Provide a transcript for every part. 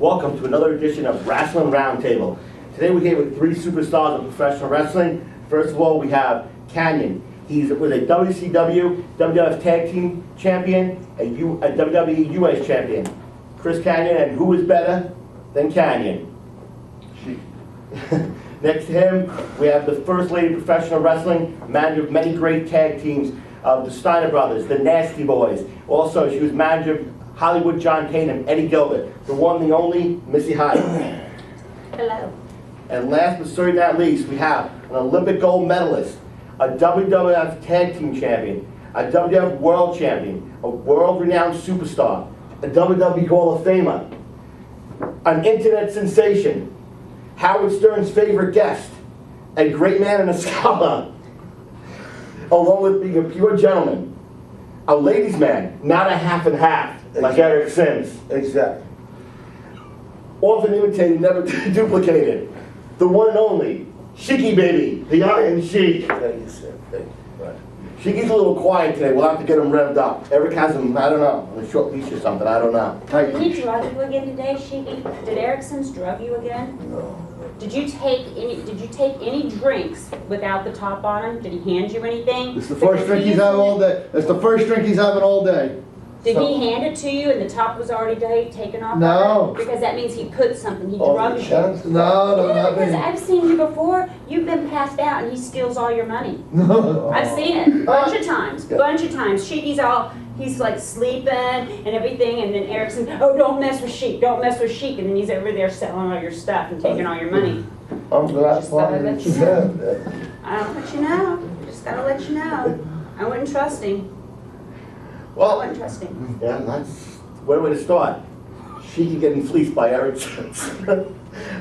Welcome to another edition of Wrestling Roundtable. Today we're here with three superstars of professional wrestling. First of all, we have KANYAN. He's with a WCW, WWF Tag Team Champion, a WWE US Champion. Chris KANYAN, and who is better than KANYAN? Next to him, we have the First Lady of Professional Wrestling, manager of many great tag teams, the Steiner Brothers, the Nasty Boys. Also, she was manager of Hollywood John Tatum, Eddie Gilbert, the one, the only, Misty. Hello. And last but certainly not least, we have an Olympic gold medalist, a WWF Tag Team Champion, a WWF World Champion, a world-renowned superstar, a WWE Hall of Famer, an internet sensation, Howard Stern's favorite guest, a great man and a scholar, along with being a pure gentleman, a ladies' man, not a half and half, like Eric Sims. Exactly. Often imitated, never duplicated. The one and only, Sheiky Baby, the Iron Sheik. Thank you, sir. Thank you. Right. Sheiky's a little quiet today. We'll have to get him revved up. Eric has him, I don't know, on a short leash or something. I don't know. Did he drug you again today, Sheiky? Did Eric Sims drug you again? No. Did you take any drinks without the top on him? Did he hand you anything? It's the first drink he's having all day. It's the first drink he's having all day. Did he hand it to you and the top was already taken off? No. Because that means he put something. He Oh, drugged the you. chance? No, Yeah, not because me. I've seen you before. You've been passed out and he steals all your money. No. I've seen it bunch of times. Bunch of times. Sheiky's he's like sleeping and everything, and then Eric's oh, don't mess with Sheik, don't mess with Sheik, and then he's over there selling all your stuff and taking all your money. I'm glad Just thought I'd that let you you know. said that. I don't let you know. Just gotta let you know. I wouldn't trust him. I Well, wouldn't trust him. yeah, that's where to start. Sheiky getting fleeced by Eric Sims.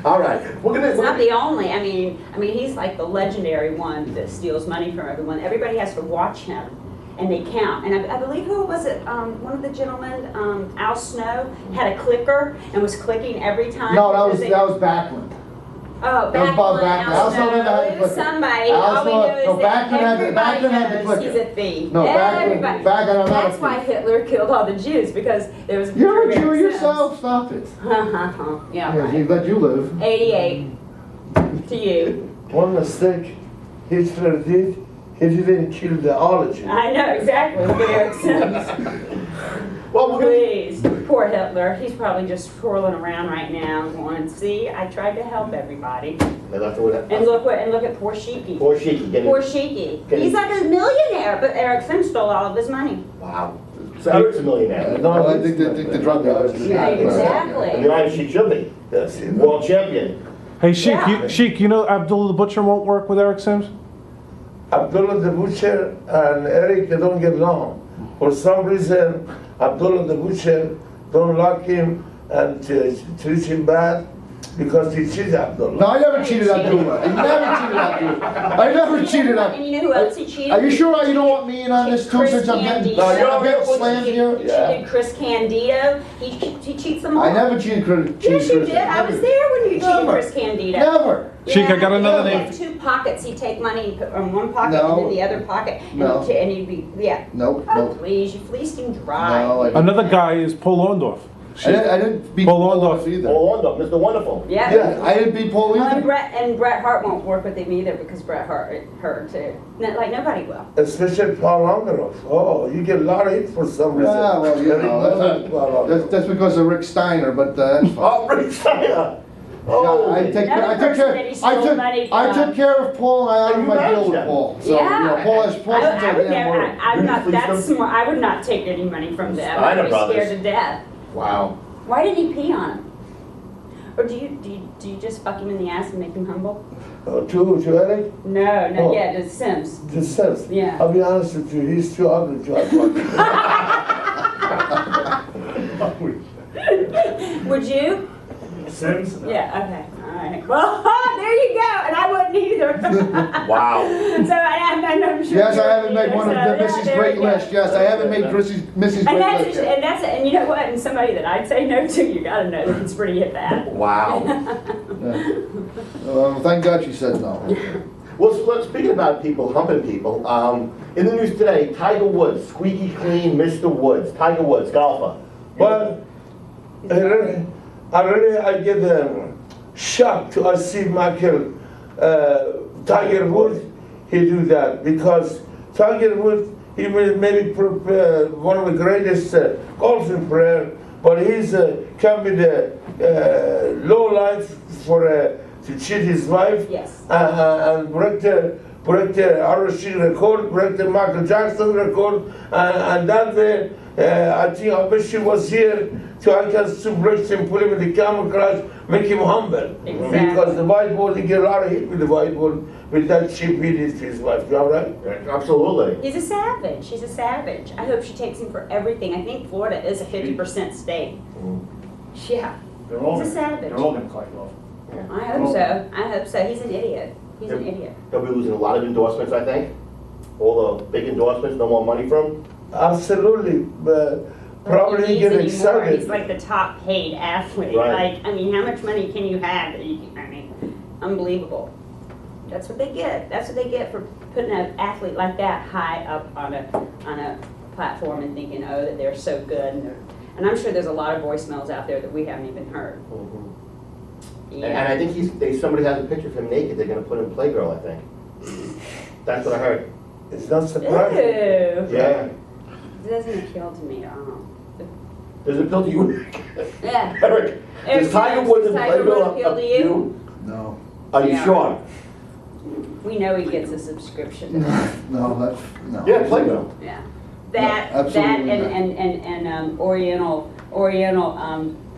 All right, It's not the only. I mean, he's like the legendary one that steals money from everyone. Everybody has to watch him, and they count. And I believe who was it? One of the gentlemen, Al Snow, had a clicker and was clicking every time. No, because that was Backlund. Oh, That was Bob Backlund, Backlund. Al Al Snow Snow, never had it the was clicker. somebody. Al All we Snow- know is no, that Backlund had the everybody clicker. knows he's a thief. No, Everybody. Backlund had That's a why thief. Hitler killed all the Jews, because there was a You're a picture of Jew Eric yourself. Stop it. Sims. Yeah, Yeah, he right. let you live. 88 to you. One mistake Hitler did, he didn't kill the ology. I know, exactly. Look at Eric Sims. Well, we're Please, poor Hitler. He's probably just twirling around right now going, see, I tried to help everybody. gonna. And look at poor Sheiky. Poor Sheiky getting. Poor Sheiky. He's like a millionaire, but Eric Sims stole all of his money. Wow. So Eric's a millionaire. No, I think the drug dealers. Yeah, exactly. And the Iron Sheik should be. Yes, you know. World champion. Hey, Sheik, Yeah. Sheik, you know Abdullah the Butcher won't work with Eric Sims? Abdullah the Butcher and Eric, they don't get along. For some reason, Abdullah the Butcher don't like him and treat him bad because he cheated Abdullah. No, I never cheated Abdullah. I never cheated Abdullah. I never cheated And you know who else he cheated? Are you sure you don't want me in on this too, Chris since I'm getting, Candido. I'm getting slammed here? He cheated Chris Candido. He cheats them all. I never cheated Chris. Yes, you did. I was there when you cheated Never. Chris Candido. Never. Sheik, I got another He name. had two pockets. He'd take money and put in one pocket No. and then the other pocket. And, No. and he'd be, yeah. Nope, Oh, nope. please, you fleeced him dry. No, I didn't. Another guy is Paul Orndorff. I didn't beat Paul Paul Orndorff. Orndorff either. Paul Orndorff, Mr. Wonderful. Yeah. Yeah, I didn't beat Paul Well, either. and Bret Hart won't work with him either because Bret Hart hurt too. Like nobody will. Especially Paul Orndorff. Oh, you get a lot of hate for some reason. Yeah, well, you Eric know, doesn't Paul Orndorff. that's because of Rick Steiner, but that's fine. Oh, Rick Steiner. Oh, I took Another person that he stole money I from. took care of Paul, and I honored my deal with managed Paul. So, Yeah. you know, Paul has I until would the never. word. I'm not Please that don't- smart. I would not take any money from them. Steiner I'd be brothers. scared to death. wow. Why did he pee on him? Or do you just fuck him in the ass and make him humble? To Eric, No, no, Oh. yeah, the Sims. the sense. Yeah. I'll be honest with you, he's too ugly to have Would you? Sims? Yeah, okay, all right. Well, there you go, and I wouldn't either. Wow. So I'm sure. Yes, you I haven't wouldn't made one either, of so, Missy's there great we go. list. Yes, I haven't made Missy's great list yet. And you know what? And somebody that I'd say no to, you gotta know that it's pretty bad. Wow. Thank God she said no. Well, speaking about people humping people, in the news today, Tiger Woods, squeaky clean Mr. Woods. Tiger Woods, golfer. But I get shocked to see Michael Tiger Woods. He do that because Tiger Woods he may maybe one of the greatest golfing player, but he's can be the low life for to cheat his wife Yes. and break the ROC record, break the Michael Jackson record, and that way I wish he was here so I can to break him, put him in the camera crash, make him humble. Exactly. Because the white ball, he get a lot of hit with the white ball with that cheap he did to his wife. You all right? Absolutely. He's a savage. He's a savage. I hope she takes him for everything. I think Florida is a 50% state. Yeah. They're all He's a savage. They're all gonna fight off. I hope so. I hope so. He's an idiot. He's an idiot. They'll be losing a lot of endorsements, I think. All the big endorsements, no more money from. Absolutely, but probably He get needs anymore. excited. He's like the top paid athlete. Right. Like, I mean, how much money can you have that you can, I mean, unbelievable. That's what they get. That's what they get for putting an athlete like that high up on a platform and thinking, oh, that they're so good. And I'm sure there's a lot of voicemails out there that we haven't even heard. And Yeah. I think somebody has a picture of him naked, they're gonna put him in Playgirl, I think. That's what I heard. It's not Ew. surprising. Yeah. It doesn't appeal to me at all. Does it appeal to you? Yeah. Eric, does Tiger Woods in Tiger Woods Playgirl appeal to you? No, Are you Yeah. sure? We know he gets a subscription. no, that's, no. Yeah, Playgirl. Yeah. That, No, that absolutely and Oriental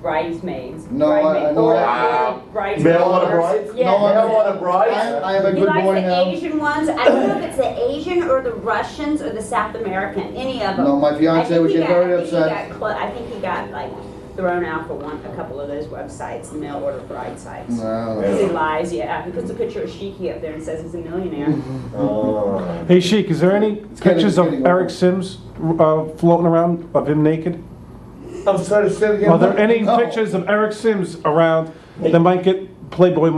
bridesmaids. No, I know. Wow. Bridesmaids. Mail on a bride? Yeah. No, Mail on a bride? I have a He good likes boy the now. Asian ones. I don't know if it's the Asian or the Russians or the South American, any of them. No, my fiance would get very upset. I think he got like thrown out for a couple of those websites, mail order bride sites. No, Because no. he lies, yeah. He puts a picture of Sheiky up there and says he's a millionaire. Oh. Hey Sheik, is there any pictures of getting Eric old. Sims floating around of him naked? I'm sorry, say it again. Are there any No. pictures of Eric Sims around that might get Playgirl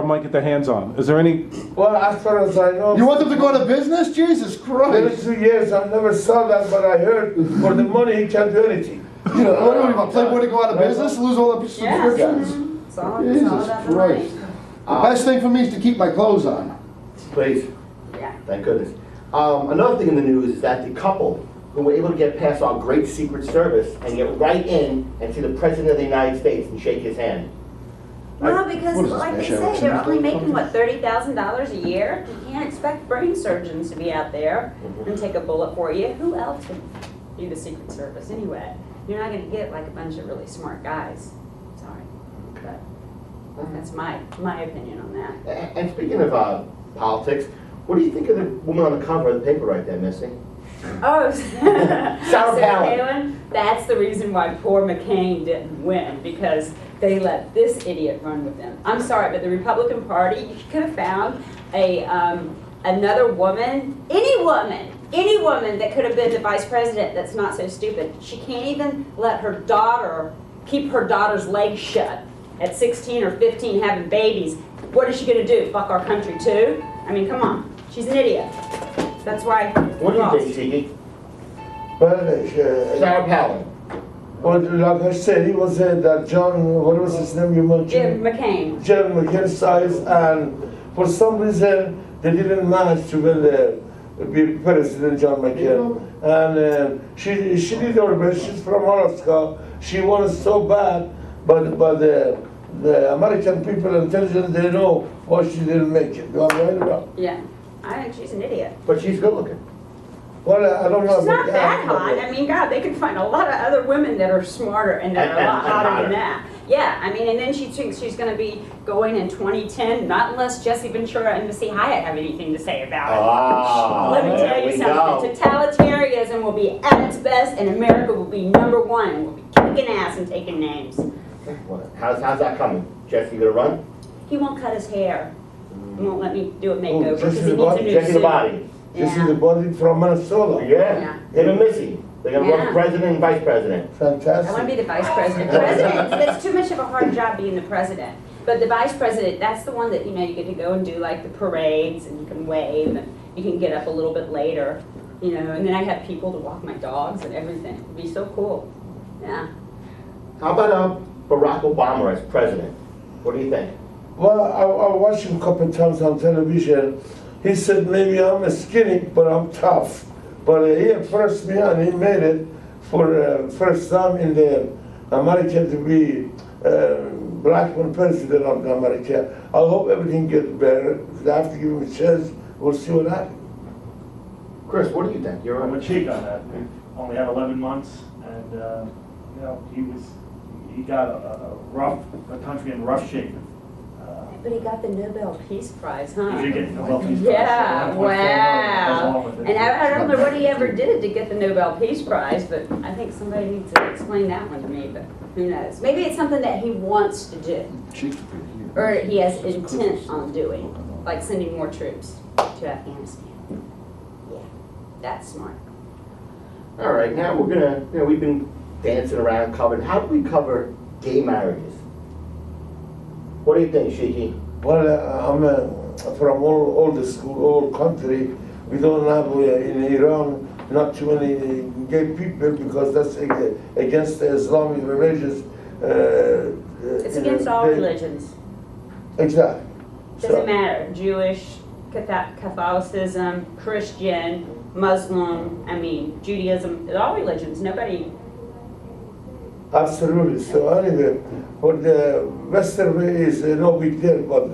might get their hands on? Is there any? Well, as far as I know, You want them to go out of business? Jesus Christ. 32 years, I never saw that, but I heard for the money he can do anything. You know, what do you want Playboy to go out of business, lose all the Yeah. subscriptions? It's all Jesus about the money. Christ. The best thing for me is to keep my clothes on. Please, Yeah. thank goodness. Another thing in the news is that the couple who were able to get past our great Secret Service and get right in and see the President of the United States and shake his hand. Well, because What is this, like they Miss say, Erickson? they're only making, what, $30,000 a year? You can't expect brain surgeons to be out there and take a bullet for you. Who else would do the Secret Service anyway? You're not gonna get like a bunch of really smart guys. Sorry. But that's my opinion on that. And speaking of politics, what do you think of the woman on the cover of the paper right there, Misty? Oh, Sarah Palin. That's the reason why poor McCain didn't win, because they let this idiot run with them. I'm sorry, but the Republican Party, you could have found another woman, any woman that could have been the vice president that's not so stupid. She can't even let her daughter keep her daughter's legs shut at 16 or 15 having babies. What is she gonna do? Fuck our country too? I mean, come on. She's an idiot. That's why. What do you think, Tiki? Well, Sarah Palin. well, like I said, he was that John, what was his name you Jim mentioned? McCain. John McCain size, and for some reason, they didn't manage to be President John McCain. And she did her best. She's from Alaska. She wanted so bad, but the American people intelligent, they know why she didn't make it. You are right about? Yeah. I think she's an idiot. But she's good looking. Well, I don't know She's not about that hot. I mean, God, they could find a lot of other women that are smarter and that are a lot And hotter hotter. than that. Yeah, I mean, and then she thinks she's going to be going in 2010, not unless Jesse Ventura and Missy Hyatt have anything to say about it. Ah, Let me tell there you we something. go. Totalitarianism will be at its best, and America will be #1, and we'll be kicking ass and taking names. How's that coming? Jesse, you gonna run? He won't cut his hair. He won't let me do a makeover Jesse because he the needs a body? new Jesse the suit. body. This Yeah. is the body from Minnesota. Yeah. Him and Missy. They're gonna run Yeah. for president and vice president. I want to Fantastic. be the vice president. President, that's too much of a hard job being the president. But the vice president, that's the one that, you know, you get to go and do like the parades and you can wave and you can get up a little bit later, you know, and then I have people to walk my dogs and everything. It'd be so cool. Yeah. How about Barack Obama as president? What do you think? Well, I watched him a couple of times on television. He said, maybe I'm skinny, but I'm tough. But he impressed me and he made it for first time in the America to be black man president of America. I hope everything gets better. I have to give him a chance. We'll see what happens. Chris, what do you think? You're I'm on. with Cheek on that. We've only had 11 months, and you know, he got a country in rough shape. But he got the Nobel Peace Prize, huh? He did get the Nobel Peace Prize. Yeah, $1.4 million goes along wow. with it. And I don't know what he ever did to get the Nobel Peace Prize, but I think somebody needs to explain that one to me, but who knows? Maybe it's something that he wants to do, or he has intent on doing, like sending more troops to Afghanistan. Yeah, that's smart. All right, now we're gonna, we've been dancing around covering, how do we cover gay marriages? What do you think, Shiki? Well, I'm from old school, old country. We don't have in Iran not too many gay people because that's against the Islamic religions. It's against all religions. Exactly. Doesn't matter, Jewish, Catholicism, Christian, Muslim, I mean, Judaism, all religions, nobody. Absolutely. So anyway, for the Western way is no big deal, but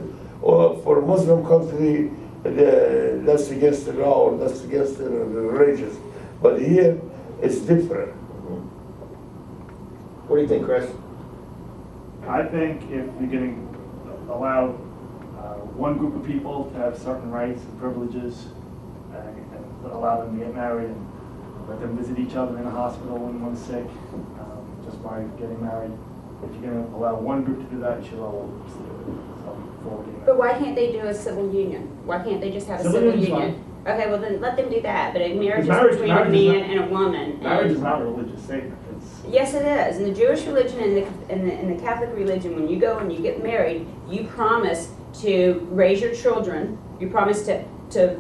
for Muslim country, that's against the law, that's against the religions. But here, it's different. What do you think, Chris? I think if you're going to allow one group of people to have certain rights and privileges, and allow them to get married and let them visit each other in a hospital when one's sick, just by getting married. If you're going to allow one group to do that, you should allow all groups to do it. So, before getting But married. why can't they do a civil union? Why can't they just have a Civil civil union's union? Okay, well then let them do that, but a marriage is Marriage- between a marriage is man and a woman. Marriage and- is not a religious statement. It's Yes, it is. In the Jewish religion and in the Catholic religion, when you go and you get married, you promise to raise your children. You promise to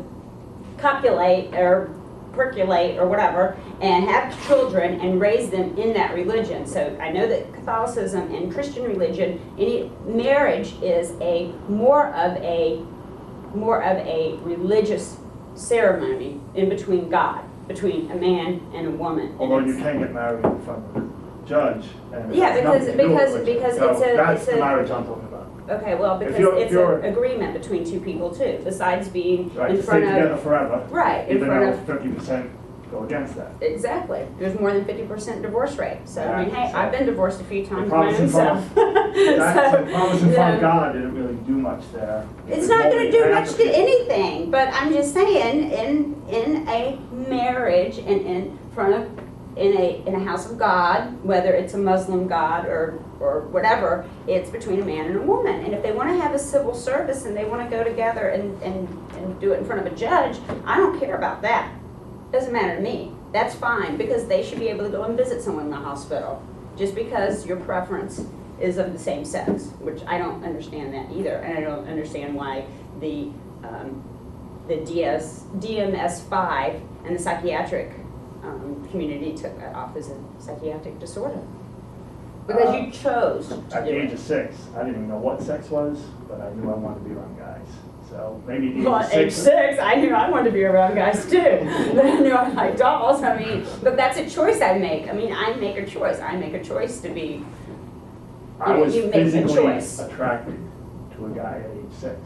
copulate or percolate or whatever, and have children and raise them in that religion. So I know that Catholicism and Christian religion, marriage is more of a religious ceremony in between God, between a man and a woman. And although you it's- can get married in front of a judge. And it Yeah, has nothing to do with religion. because So it's a- that's it's the a- marriage I'm talking about. Okay, well, because If you're- it's an agreement between two people too, besides being Right, in to stay front together of, forever. right, in Even front though of, 50% go against that. exactly. There's more than 50% divorce rate. So, I mean, Yeah, hey, so- I've been divorced a few times promise my own in front self. That promise in front of no. God didn't really do much there. It's was not more gonna than do half much of to it. anything, but I'm just saying, in a marriage and in front of, in a house of God, whether it's a Muslim God or whatever, it's between a man and a woman. And if they wanna have a civil service and they wanna go together and do it in front of a judge, I don't care about that. Doesn't matter to me. That's fine, because they should be able to go and visit someone in the hospital, just because your preference is of the same sex, which I don't understand that either, and I don't understand why the DMS-5 and the psychiatric community took that off as a psychiatric disorder. Because you chose to At do the age it. of 6, I didn't even know what sex was, but I knew I wanted to be around guys. So maybe at the age Well, of at age 6, I knew I wanted to be around guys too. But I knew I liked dolls. I mean, but that's a choice I make. I mean, I make a choice. I make a choice to be. I was You make a physically choice. attracted to a guy at age 6.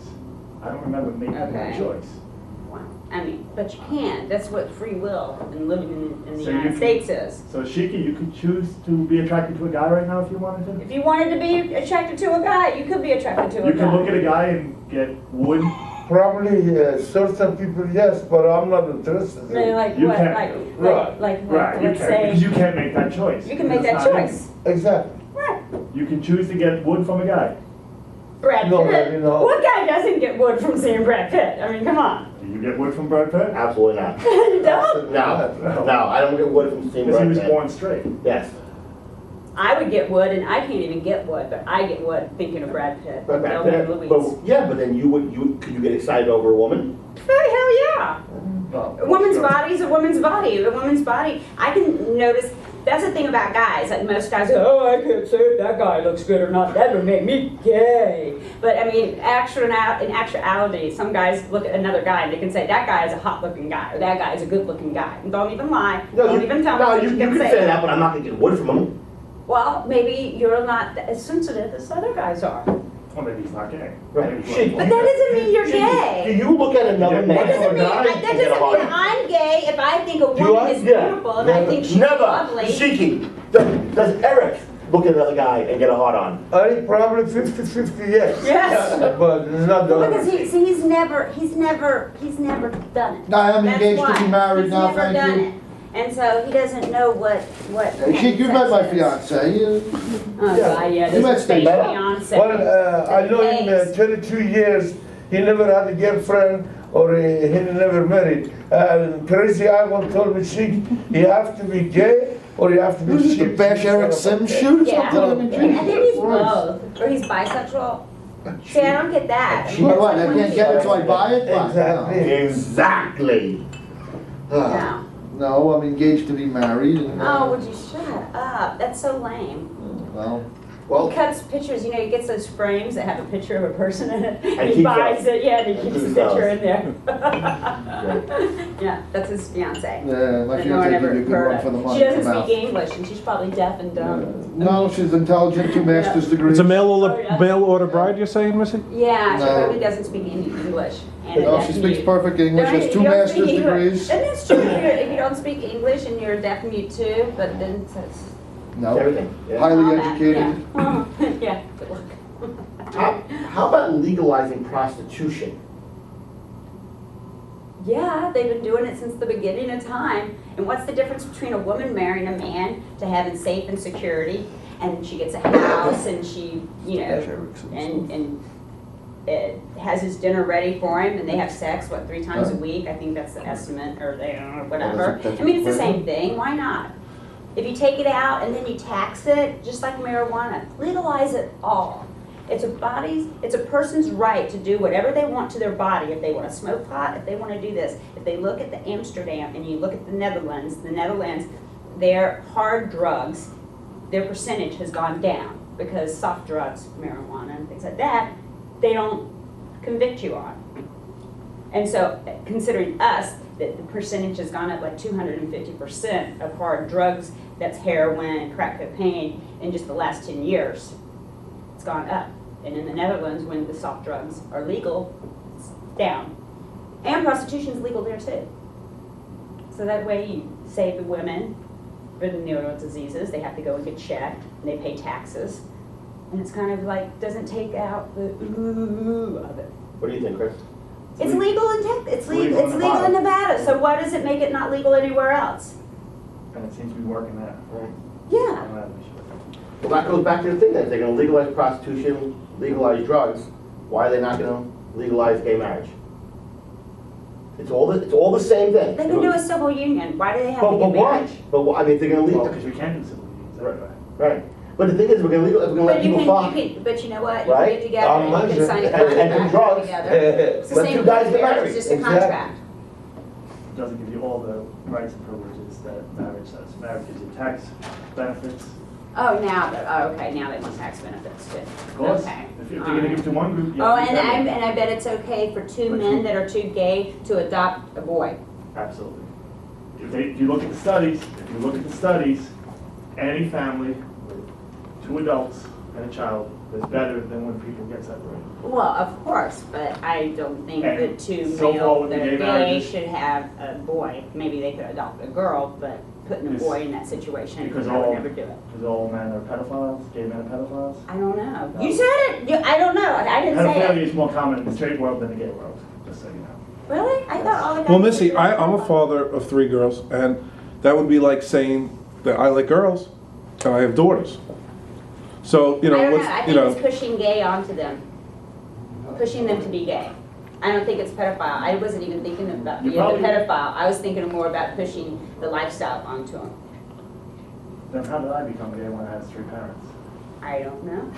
I don't remember making Okay. that choice. Wow. I mean, but you can't. That's what free will and living in the So you United can- States is. So Shiki, you could choose to be attracted to a guy right now if you wanted to? If you wanted to be attracted to a guy, you could be attracted to a You guy. can look at a guy and get wood. Probably certain people, yes, but I'm not interested. I mean, like You what? can't. Right. Like what? Right, you Let's can, say because you can't make that choice. you can make It's that not in choice. Exactly. Right. You can choose to get wood from a guy. Brad No, Pitt. you know. What guy doesn't get wood from seeing Brad Pitt? I mean, come on. Do you get wood from Brad Pitt? Absolutely not. You don't? No, I don't get wood from steam. Because he was born straight. Yes. I would get wood, and I can't even get wood, but I get wood thinking of Brad Pitt. But back Thelma then, and Louise. but yeah, but then could you get excited over a woman? Hell yeah. Well, A woman's sure. body is a woman's body. A woman's body, I can notice that's the thing about guys. Like most guys go, oh, I can't say if that guy looks good or not. That would make me gay. But I mean, in actuality, some guys look at another guy and they can say that guy is a hot-looking guy or that guy is a good-looking guy. And don't even lie. Don't even tell me. No, that you can say that, but I'm not gonna get wood from him. Well, maybe you're not as sensitive as other guys are. Or maybe he's not gay. Right. Maybe he's Shit. But that doesn't mean you're Do gay. you look at another Yeah, man? That doesn't mean, and that get a doesn't hard mean on? I'm gay if I think a you woman are? is Yeah. beautiful and I think she's Never. lovely. Shiki. Does Eric look at another guy and get a hard on? I probably 50-50, yes. Yes. But it's not the Well, other. because he's never done it. No, I'm That's engaged to why. be married now, He's never thank done you. it. And so he doesn't know what. Hey, Sheik, you met my fiance. fiance. Oh, God, yeah, You met this is fake Steve. fiance. Well, I know him Thanks. 22 years. He never had a girlfriend or he never married. Crazy Ivan told me, Sheik, you have to be gay or you have to be Who's Sheik. the Bash Eric Sim shoot or Yeah. something? I think he's both, or he's bisexual. See, I don't get that. I mean, But it's what, like I when can't you- get it till I buy it? What? Exactly. Exactly. No. No, I'm engaged to be married. And, Oh, would you shut up? That's so lame. well, He cuts pictures, you know, he gets those frames that have a picture of a person in it. And He keeps buys those. it, yeah, and he And keeps the keeps picture those. in there. Yeah, that's his fiance. yeah, my That no one fiance ever give you a good heard run of. for the money. She doesn't for mouth. speak English, and she's probably deaf and dumb. No, she's intelligent, 2 master's degrees. It's a mail Oh, yeah. order bride, you're saying, Missy? Yeah, she No. probably doesn't speak any English. And No, deaf she and speaks mute. perfect English, Right, has if 2 you don't master's speak English- degrees. And that's true, if you don't speak English and you're deaf and mute too, but then it's. No, Everything. Yeah. highly all that, educated. Yeah, yeah, good luck. How about legalizing prostitution? Yeah, they've been doing it since the beginning of time. And what's the difference between a woman marrying a man to having safe and security, and she gets a house and she, you know, and has his dinner ready for him, and they have sex, what, 3 times a week? I think that's the estimate, or they don't know, whatever. that's I mean, it's the what- same thing, why not? If you take it out and then you tax it, just like marijuana, legalize it all. It's a person's right to do whatever they want to their body. If they want to smoke pot, if they want to do this. If they look at the Amsterdam and you look at the Netherlands, their hard drugs, their percentage has gone down because soft drugs, marijuana and things like that, they don't convict you on. And so, considering us, that the percentage has gone up like 250% of hard drugs, that's heroin and crack cocaine, in just the last 10 years. It's gone up. And in the Netherlands, when the soft drugs are legal, it's down. And prostitution is legal there too. So that way you save the women for the neural diseases. They have to go and get checked, and they pay taxes. And it's kind of like, doesn't take out the ooh of it. What do you think, Chris? It's legal in Texas. It's legal in Nevada. Nevada. So why does it make it not legal anywhere else? And it seems to be working there. I Yeah. don't have an issue with it. Well, that goes back to the thing that if they're gonna legalize prostitution, legalize drugs, why are they not gonna legalize gay marriage? It's all the same thing. They can do a civil union. Why do they have to But get why? married? But why, I mean, if they're gonna Well, legal, because we can do civil unions anyway. right? But the thing is, if we're gonna let But you people fuck, can, but you know what? You Right? can get together and you can sign a And do contract drugs. together. It's the Let same two guys thing. get Marriage married. is just a Exactly. contract. It doesn't give you all the rights and privileges that marriage does. Marriage gives you tax benefits. Oh, okay, now they want tax benefits too. Of course. Okay. If you're gonna give it to one group, you Oh, have to and give it. I bet it's okay for 2 For men two. that are too gay to adopt a boy. Absolutely. If you look at the studies, any family with 2 adults and a child is better than when people get separated. Well, of course, but I don't think And that 2 so far males with the that are gay gay marriages- should have a boy. Maybe they could adopt a girl, but putting a Yes. boy in that situation, Because I would all- never do it. Because all men are pedophiles, gay men are pedophiles. I don't know. You said it. I don't know. I didn't say Pedophilia it. is more common in the straight world than the gay world, just so you know. Really? I thought all the guys. Well, Missy, I'm a father of 3 girls, and that would be like saying that I like girls and I have daughters. So, you I know, don't know. what's, I you think know, it's pushing gay onto them. Pushing them to be gay. I don't think it's pedophile. I wasn't even thinking about You being a probably- pedophile. I was thinking more about pushing the lifestyle onto them. Then how did I become gay when I had 3 parents? I don't know.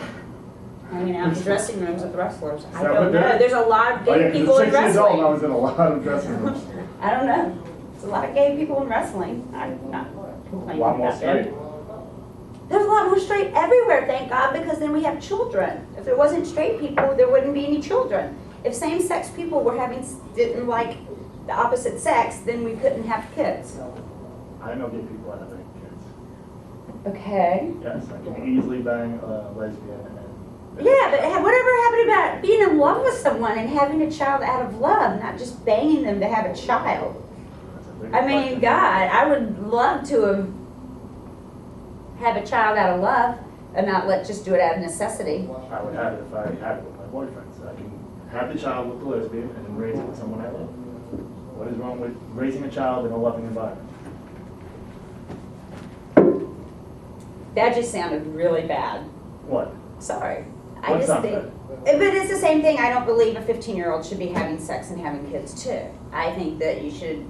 Hanging out in dressing rooms with wrestlers. I that don't what know. they're- There's a lot of Oh, yeah, gay 'cause people at in 6 years old, I wrestling. was in a lot of dressing rooms. I don't know. There's a lot of gay people in wrestling. I'm not A complaining lot more about them. straight. There's a lot more straight everywhere, thank God, because then we have children. If there wasn't straight people, there wouldn't be any children. If same-sex people didn't like the opposite sex, then we couldn't have kids. I know gay people that have kids. Okay. Yes, I can easily bang a lesbian and. Yeah, but whatever happened about being in love with someone and having a child out of love, not just banging them to have a child? That's a big I mean, question. God, I would love to have a child out of love and not just do it out of necessity. I would have it if I had it with my boyfriend, so I can have the child with the lesbian and then raise it with someone I love. What is wrong with raising a child in a loving environment? That just sounded really bad. What? Sorry. I What's just not think, but it's the same thing. I don't believe a 15-year-old should be having sex and having kids too. I think that you should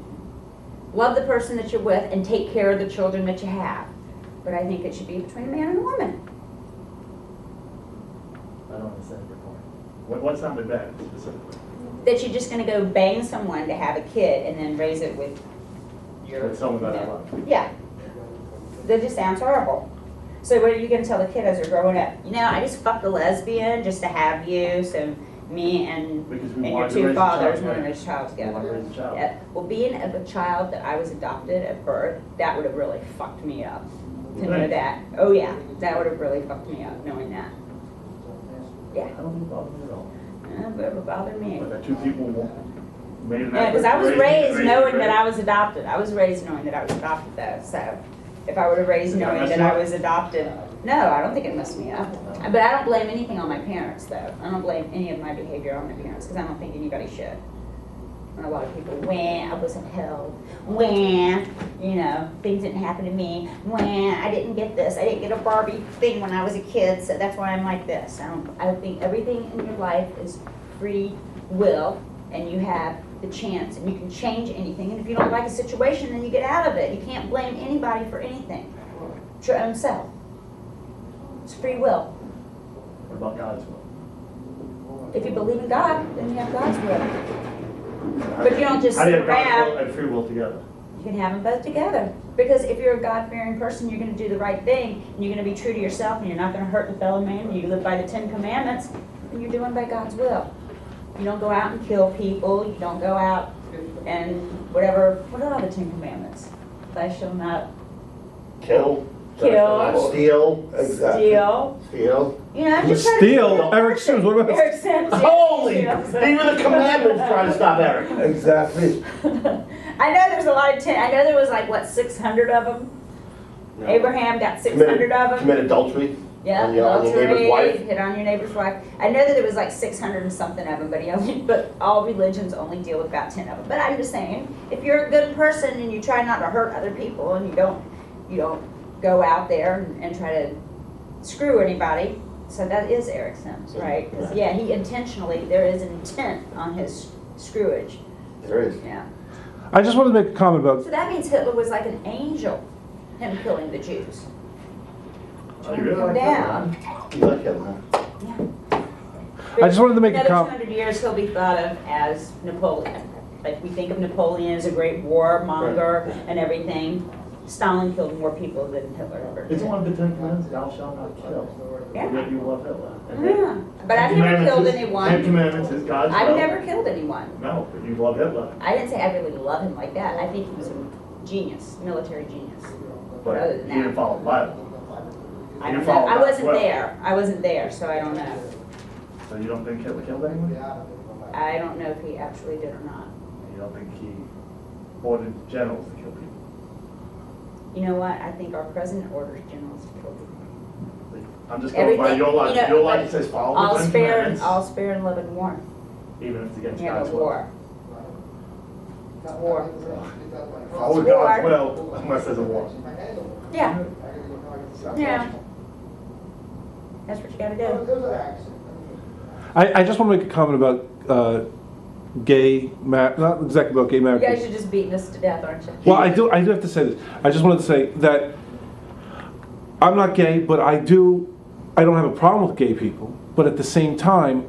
love the person that you're with and take care of the children that you have. But I think it should be between a man and a woman. I don't understand your point. What sounded bad specifically? That you're just going to go bang someone to have a kid and then raise it with your. With someone that I you know, love. Yeah. That just sounds horrible. So what are you going to tell the kid as they're growing up? You know, I just fucked a lesbian just to have you, so me and, Because we and your wanted to two raise a fathers child, want to right? raise a child We together. want to raise a child. Yeah. Well, being of a child that I was adopted at birth, that would have really fucked me up. To You know think? that. Oh yeah, that would have really fucked me up, knowing that. Yeah. I don't think it bothers me at all. That would bother me. But that two people made an Yeah, effort because I to was raise me, raised raise me, knowing that raise- I was adopted. I was raised knowing that I was adopted though, so if I would have raised Did that knowing mess that you I up? was adopted, no, I don't think it messed me up. But I don't blame anything on my parents though. I don't blame any of my behavior on my parents because I don't think anybody should. And a lot of people, wah, I wasn't held. Wah, you know, things didn't happen to me. Wah, I didn't get this. I didn't get a Barbie thing when I was a kid, so that's why I'm like this. I think everything in your life is free will, and you have the chance, and you can change anything. And if you don't like a situation, then you get out of it. You can't blame anybody for anything. It's your own self. It's free will. What about God's will? If you believe in God, then you have God's will. But you don't just How do you sit have God's around. will and free will together? You can have them both together. Because if you're a God-fearing person, you're going to do the right thing, and you're going to be true to yourself, and you're not going to hurt the fellow man, and you live by the 10 Commandments, and you're doing by God's will. You don't go out and kill people. You don't go out and whatever. What are the 10 Commandments? Thou shalt not Kill. Kill. Steal. Exactly. steal. Steal. You know, just try to Steal? Eric Sims, what about? Eric Sims. yeah, Holy! steal. Even the commandments try to stop Eric. Exactly. I know there's a lot of 10. I know there was like, what, 600 of them? No. Abraham got 600 of them. Commit adultery. Yeah, on your neighbor's adultery, wife. hit on your neighbor's wife. I know that it was like 600 and something of them, but all religions only deal with about 10 of them. But I'm just saying, if you're a good person and you try not to hurt other people and you don't go out there and try to screw anybody. So that is Eric Sims, right? 'Cause, yeah, he intentionally, there is an intent on his screwage. There is. Yeah. I just wanted to make a comment about, So that means Hitler was like an angel, him killing the Jews. Oh, you Go really? down. You like him, huh? Yeah. I just wanted to make a Another comment. 200 years he'll be thought of as Napoleon. Like we think of Napoleon as a great warmonger and everything. Stalin killed more people than Hitler ever did. It's one of the 10 commandments, thou shalt not kill. Yeah. Yet you love Hitler. And Yeah, but I've 10 never commandments killed is- anyone. 10 commandments is God's will. I've never killed anyone. No, but you love Hitler. I didn't say I really love him like that. I think he was a genius, military genius. But Other you than didn't that, follow the Bible. I You don't follow know. I God's wasn't will. there. I wasn't there, so I don't know. So you don't think Hitler killed anyone? I don't know if he actually did or not. You don't think he ordered generals to kill people? You know what? I think our president orders generals to kill people. I'm just going by Everything- your logic. you know, Your logic says follow All the 10 spare, commandments, all spare and love and war. even if it's against Yeah, God's but will. war. War. Follow War. God's will unless there's a war. Yeah, yeah. That's what you gotta do. I just want to make a comment about gay marriage, not exactly about gay You marriage. guys are just beating us to death, aren't you? Well, I do have to say this. I just wanted to say that I'm not gay, but I don't have a problem with gay people. But at the same time,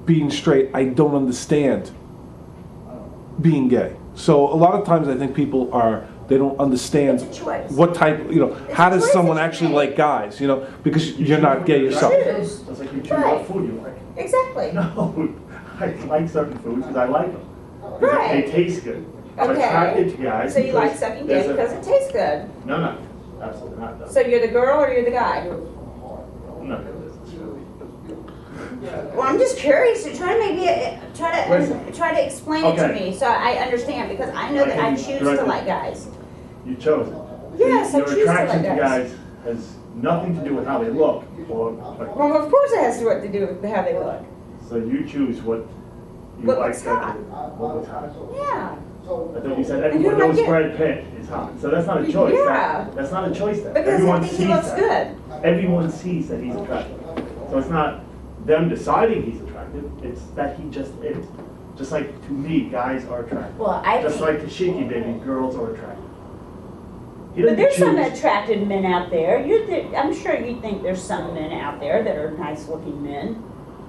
being straight, I don't understand being gay. So a lot of times I think people are They don't understand It's a choice. what type, you know, It's how a does choice someone that you actually make. like guys, you know, because you're not gay yourself. Choose. Just like you choose Right. what food you like. Exactly. No, I like certain foods because I like them. Right. They taste good. I'm Okay. attracted to guys. So you like because sucking there's dick a- because it tastes good. No, absolutely not. No. So you're the girl or you're the guy? No. Well, I'm just curious to try to Listen. try to explain it to Okay. me so I understand, because I know that I can choose direct to it. like guys. You chose it. Yes, I Your choose to like attraction to guys. guys has nothing to do with how they look or like, Well, of course it has to do with how they look. so you choose what you What like. looks hot. What looks hot. Yeah. I thought you said And who everyone do I knows get? Brad Pitt is hot. So that's not a choice. Yeah. That's not a choice then. Because Everyone I think sees he looks that. good. Everyone sees that he's attractive. So it's not them deciding he's attractive, it's that he just is. Just like to me, guys are attractive. Well, I Just think, like to Shiki Baby, girls are attractive. He but doesn't there's some choose. attractive men out there. I'm sure you think there's some men out there that are nice-looking men,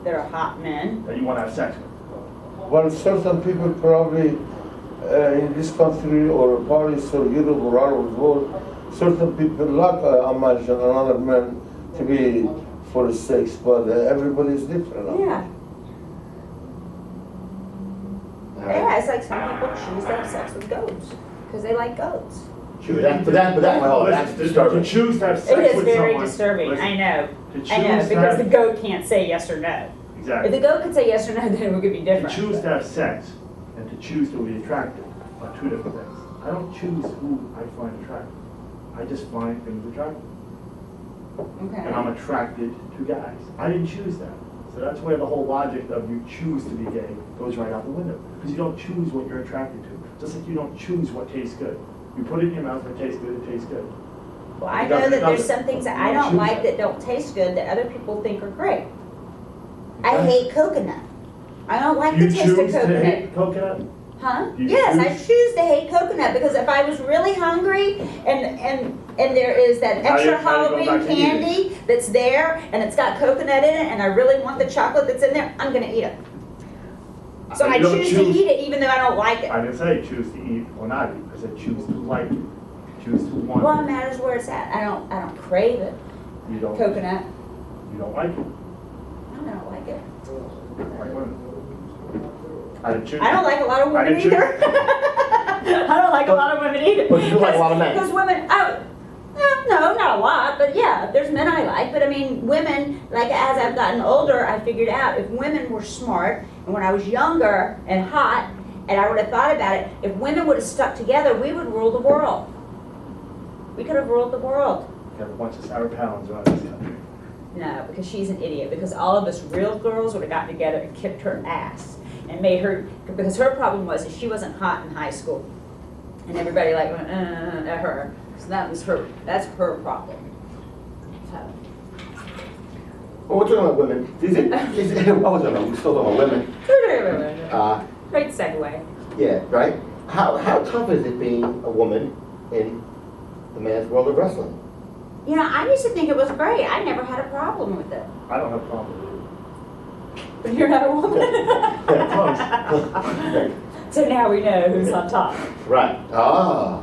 that are hot men. That you want to have sex with. Well, certain people probably in this country or Paris or Europe or all over the world, certain people like imagine another man to be for sex, but everybody is different. Yeah. Yeah, it's like some people choose to have sex with goats because they like goats. True, but that's To disturbing. choose to have It sex is with very someone. disturbing. listen, I know. To choose I know, to because the have- goat can't say yes or no. If Exactly. the goat could say yes or no, then it would be To different. choose to have sex and to choose to be attractive are two different things. I don't choose who I find attractive. I just find things attractive. And I'm Okay. attracted to guys. I didn't choose that. So that's where the whole logic of you choose to be gay goes right out the window. Because you don't choose what you're attracted to. Just like you don't choose what tastes good. You put it in your mouth, if it tastes good, it tastes good. Well, I It know doesn't- that there's doesn't. some things that You I don't don't choose like that. that don't taste good that other people think are great. I Okay. hate coconut. I don't like You the taste of choose to coconut. hate coconut? Huh? You Yes, I choose- choose to hate coconut because if I was really hungry and there is that How extra you go Halloween back and eat it? candy that's there and it's got coconut in it and I really want the chocolate that's in there, I'm gonna eat it. So You I don't choose to eat it even though I don't like it. I didn't say choose to eat or not eat. I said choose to like it. Choose to want Well, it it. matters where it's at. I don't crave it. You don't, Coconut. you don't like it. I don't like it. Like women. I didn't choose. I don't like a lot of I women didn't either. I don't like a lot of women either. But you do like a lot of men. Because women, no, not a lot, but yeah, there's men I like. But I mean, women, like as I've gotten older, I figured out if women were smart, and when I was younger and hot, and I would have thought about it, if women would have stuck together, we would rule the world. We could have ruled the world. Got a bunch of sour pounds around this country. No, because she's an idiot. Because all of us real girls would have gotten together and kicked her ass and made her. Because her problem was that she wasn't hot in high school, and everybody like went at her. So that was her. That's her problem. So, Well, we're talking about women. I wasn't know, we're still talking about women. great segue. Yeah, right? How tough is it being a woman in the man's world of wrestling? You know, I used to think it was great. I never had a problem with it. I don't have a problem with But you're not a woman. it. So now we know who's on top. Right. Ah.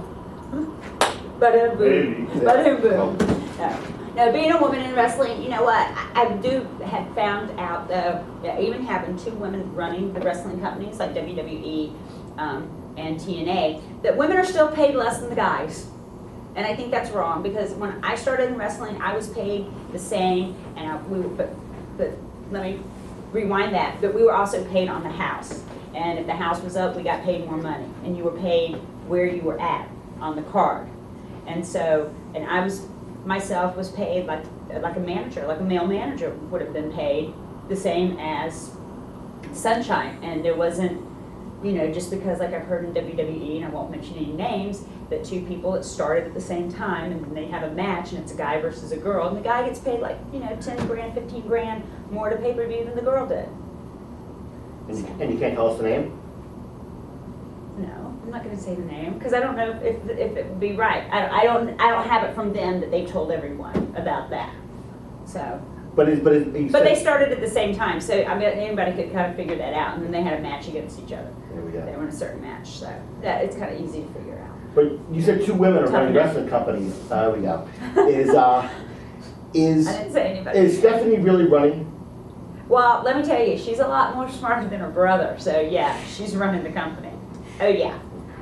Ba-dum Maybe. boom. Ba-dum boom. No, being a woman in wrestling, you know what? I do have found out though, that even having two women running the wrestling companies like WWE and TNA, that women are still paid less than the guys. And I think that's wrong because when I started in wrestling, I was paid the same, and but let me rewind that. But we were also paid on the house, and if the house was up, we got paid more money, and you were paid where you were at on the card. And so, and I was myself was paid like a manager, like a male manager would have been paid the same as Sunshine, and there wasn't. You know, just because like I've heard in WWE, and I won't mention any names, that two people that started at the same time and then they have a match and it's a guy versus a girl, and the guy gets paid like, 10 grand, 15 grand more to pay-per-view than the girl did. And you can't tell us the name? No, I'm not gonna say the name, because I don't know if it would be right. I don't have it from them that they told everyone about that. So, But they started at the same time, so I mean, anybody could kind of figure that out, and then they had a match against each other. There we They go. were in a certain match, so that it's kind of easy to figure out. But you said two women are running Tough. wrestling companies. There we go. Is I didn't say anybody. is Stephanie really running? Well, let me tell you, she's a lot more smarter than her brother, so yeah, she's running the company. Oh yeah,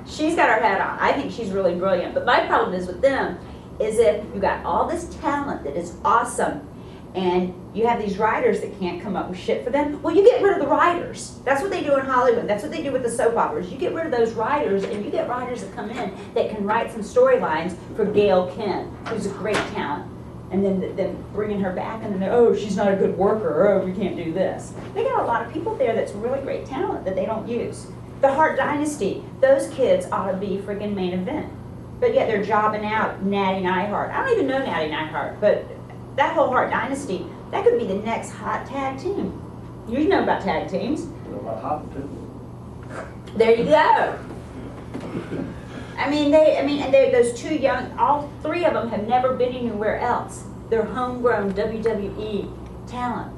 she's got her head on. I think she's really brilliant, but my problem is with them, is if you got all this talent that is awesome, and you have these writers that can't come up with shit for them, well, you get rid of the writers. That's what they do in Hollywood. That's what they do with the soap operas. You get rid of those writers, and you get writers that come in that can write some storylines for Gail Ken, who's a great talent. And then bringing her back, and then they're, oh, she's not a good worker, oh, we can't do this. They got a lot of people there that's really great talent that they don't use. The Hart Dynasty, those kids ought to be friggin' main event. But yet they're jobbing out Natty Neihart. I don't even know Natty Neihart, but that whole Hart Dynasty, that could be the next hot tag team. You know about tag teams. About hot too. There you go. and they're those two young, all three of them have never been anywhere else. They're homegrown WWE talent.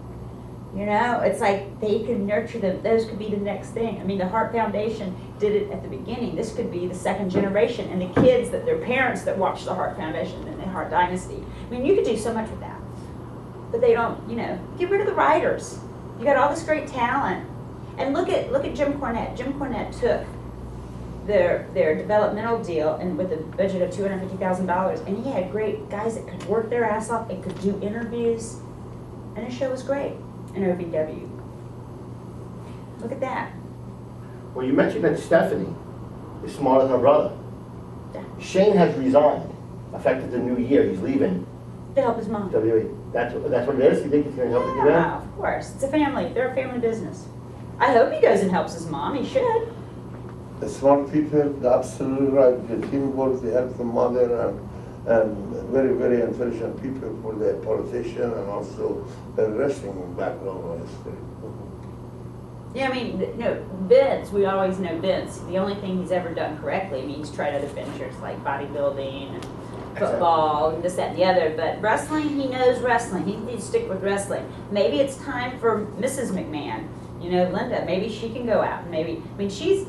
You know, it's like they can nurture them. Those could be the next thing. I mean, the Hart Foundation did it at the beginning. This could be the second generation, and the kids that their parents that watch the Hart Foundation and the Hart Dynasty. I mean, you could do so much with that. But they don't, you know, get rid of the writers. You got all this great talent. And look at Jim Cornette. Jim Cornette took their developmental deal and with a budget of $250,000, and he had great guys that could work their ass off and could do interviews, and his show was great in OVW. Look at that. Well, you mentioned that Stephanie is smarter than her brother. Yeah. Shane has resigned, effective the new year. He's leaving To help his mom. WWE. That's what it is. You think he's going to help you Yeah, out? of course. It's a family. They're a family business. I hope he goes and helps his mom. He should. The smart people, they're absolutely right. The teamwork, they help the mother, and very, very intelligent people for the politician and also the wrestling background or history. Yeah, I mean, no, Vince, we always know Vince. The only thing he's ever done correctly, I mean, he's tried other ventures like bodybuilding and football and this, that, and the other, but wrestling, he knows wrestling. He needs to stick with wrestling. Maybe it's time for Mrs. McMahon, you know, Linda, maybe she can go out. Maybe, I mean, she's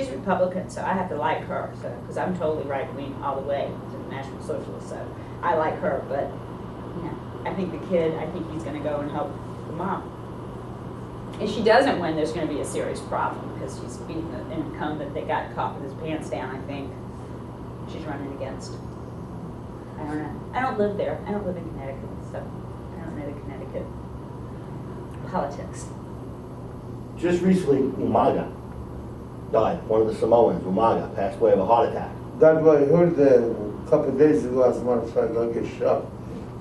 Republican, so I have to like her, so, because I'm totally right-wing all the way to the National Socialist, so I like her, but, you know, I think the kid, I think he's going to go and help the mom. If she doesn't win, there's going to be a serious problem, because she's beating an incumbent that got caught with his pants down, I think, she's running against. I don't know. I don't live there. I don't live in Connecticut, so I don't know the Connecticut politics. Just recently, Umaga died. One of the Samoans, Umaga, passed away of a heart attack. That guy I heard a couple of days ago, as a matter of fact, I get shot,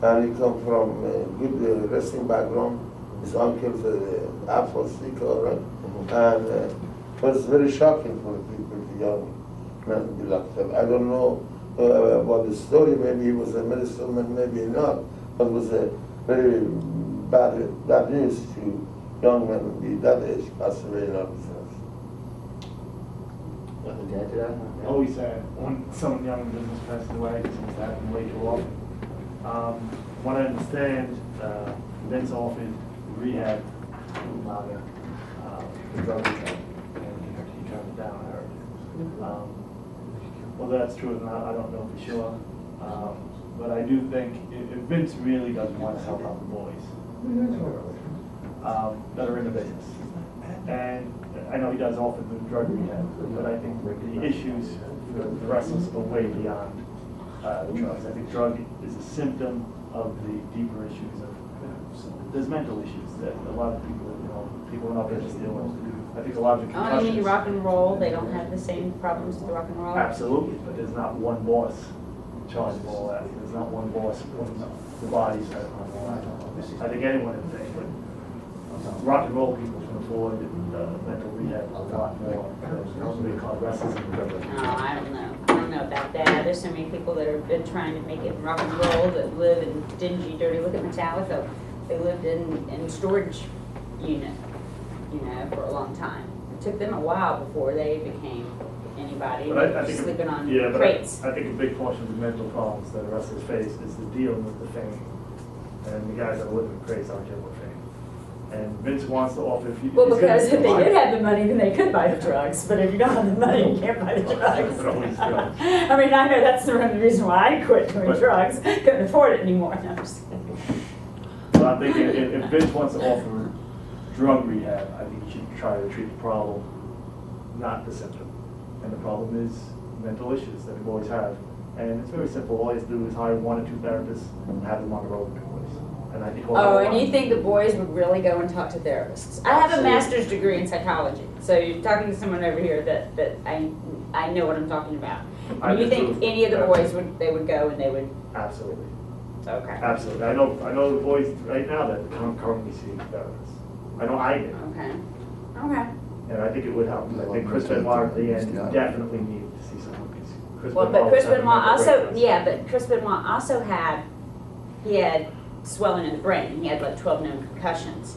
and he come from a good wrestling background. His uncle, the Afro speaker, right? And it was very shocking for the people, the young men, be locked up. I don't know about the story. Maybe he was a medicine man, maybe not. But it was a very bad news to young men that age, passed away in our business. Nothing to add to that? Always sad when someone young in business passes away, because it's happened way too often. What I understand, Vince offered rehab Umaga, the drug rehab, and he turned it down, I heard. Whether that's true or not, I don't know for sure. But I do think if Vince really doesn't want to help out the boys that are in the business, and I know he does offer the drug rehab, but I think the issues for the wrestlers go way beyond the drugs. I think drug is a symptom of the deeper issues of, there's mental issues that a lot of people, you know, people in our business deal with. I think a lot of the Oh, you concussions. mean rock and roll? They don't have the same problems with the rock and roll? Absolutely, but there's not one boss in charge of all that. There's not one boss putting the bodies on all that. I think anyone would think, but rock and roll people can afford mental rehab a lot more than we call wrestlers in the No, I don't know. I don't know about that. There's so many people that have been trying to make it in rock and roll that live in dingy, dirty. Look at Metallica. They lived in storage unit, you know, for a long time. It took them a while before they became anybody. But I think, sleeping on yeah, but crates. I think a big portion of the mental problems that wrestlers face is the dealing with the fame. And the guys that live in crates aren't dealing with fame. And Vince wants to offer, if you. Well, because if they did have the money, then they could buy the drugs, but if you don't have the money, you can't buy the drugs. Always drugs. I mean, I know that's the reason why I quit doing But- drugs, couldn't afford it anymore. No, I'm just kidding. But I'm thinking if Vince wants to offer drug rehab, I think he should try to treat the problem, not the symptom. And the problem is mental issues that we always have. And it's very simple. All he has to do is hire 1 or 2 therapists and have them on the road with the boys. And I think we'll have Oh, a and lot. you think the boys would really go and talk to therapists? I have a Absolutely. master's degree in psychology, so you're talking to someone over here that I know what I'm talking about. I And you do think too. any of the boys would go and they would, Absolutely. okay, Absolutely. I know the boys right now that currently see therapists. I know I did. okay, okay. And I think it would help. I think Chris Benoit at the end definitely needed to see someone. Well, but Chris was having Benoit mental also, breakdowns. yeah, but Chris Benoit also had swelling in the brain. He had like 12 known concussions.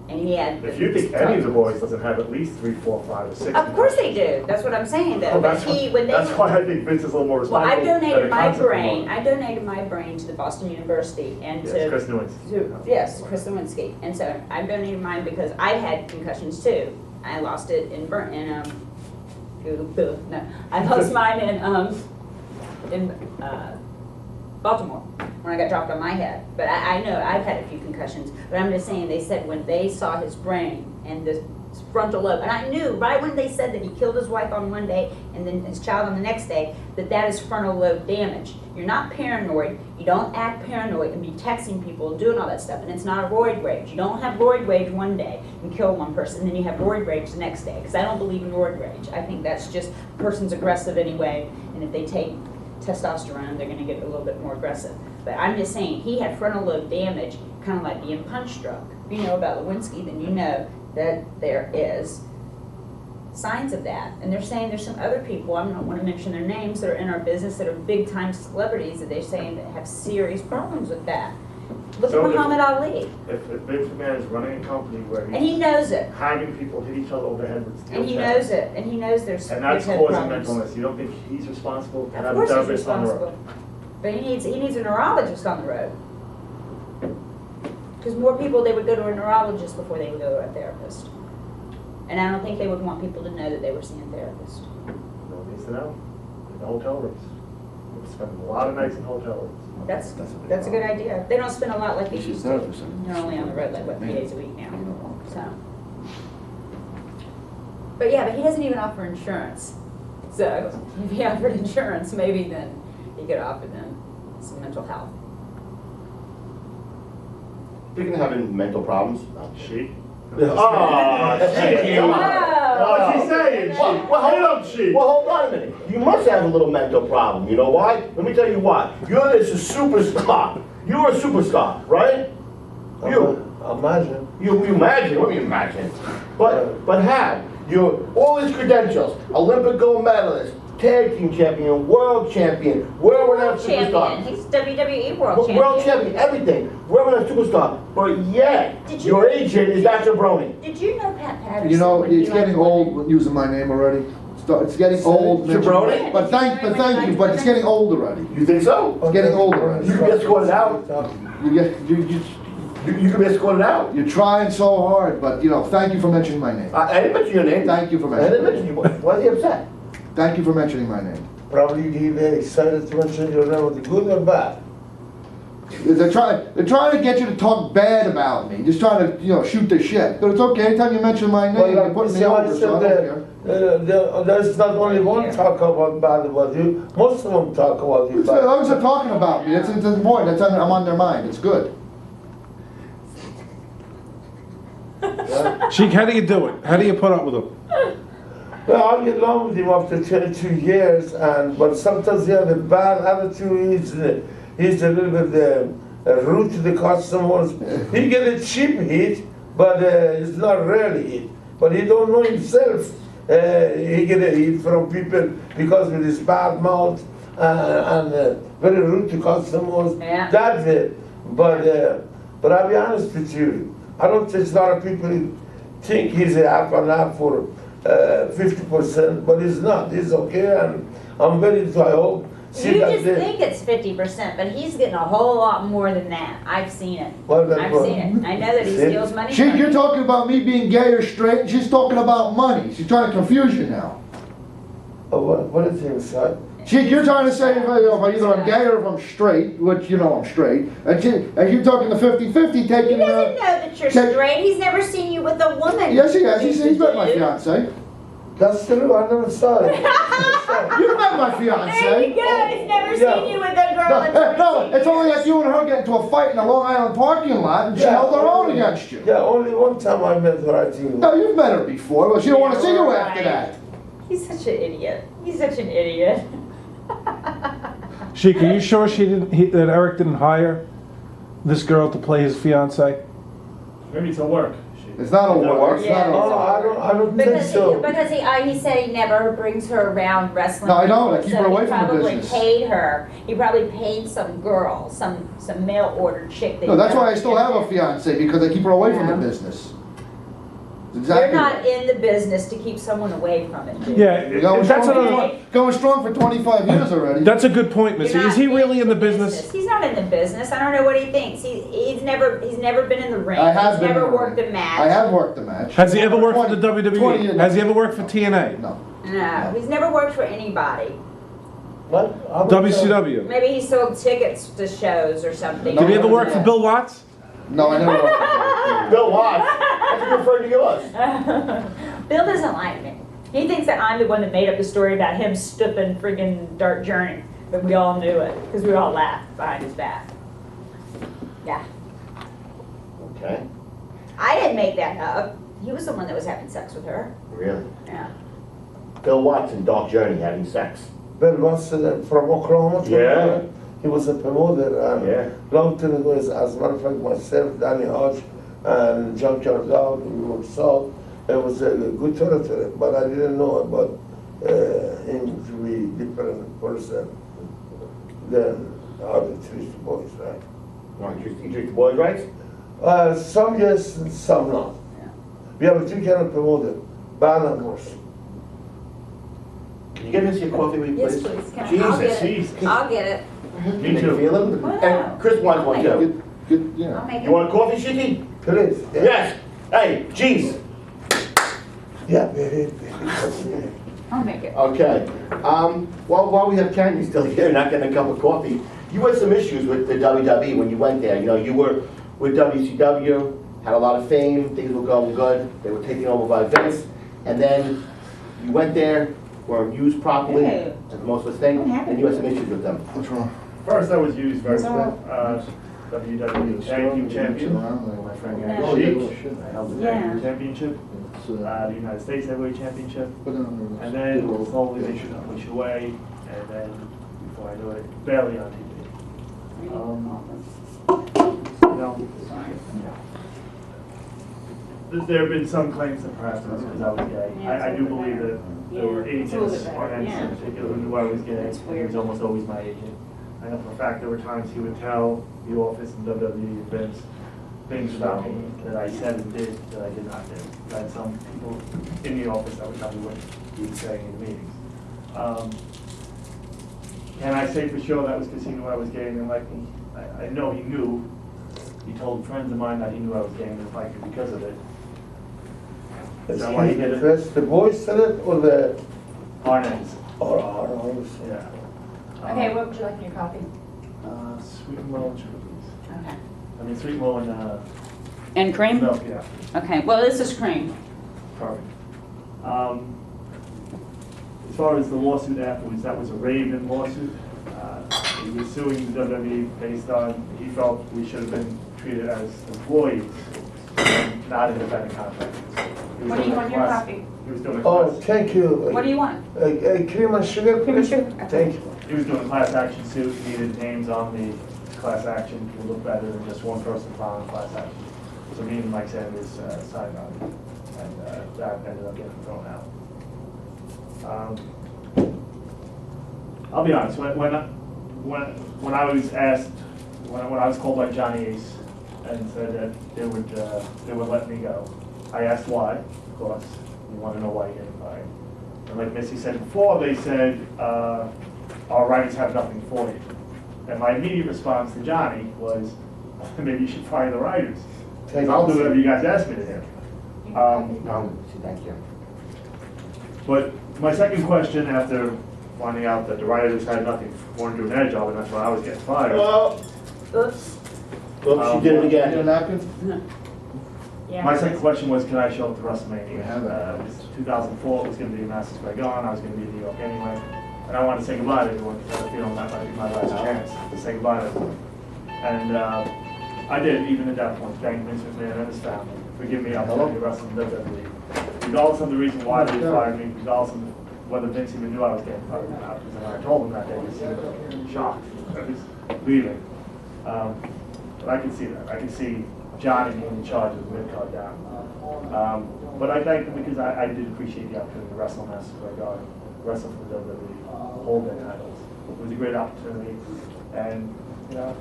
And he had. If you think any of the boys doesn't have at least 3, 4, 5, or 6. Of course they do. That's what I'm saying though. Well, But that's they. that's why I think Vince is a little more Well, responsible. I donated than my concept brain. alone. I donated my brain to the Boston University and Yes, to. Chris Newens. Yes, Chris Lewinsky. And so I donated mine because I had concussions too. I lost it in no, I lost mine in Baltimore when I got dropped on my head. But I know I've had a few concussions. But I'm just saying, they said when they saw his brain and the frontal lobe, and I knew right when they said that he killed his wife on one day and then his child on the next day, that is frontal lobe damage. You're not paranoid. You don't act paranoid and be texting people and doing all that stuff. And it's not a roid rage. You don't have roid rage one day and kill one person, and then you have roid rage the next day. Because I don't believe in roid rage. I think that's just a person's aggressive anyway, and if they take testosterone, they're going to get a little bit more aggressive. But I'm just saying, he had frontal lobe damage, kind of like being punch drunk. If you know about Lewinsky, then you know that there is signs of that. And they're saying there's some other people, I don't want to mention their names, that are in our business that are big time celebrities that they're saying that have serious problems with that. Look So at if- Muhammad Ali. If Vince McMahon is running a company where And he knows it. having people hit each other over the head with steel And he chairs, knows it. And he knows there's and that's there's causing problems. mental illness, you don't think he's responsible to Of have a course he's therapist on the road? responsible. But he needs a neurologist on the road. Because more people, they would go to a neurologist before they would go to a therapist. And I don't think they would want people to know that they were seeing a therapist. No needs to know. In the hotel rooms. We spend a lot of nights in hotel rooms. That's That's a big a good problem. idea. They don't spend a lot like they She's used to. nervous. They're only on the road like, what, 3 days a week now? You know. So. But yeah, but he doesn't even offer insurance. So if he offered insurance, maybe then he could offer them some mental health. Speaking of having mental problems. She? Oh, shit. Come on. What's he saying? Well, hold on, she. Well, hold on a minute. You must have a little mental problem. You know why? Let me tell you why. You're this superstar. You're a superstar, right? You. Imagine. You imagine. What do you imagine? But how? You're all these credentials: Olympic gold medalist, tag team champion, world champion, world-renowned superstar. Champion. He's WWE world champion. World champion, everything. World-renowned superstar. But yet, Did you- your agent is that jabroni. Did you know Pat Patterson? You know, when he it's liked getting women? old using my name already. It's getting old. Jabroni? But thank you, but it's getting old already. You think so? It's getting old already. You can be escorted out. You can be escorted out. You're trying so hard, but you know, thank you for mentioning my name. I didn't mention your name. Thank you for I didn't mentioning. mention you. Why are you upset? Thank you for mentioning my name. Probably he very excited to mention your name, with the good or bad. They're trying to get you to talk bad about me, just trying to, shoot the shit. But it's okay, anytime you mention my name, you're putting me over, so I don't care. There's not only one talk about bad about you, most of them talk about you As long as bad. they're talking about me, it's important, I'm on their mind, it's good. Sheik, how do you do it? How do you put up with him? Well, I get along with him after 22 years, but sometimes he has a bad attitude. He's a little bit rude to the customers. He get a cheap hit, but it's not really hit. But he don't know himself. He get a hit from people because with his bad mouth and very rude to customers. Yeah. That's it. But I'll be honest with you. I don't think a lot of people think he's a half and half for 50%, but he's not. He's okay, and I'm very. I hope See You that just there? think it's 50%, but he's getting a whole lot more than that. I've seen it. Well, that I've was- seen it. I know that he See? steals money She, from you're you. talking about me being gay or straight, and she's talking about money. She's trying to confuse you now. Oh, what do you think, son? You're trying to say if either I'm gay or if I'm straight, which you know I'm straight, and you're talking the 50-50 He taking, doesn't know that you're take- straight. He's never seen you with a woman. yes he has, he's met my Dude. fiance. That's true, I never saw it. You've met my fiance. There you go. He's never Yeah. seen you with a girl. No, that's no, 14 it's only years. like you and her get into a fight in a Long Island parking lot and she Yeah. held her own against you. Yeah, only one time I met her, I think. No, you've met her before, but she don't want to see you Yeah, after right. that. He's such an idiot. He's such an idiot. Sheik, are you sure that Eric didn't hire this girl to play his fiance? Maybe it's a work. It's not a war, it's Yeah. not a No, war. I don't think Because so. he said he never brings her around wrestling. No, I don't. I keep So her away from the He business. probably paid her. He probably paid some girl, some mail order chick. That No, he that's why I never still have a did. fiance, because I keep her away from the Yeah. business. That's exactly You're not right. in the business to keep someone away from it, dude. Yeah, Going that's strong, another. going strong for 25 years already. That's a good point, You're Missy. not Is he really in the business? He's not in the business. I don't know what he thinks. He's never been in the ring. I have He's been never in the worked ring. a match. I have worked the match. Has he ever worked for the 20 WWE? years. Has he ever worked for TNA? No. No, he's never worked for anybody. What? WCW? Maybe he sold tickets to shows or something. Did he ever work for Yeah. Bill Watts? No, I never worked for Bill Watts, that's a good friend of yours. Bill doesn't like me. He thinks that I'm the one that made up the story about him stooping friggin' Dark Journey. But we all knew it, because we all laughed behind his back. Yeah. Okay, I didn't make that up. He was the one that was having sex with her. really? Yeah. Bill Watts in Dark Journey having sex. Bill Watson from Oklahoma. Yeah. He was a promoter, and Yeah. long time ago, as a matter of fact, myself, Danny Hodge, and Junkyard Dog, we were sold. It was a good territory, but I didn't know about him to be different person than the other three boys, right? Right, you treat the boys right? Some yes, and some not. Yeah. We have a two kind of promoter, band and horse. Can you get Missy a coffee, will you, Yes, please? please. I'll Jesus. get it. Jesus. I'll get it. Me Make you too. feel it? Well, And Chris wants one I'll too. Good, yeah. I'll make You it. want a coffee, Shiki? Please. Yeah. Yes. Hey, jeez. Yeah, baby. I'll make it. Okay. Well, while we have Candy still here, not getting a cup of coffee, you had some issues with the WWE when you went there. You know, you were with WCW, had a lot of fame, things were going good. They were taken over by Vince, and then you went there, weren't used properly, Hey. as most of us think, What happened? and you had some issues with them. What's wrong? First, I was used very So- WWE Tag Team Champion. My friend Yeah. Gary Sheik. I held the Tag Yeah. Team Championship, the United States Heavyweight Championship. And then slowly they should push away, and then before I knew it, barely on TV. You know, there have been some claims that perhaps it was because I was gay. I do believe that there were agents or entities in particular who knew I was gay. That's weird. He was almost always my agent. I know for a fact there were times he would tell the office and WWE and Vince things about me that I said and did that I did not do. I had some people in the office that would tell me what he was saying in meetings. Can I say for sure that was because he knew I was gay and didn't like me? I know he knew. He told friends of mine that he knew I was gay and didn't like me because of it. Is that why he did it? First, the boys said it, or the, Arnaz. or ours? Yeah. Okay, what would you like in your coffee? Sweet and low and sugar, please. Okay. I mean, sweet and low and And cream? milk, yeah. Okay, well, this is cream. Perfect. As far as the lawsuit afterwards, that was a Raven lawsuit. He was suing the WWE based on, he felt we should have been treated as employees, and not independent contractors. He was What do you doing a want in your class- coffee? He was doing a Oh, class, thank you. What do you want? Cream and sugar, Cream and please? sugar? Okay. Thank you. he was doing a class action suit, he needed names on the class action to look better than just one person filing a class action. So me and Mike Sanders signed on it, and that ended up getting thrown out. I'll be honest, when I was asked, when I was called by Johnny Ace and said that they would let me go, I asked why, of course. You want to know why you're getting fired. And like Misty said before, they said, our writers have nothing for you. And my immediate response to Johnny was, maybe you should fire the writers. I'll do whatever you guys ask me to do. Thank you. But my second question, after finding out that the writers had nothing, wanted to do their job, and that's why I was getting fired. Well, Oops. oops, she did it Need a again. napkin? Yeah. My second question was, can I show up to WrestleMania? We have that. It was 2004, it was going to be in Madison Square Garden, I was going to be in New York anyway. And I wanted to say goodbye to everyone, because I had a feeling that might be my last chance to say goodbye to everyone. And I did, even at that point, thank Vince McMahon and his family for giving me the opportunity to wrestle in WWE. Regardless of the reason why they fired me, regardless of whether Vince even knew I was getting fired or not, because when I told him that, they were shocked. I was leaving. But I can see that. I can see Johnny being in charge of the mid-card down. But I thank him because I did appreciate the opportunity to wrestle in Madison Square Garden, wrestle for the WWE, hold their titles. It was a great opportunity. And, you know,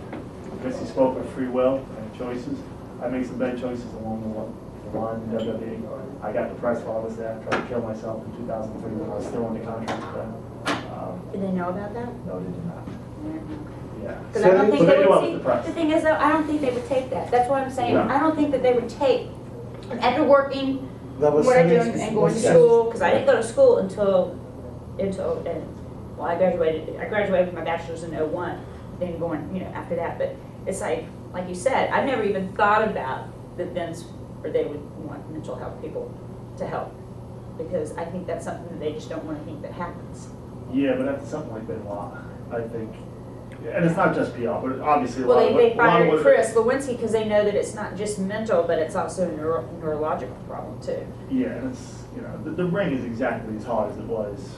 Misty spoke of free will and choices. I made some bad choices along the line in WWE. I got depressed while I was there. I tried to kill myself in 2003 when I was still under contract with them. Did they know about that? No, they did not. Yeah. Because I don't think So they knew I would was see, depressed. the thing is though, I don't think they would take that. That's what I'm saying. No. I don't think that they would take, after working, That was what I'm doing serious. and going to Yes. school, because I didn't go to school until, well, I graduated with my bachelor's in '01, then going, you know, after that. But it's like you said, I've never even thought about that Vince, or they would want mental health people to help. Because I think that's something that they just don't want to think that happens. Yeah, but after something like Benoit, I think, and it's not just PR, but obviously a Well, lot of they a lot of fired what- Chris Lewinsky because they know that it's not just mental, but it's also a neurological problem too. Yeah, and it's, you know, the ring is exactly as hard as it was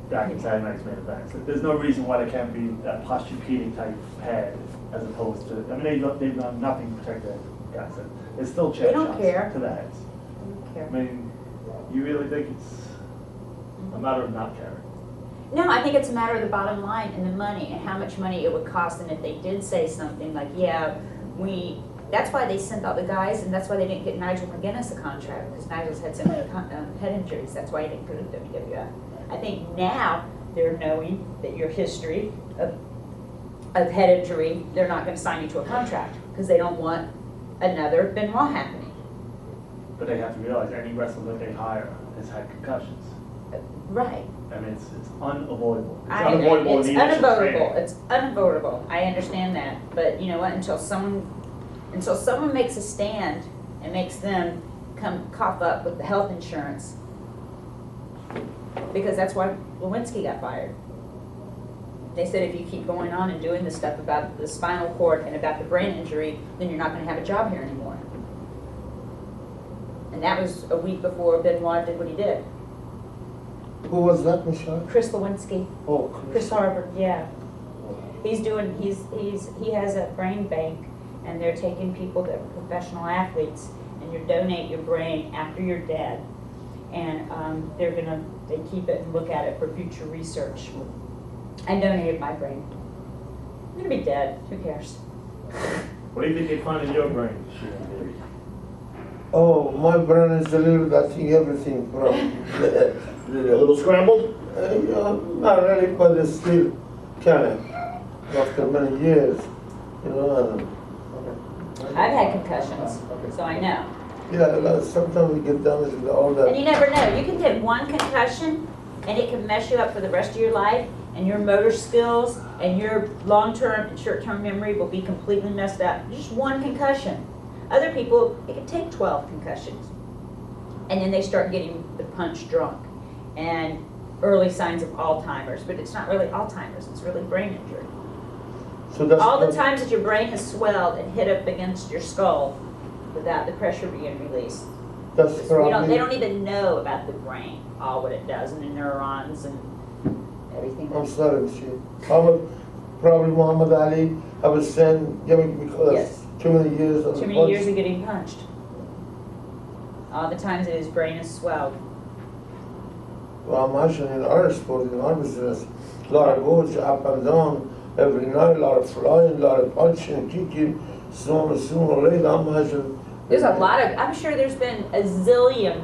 back in Saturday Night's main events. There's no reason why there can't be that posturepedic type pad as opposed to, I mean, they've done nothing to protect their guys. It's still chair They don't shots care. to the heads. I don't I care. mean, you really think it's a matter of not caring? No, I think it's a matter of the bottom line and the money and how much money it would cost. And if they did say something like, yeah, that's why they sent out the guys, and that's why they didn't get Nigel McGuinness a contract, because Nigel's had so many head injuries. That's why he didn't go to WWF. I think now they're knowing that your history of head injury, they're not going to sign you to a contract because they don't want another Benoit happening. But they have to realize any wrestler that they hire has had concussions. Right. I mean, it's unavoidable. It's It's unavoidable in the initial unavoidable. training. It's unavoidable. I understand that, but you know what? Until someone makes a stand and makes them come cough up with the health insurance, because that's why Lewinsky got fired. They said if you keep going on and doing this stuff about the spinal cord and about the brain injury, then you're not going to have a job here anymore. And that was a week before Benoit did what he did. Who was that, Michelle? Chris Lewinsky. Oh, Chris Harvard, yeah. He has a brain bank, and they're taking people that are professional athletes, and you donate your brain after you're dead, and they keep it and look at it for future research. I donated my brain. I'm gonna be dead, who cares? What do you think they find in your brain? Oh, my brain is a little bit, I think everything from. A little scrambled? Yeah, not really, but it's still kind of, after many years, you know. I've had concussions, so I know. Yeah, like, sometimes we get damaged with all that. And you never know, you can get one concussion, and it can mess you up for the rest of your life, and your motor skills and your long-term and short-term memory will be completely messed up. Just one concussion. Other people, it can take 12 concussions. And then they start getting the punch drunk and early signs of Alzheimer's, but it's not really Alzheimer's, it's really brain injury. So that's All the what- times that your brain has swelled and hit up against your skull without the pressure being released. That's They probably, don't even know about the brain, all what it does, and the neurons and everything. I'm sorry, Michelle. I was probably Muhammad Ali, I was saying, yeah, because Yes. too many years of Too many punch. years of getting punched. All the times that his brain is swelled. Well, imagine in our sport, in our business, a lot of goals up and down every night, a lot of flying, a lot of punching, kicking, sooner or later, imagine. There's a lot of, I'm sure there's been a zillion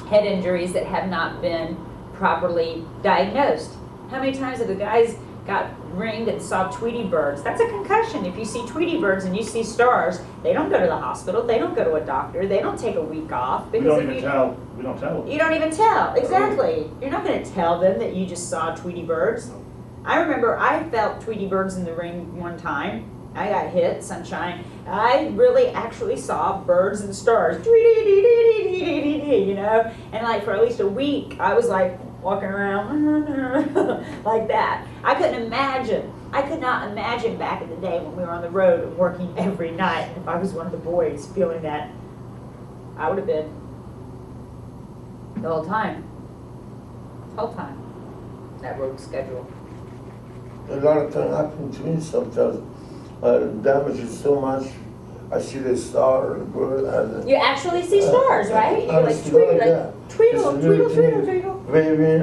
head injuries that have not been properly diagnosed. How many times have the guys got ringed and saw Tweety birds. That's a concussion. If you see Tweety birds and you see stars, they don't go to the hospital. They don't go to a doctor. They don't take a week off. We Because don't if even you, tell, we don't tell them. you don't even tell. Exactly. You're not going to tell them that you just saw Tweety birds. I remember I felt Tweety birds in the ring one time. I got hit, sunshine. I really actually saw birds and stars, you know? And like for at least a week, I was like walking around like that. I couldn't imagine. I could not imagine back in the day when we were on the road and working every night. If I was one of the boys feeling that, I would have been the whole time. The whole time. That road schedule. A lot of things happen to me sometimes. Damage is so much. I see the star and the bird and You actually see stars, right? You're like see tweedle, that, yeah. like tweedle, It's tweedle, really tweedle, tweedle. waving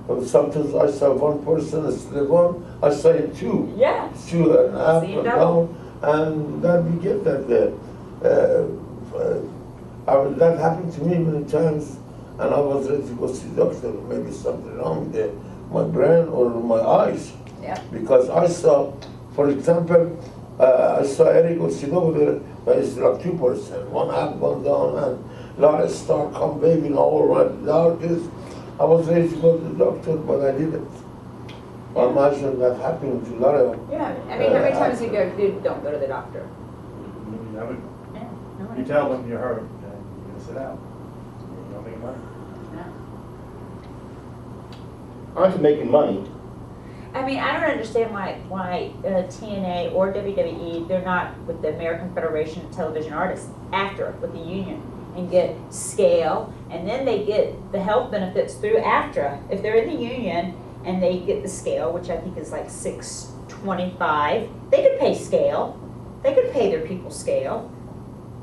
and sometimes I saw one person, the one I saw him two. Yeah. Two and up See and double. down, and then we get that that happened to me many times, and I was ready to go see the doctor. Maybe something wrong with my brain or my eyes. Yeah. Because I saw, for example, I saw Eric sitting over there, but it's like 2%, one up, one down, and a lot of stars come waving all around the darkness. I was ready to go to the doctor, but I didn't. I imagine that happened to a lot of. Yeah. I mean, how many times you don't go to the doctor? You never, Yeah. No one- you tell them you're hurt, and you're gonna sit out. You don't make money. No. Aren't making money. I mean, I don't understand why TNA or WWE, they're not with the American Federation of Television Artists, after with the union, and get scale, and then they get the health benefits through AFTRA. If they're in the union and they get the scale, which I think is like $6.25, they could pay scale. They could pay their people scale,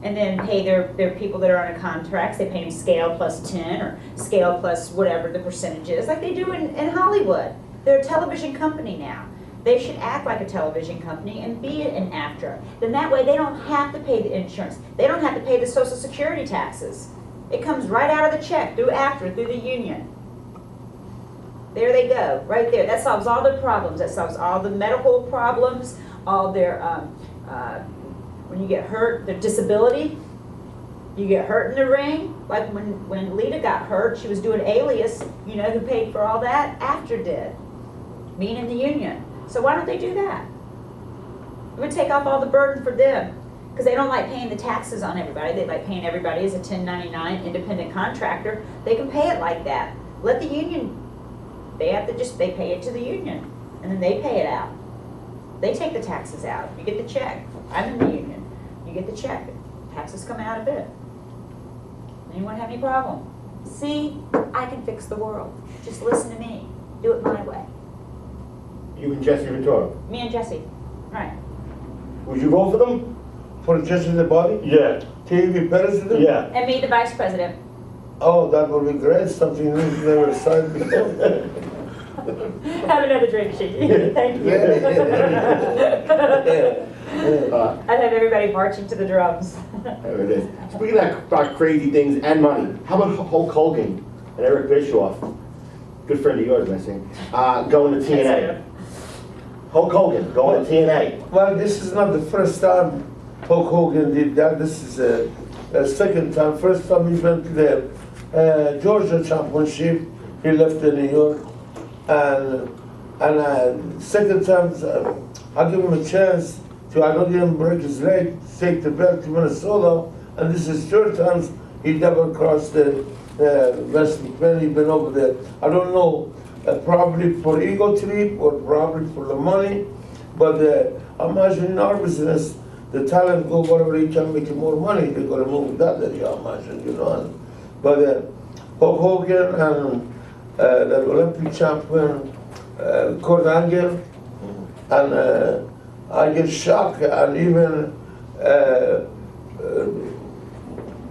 and then pay their people that are on contracts. They pay them scale plus 10 or scale plus whatever the percentage is, like they do in Hollywood. They're a television company now. They should act like a television company and be an AFTRA. Then that way they don't have to pay the insurance. They don't have to pay the Social Security taxes. It comes right out of the check through AFTRA, through the union. There they go, right there. That solves all their problems. That solves all the medical problems, all their, when you get hurt, their disability. You get hurt in the ring, like when Lita got hurt, she was doing Alias, you know, who paid for all that? AFTRA did, being in the union. So why don't they do that? It would take off all the burden for them, because they don't like paying the taxes on everybody. They like paying everybody as a 1099 independent contractor. They can pay it like that. Let the union, they pay it to the union, and then they pay it out. They take the taxes out. You get the check. I'm in the union. You get the check. Taxes come out of it. Anyone have any problem? See, I can fix the world. Just listen to me. Do it my way. You and Jesse Ventura. Me and Jesse. Right. Would you vote for them? For just in the body? Yeah. TV president? Yeah. And me, the vice president. Oh, that would be great, something we've never signed before. Have another drink, Shiki. Thank you. I'd have everybody marching to the drums. There it is. Speaking about crazy things and money, how about Hulk Hogan and Eric Bischoff? Good friend of yours, Misty. Going to TNA. Hulk Hogan going to TNA. Well, this is not the first time Hulk Hogan did that. This is a second time. First time he went to the Georgia Championship. He left in New York. And second time, I give him a chance to, I don't even break his leg, take the belt to Minnesota. And this is third time he never crossed the West McMahon. He's been over there. I don't know, probably for ego trip or probably for the money. But imagine in our business, the talent go wherever he can make more money. They're going to move that area, imagine, you know. But Hulk Hogan and the Olympic champion, Kurt Angle, and I get shocked, and even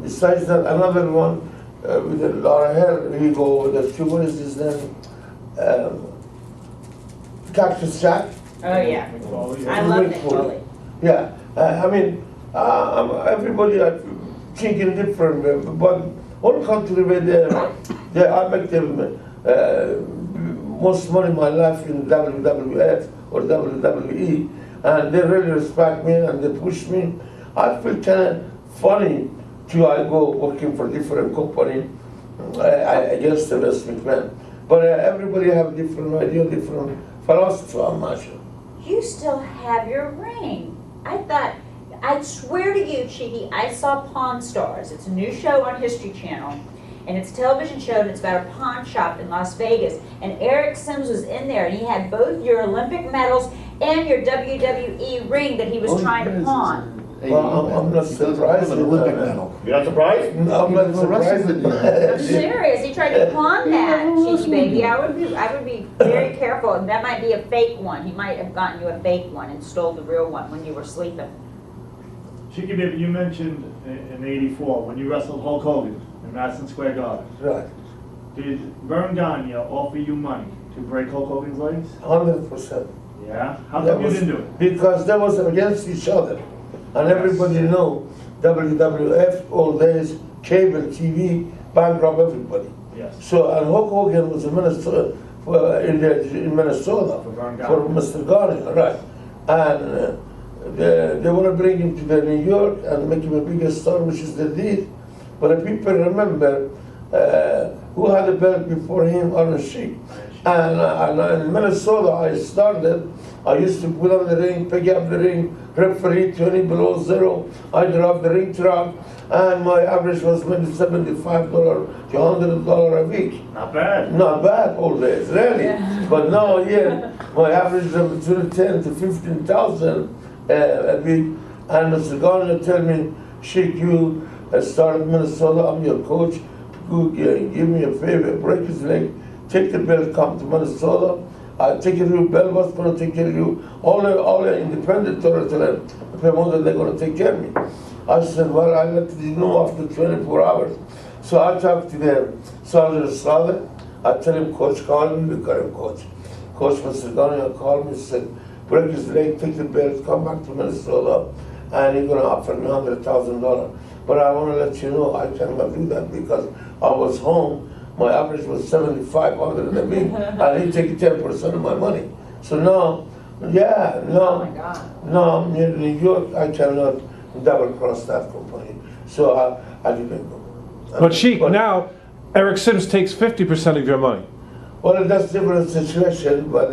besides that, another one with a lot of hair, he go with the what is his name? Cactus Jack. Oh, yeah. I love Nick Foley. Yeah, I mean, everybody thinking different, but all country with I make them most money in my life in WWF or WWE, and they really respect me and they push me. I feel kind of funny to I go working for different company against the West McMahon. But everybody have different idea, different philosophy, I'm not sure. You still have your ring. I swear to you, Cheeky, I saw Pawn Stars. It's a new show on History Channel. And it's a television show, and it's about a pawn shop in Las Vegas. And Eric Sims was in there, and he had both your Olympic medals and your WWE ring that he was trying to pawn. Well, I'm not surprised. An Olympic medal. You're not surprised? No, I'm not surprised. I'm serious. He tried to pawn that, Cheeky baby. I would be very careful, and that might be a fake one. He might have gotten you a fake one and stole the real one when you were sleeping. Cheeky baby, you mentioned in '84 when you wrestled Hulk Hogan in Madison Square Garden. Right, Did Vern Gagne offer you money to break Hulk Hogan's legs? 100%. Yeah? How come you didn't do it? Because they was against each other. And everybody know WWF all days, cable TV, bankrupt everybody. Yes. So, and Hulk Hogan was in Minnesota, in Minnesota For Vern Gagne. for Mr. Gagne, right. And they want to bring him to New York and make him a bigger star, which is they did. But the people remember who had the belt before him, Iron Sheik. And in Minnesota, I started. I used to put on the ring, pick up the ring, referee 20 below zero. I drove the ring truck, and my average was maybe $75 to $100 a week. Not bad. Not bad old days, really. Yeah. But now, yeah, my average is between 10 to 15,000 a week. And Mr. Garner tell me, Sheik, you started Minnesota, I'm your coach. Give me a favor, break his leg, take the belt, come to Minnesota. I take care of you, Bell was going to take care of you, all the independent territory, they're going to take care of me. I said, well, I let you know after 24 hours. So I talked to the Sergeant Slaughter. I tell him, Coach, call me, we got him, Coach. Coach Mr. Gunner called me, said, break his leg, take the belt, come back to Minnesota, and he's going to offer me $100,000. But I want to let you know, I cannot do that because I was home. My average was $7,500 a week, and he take 10% of my money. So now, yeah, Oh my God. no, I'm in New York, I cannot double cross that company. So I didn't go. But Sheik, now Eric Sims takes 50% of your money. Well, that's different situation, but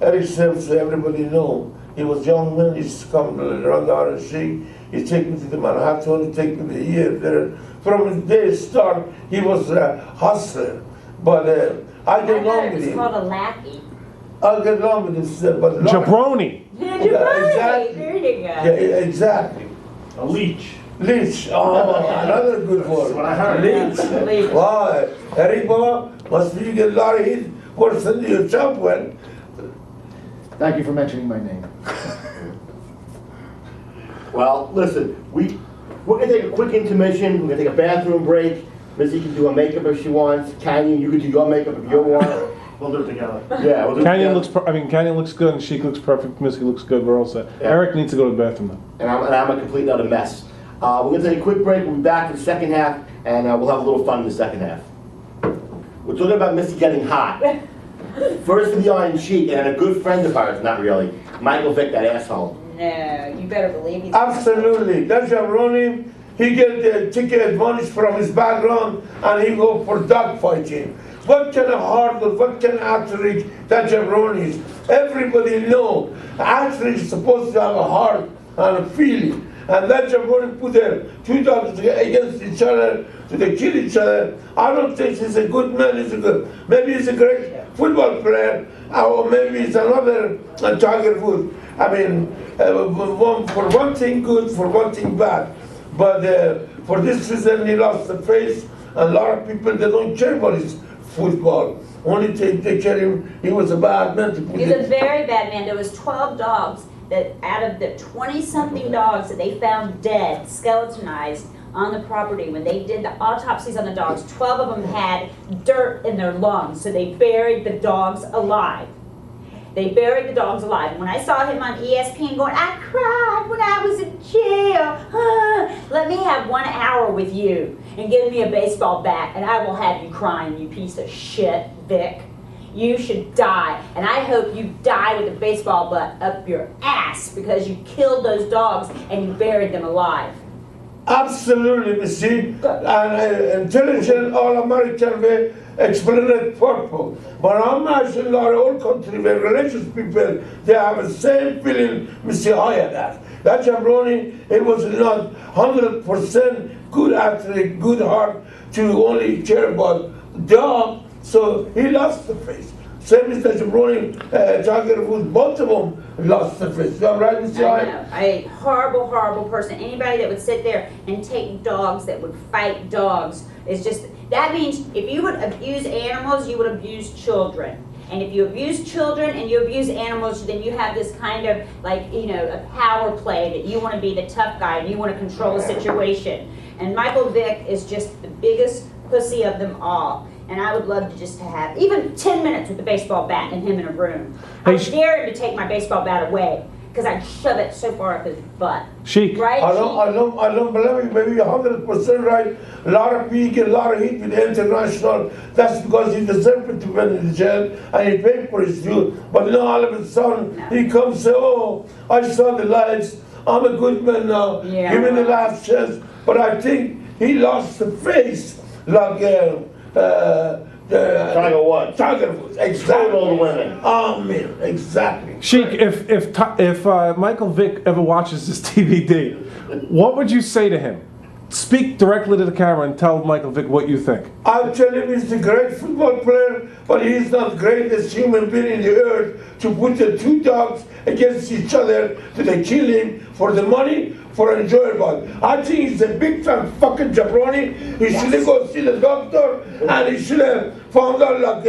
Eric Sims, everybody know, he was young man, he used to come around the Iron Sheik, he take me to the Manhattan, he take me to here, there. From the day start, he was a hustler, but I get along with It's him. called a lackey. I get along with him, but Jabroni. Yeah, exactly. There you go. Yeah, exactly. A leech. Leech, oh, another good word. That's what I heard. Leech. Leech. Why? Eric Bob, must be you get a lot of hit, worse than your chop well. Thank you for mentioning my name. Well, listen, we're gonna take a quick intermission, we're gonna take a bathroom break. Missy can do her makeup if she wants, Kanyan, you can do your makeup if you want. We'll do it together. Yeah, we'll do it Kanyan together. Kanyan looks good, and Sheik looks perfect, Missy looks good, we're all set. Yeah. Eric needs to go to the bathroom now. And I'm a complete other mess. We're gonna take a quick break, we'll be back for the second half, and we'll have a little fun in the second half. We're talking about Missy getting hot. First for the Iron Sheik, and a good friend of ours, not really, Michael Vick, that asshole. No, you better believe he's. Absolutely. That jabroni, he get take advantage from his background and he go for dog fighting. What kind of hard work, what kind of athlete that jabroni is? Everybody know athlete is supposed to have a heart and a feeling. And that jabroni put their two dogs against each other to they kill each other. I don't think he's a good man. Maybe he's a great football player, or maybe he's another Tiger Woods. I mean, for one thing good, for one thing bad. But for this reason, he lost the face. And a lot of people, they don't care about his football. Only they care him, he was a bad man. He's a very bad man. There was 12 dogs that out of the 20-something dogs that they found dead, skeletonized on the property, when they did the autopsies on the dogs, 12 of them had dirt in their lungs, so they buried the dogs alive. They buried the dogs alive. And when I saw him on ESPN going, I cried when I was in jail. Let me have 1 hour with you and give me a baseball bat and I will have you crying, you piece of shit, Vic. you should die. And I hope you die with a baseball bat up your ass because you killed those dogs and you buried them alive. Absolutely, Misty. And intelligent all-American way explain it purple. But I'm in our old country where religious people, they have the same feeling Misty I had. That jabroni, it was not 100% good athlete, good heart to only care about dog, so he lost the face. Same as the jabroni, Tiger Woods, both of them lost the face. You right, Misty I know. A horrible, horrible person. Anybody that would sit there and take dogs that would fight dogs is just, that means if you would abuse animals, you would abuse children. And if you abuse children and you abuse animals, then you have this kind of like, you know, a power play that you want to be the tough guy and you want to control the situation. And Michael Vick is just the biggest pussy of them all. And I would love to just have even 10 minutes with the baseball bat and him in a room. I would dare him to take my baseball bat away because I'd shove it so far up his butt. Sheik. Right? I don't believe you, maybe 100% right. A lot of people get a lot of heat with the international. That's because he deserved it to be in the jail and he paid for his due. But now all of a sudden he comes and says, oh, I saw the lights. I'm a good man now. Yeah. Give me the last chance. But I think he lost the face like Tiger Woods. Tiger Woods, exactly. All the women. Oh man, exactly. Sheik, if Michael Vick ever watches this DVD, what would you say to him? Speak directly to the camera and tell Michael Vick what you think. I'll tell him he's a great football player, but he's not the greatest human being in the earth to put the two dogs against each other to they kill him for the money, for enjoyable. I think he's a big time fucking jabroni. He should have go see the doctor and he should have found out like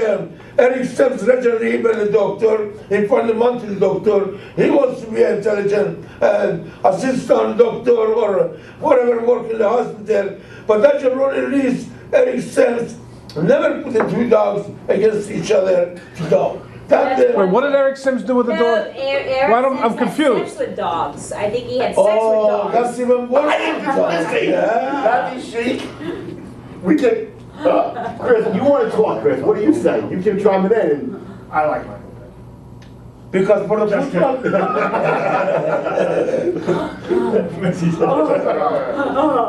Eric Stubbs regularly even the doctor, he found a monthly doctor. He wants to be intelligent and assistant doctor or whatever work in the hospital. But that jabroni release Eric Stubbs never put the two dogs against each other to dog. Wait, what did Eric Sims do with the dog? Eric Well, I'm Sims had confused. sex with dogs. I think he had sex with Oh, dogs. that's even worse. That'd be chic. We can, Chris, you want to talk, Chris, what do you say? You can chime it in. And, I like Michael Vick. Because for the Just football,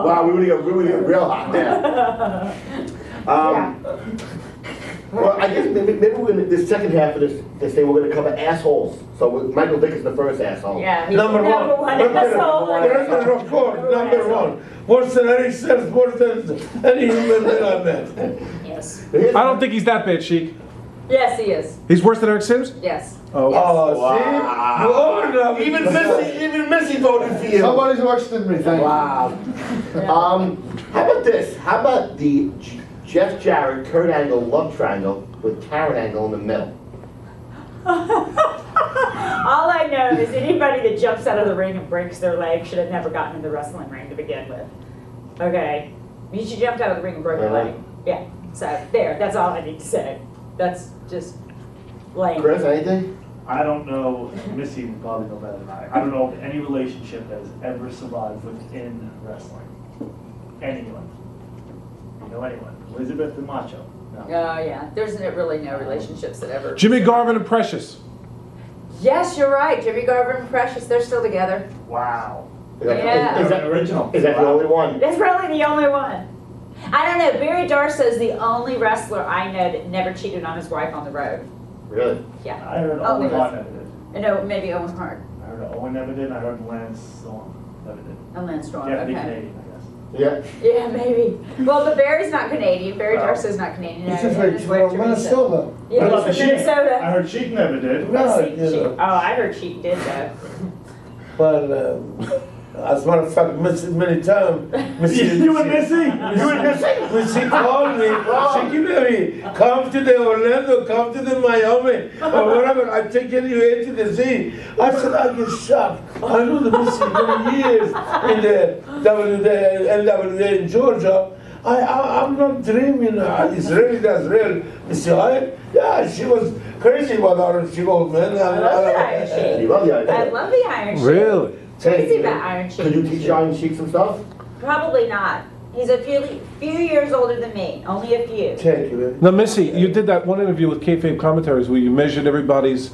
wow, we would get real hot now. Well, I guess maybe we're gonna, this second half of this thing, we're gonna cover assholes. So Michael Vick is the first asshole. Yeah, he's number one. asshole. Number one. Worse than Eric Sims, worse than any human that I met. Yes. I don't think he's that bad, Sheik. Yes, he is. He's worse than Eric Sims? Yes. Oh. Oh, Wow. see? You overlap. Even Missy voted for you. Somebody's worse than me, thank you. Wow. How about this? How about the Jeff Jarrett, Kurt Angle love triangle with Karen Angle in the middle? All I know is anybody that jumps out of the ring and breaks their leg should have never gotten in the wrestling ring to begin with. Okay? You should jump out of the ring and break your leg. Yeah. So, there. That's all I need to say. That's just lame. Chris, anything? I don't know, Missy would probably know better than I don't know of any relationship that has ever survived within wrestling. Anyone. You know anyone? Elizabeth and Macho. No. Oh, yeah. There's really no relationships that ever... Jimmy Garvin and Precious. Yes, you're right. Jimmy Garvin and Precious, they're still together. Wow. Yeah. Is that original? Is that the only one? That's probably the only one. I don't know. Barry Darsow is the only wrestler I know that never cheated on his wife on the road. Really? Yeah. I heard Oh, Owen there Hart was. never did. No, maybe Owen Hart. I heard Owen never did, and I heard Lance Storm never did. And Lance Storm, Yeah, big okay. Canadian, I guess. Yeah. Yeah, maybe. Well, but Barry's not Canadian. Barry Well, Darso's not Canadian. It's and just like his wife, from Teresa. Minnesota. Yeah, What about he's the from Sheik? Minnesota. I heard Sheik never did. No, Sheik, you Sheik. know. Oh, I heard Sheik did though. But as a matter of fact, many times, You and Missy? You and Missy? Missy called me, she gave me, come to the Orlando, come to the Miami, or whatever, I'm taking you A to the Z. I said, I get shocked. I know the Missy many years in the NWA in Georgia. I'm not dreaming, it's really, that's real. Missy, yeah, she was crazy about Iron Sheik, old man. I love the Iron Sheik. You love the idea. I love the Iron Sheik. Really? Crazy about Iron Sheik. Could you teach Iron Sheik some stuff? Probably not. He's a few years older than me, only a few. Thank you. Now, Missy, you did that one interview with Kayfabe Commentaries where you measured everybody's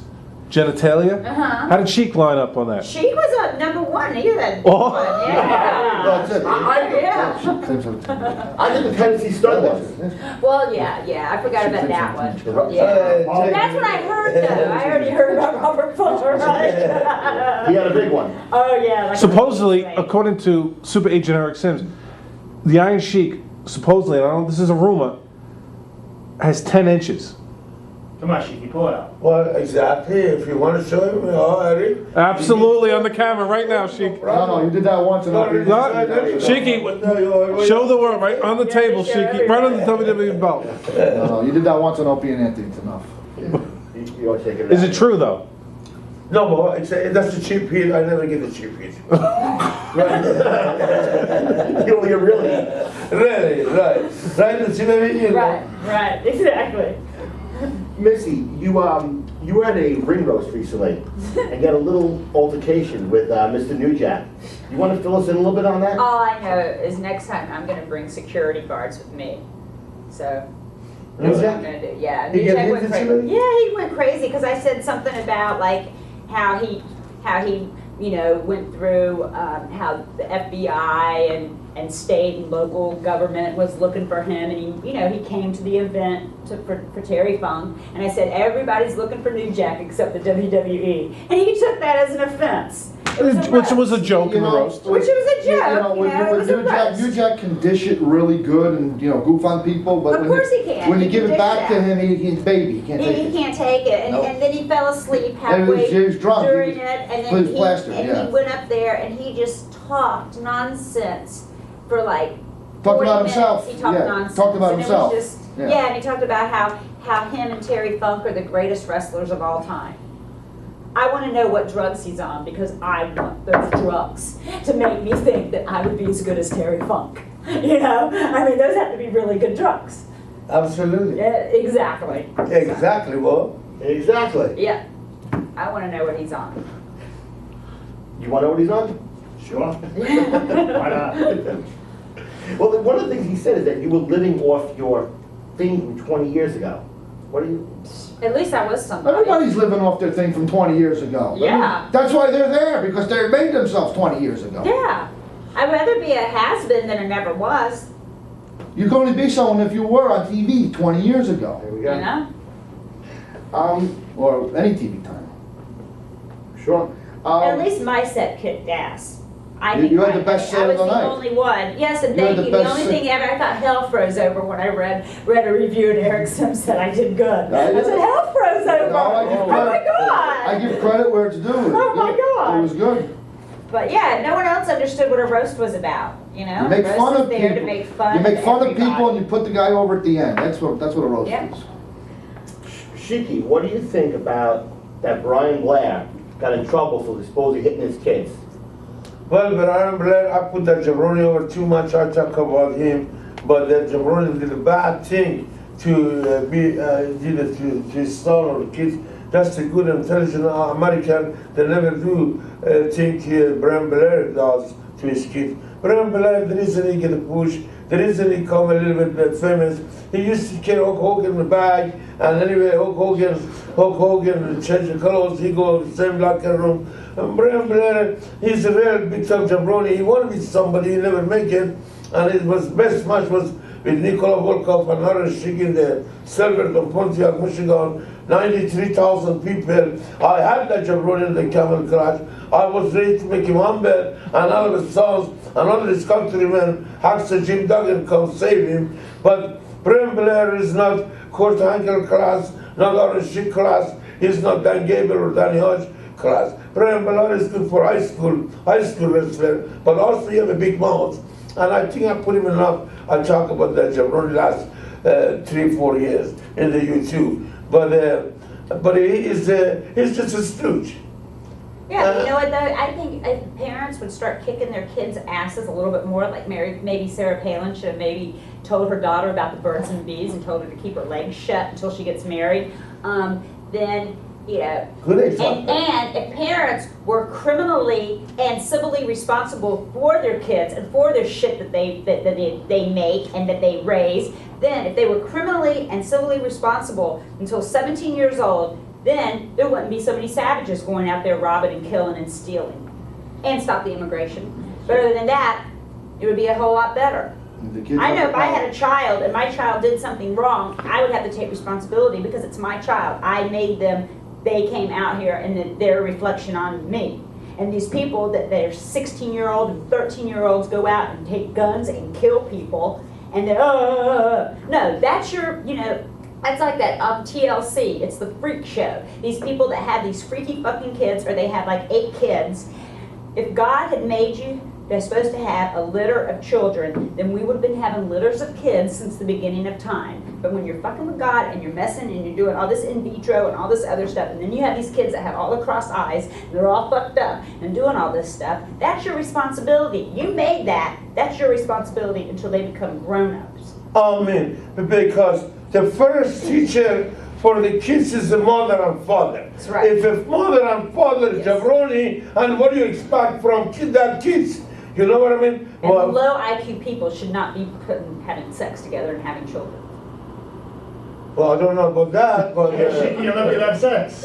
genitalia. Uh-huh. How did Sheik line up on that? She was a number one, either that Oh. one, yeah. That's it. Yeah. I did the Tennessee Stud once. Well, yeah, I forgot about that one. Yeah. Uh, That's what I heard though. I already heard about Robert Fuller, right? He had a big one. Oh, yeah. Like Supposedly, a- according to Super Agent Eric Sims, the Iron Sheik, supposedly, and I don't know if this is a rumor, has 10 inches. Come on, Shiki, pull it out. Well, exactly. If you want to show him, Eric. Absolutely, on the camera right now, Sheik. No, you did that once and No, Shiki, show the world right on the table, Sheik, right on the WWE belt. No, you did that once on Opie and Anthony, it's enough. You always take it Is out. it true, though? No, but that's the cheap heat. I never get the cheap heat. You really. Really, right. Right, see what I mean? You know. Right, exactly. Missy, you were at a ring roast recently and got a little altercation with Mr. New Jack. You want to fill us in a little bit on that? All I know is next time I'm gonna bring security guards with me. So, that's what I'm gonna do. Yeah, He New get Jack went hit crazy. too? Yeah, he went crazy because I said something about like how he went through how the FBI and state and local government was looking for him, and he came to the event for Terry Funk, and I said everybody's looking for New Jack except the WWE, and he took that as an offense. It was a Which was a roast. joke in the roast. Which was a joke, it was a roast. New Jack can dish it really good and, goof on people, but Of when course he can. when you He give can it back dish to that. him, he's baby, he can't take He it. can't take it, Nope. and then he fell asleep And he was- halfway he was drunk. He during was- it, and he then was plastered, yeah. he went up there and he just talked nonsense for like Talked 40 about minutes. himself, He talked yeah, nonsense. talked about and himself, It was just, yeah. and he talked about how him and Terry Funk are the greatest wrestlers of all time. I want to know what drugs he's on because I want those drugs to make me think that I would be as good as Terry Funk. I mean, those have to be really good drugs. Absolutely. Yeah, exactly. Exactly, well. Exactly. Yeah. I want to know what he's on. You want to know what he's on? Sure. Why not? Well, one of the things he said is that you were living off your thing from 20 years ago. What do you? At least I was somebody. Everybody's living off their thing from 20 years ago. Yeah. That's why they're there, because they made themselves 20 years ago. Yeah. I'd rather be a has-been than a never was, You can only be someone if you were on TV 20 years ago, There we you go. know? or any TV time. Sure. At least my set kicked ass. I You- think you had I- the best I set of was the the night. only one. Yes, and You had thank the you. The best only set. thing ever, I thought hell froze over when I read a review and Eric Sims said I did good. I said hell froze over. No, I give Oh my credit. I God. give credit where it's due. Oh my God. It was good. But yeah, no one else understood what a roast was about, you know? You make Roast fun is of there people. to make fun You make fun of everybody. people and you put the guy over at the end. That's what a roast Yeah. is. Shiki, what do you think about that Brian Blair got in trouble for supposedly hitting his kids? Well, but I'm glad I put that jabroni over too much. I talk about him, but that jabroni did a bad thing to to install on the kids. That's the good intelligent American. They never do think Brian Blair does to his kids. Brian Blair, the reason he get a push, the reason he come a little bit famous, he used to carry Hulk Hogan in the bag, and anyway, Hulk Hogan change the clothes, he go to the same locker room. And Brian Blair, he's a real big time jabroni. He wanted to be somebody, he never make it, and it was best match was with Nikola Volkov and Aaron Schick in the Silverton, Pontiac, Michigan. 93,000 people. I had that jabroni in the camel crash. I was ready to make him humble, and all of his sons and all of his countrymen, Hacksaw Jim Duggan, come save him. But Brian Blair is not Kurt Angle class, not Aaron Schick class. He's not Dan Gable or Danny Hodge class. Brian Blair is good for high school wrestler, but also he have a big mouth. And I think I put him enough. I talk about that jabroni last 3-4 years in the U2. But he's just a stooge. Yeah, you know what though? I think if parents would start kicking their kids' asses a little bit more, like maybe Sarah Palin should have maybe told her daughter about the birds and bees and told her to keep her legs shut until she gets married, then you know. Good And, example. and if parents were criminally and civilly responsible for their kids and for their shit that they make and that they raise, then if they were criminally and civilly responsible until 17 years old, then there wouldn't be so many savages going out there robbing and killing and stealing, and stop the immigration. But other than that, it would be a whole lot better. The kids I know have if I the had a child and my child did something wrong, I would have to take responsibility because it's my child. I made them, they came out here and they're a reflection on me. And these people that they're 16-year-old and 13-year-olds go out and take guns and kill people and they're, no, that's your, you know, that's like that TLC, it's the freak show. These people that have these freaky fucking kids, or they have like 8 kids. If God had made you, they're supposed to have a litter of children, then we would have been having litters of kids since the beginning of time. But when you're fucking with God and you're messing and you're doing all this in vitro and all this other stuff, and then you have these kids that have all the crossed eyes, and they're all fucked up and doing all this stuff, that's your responsibility. You made that, that's your responsibility until they become grown-ups. Amen. Because the first teacher for the kids is the mother and father. That's right. If a mother and father is Yes. jabroni, and what do you expect from that kids? You know what I mean? And low IQ people should not be having sex together and having children. Well, I don't know about that, but You love sex.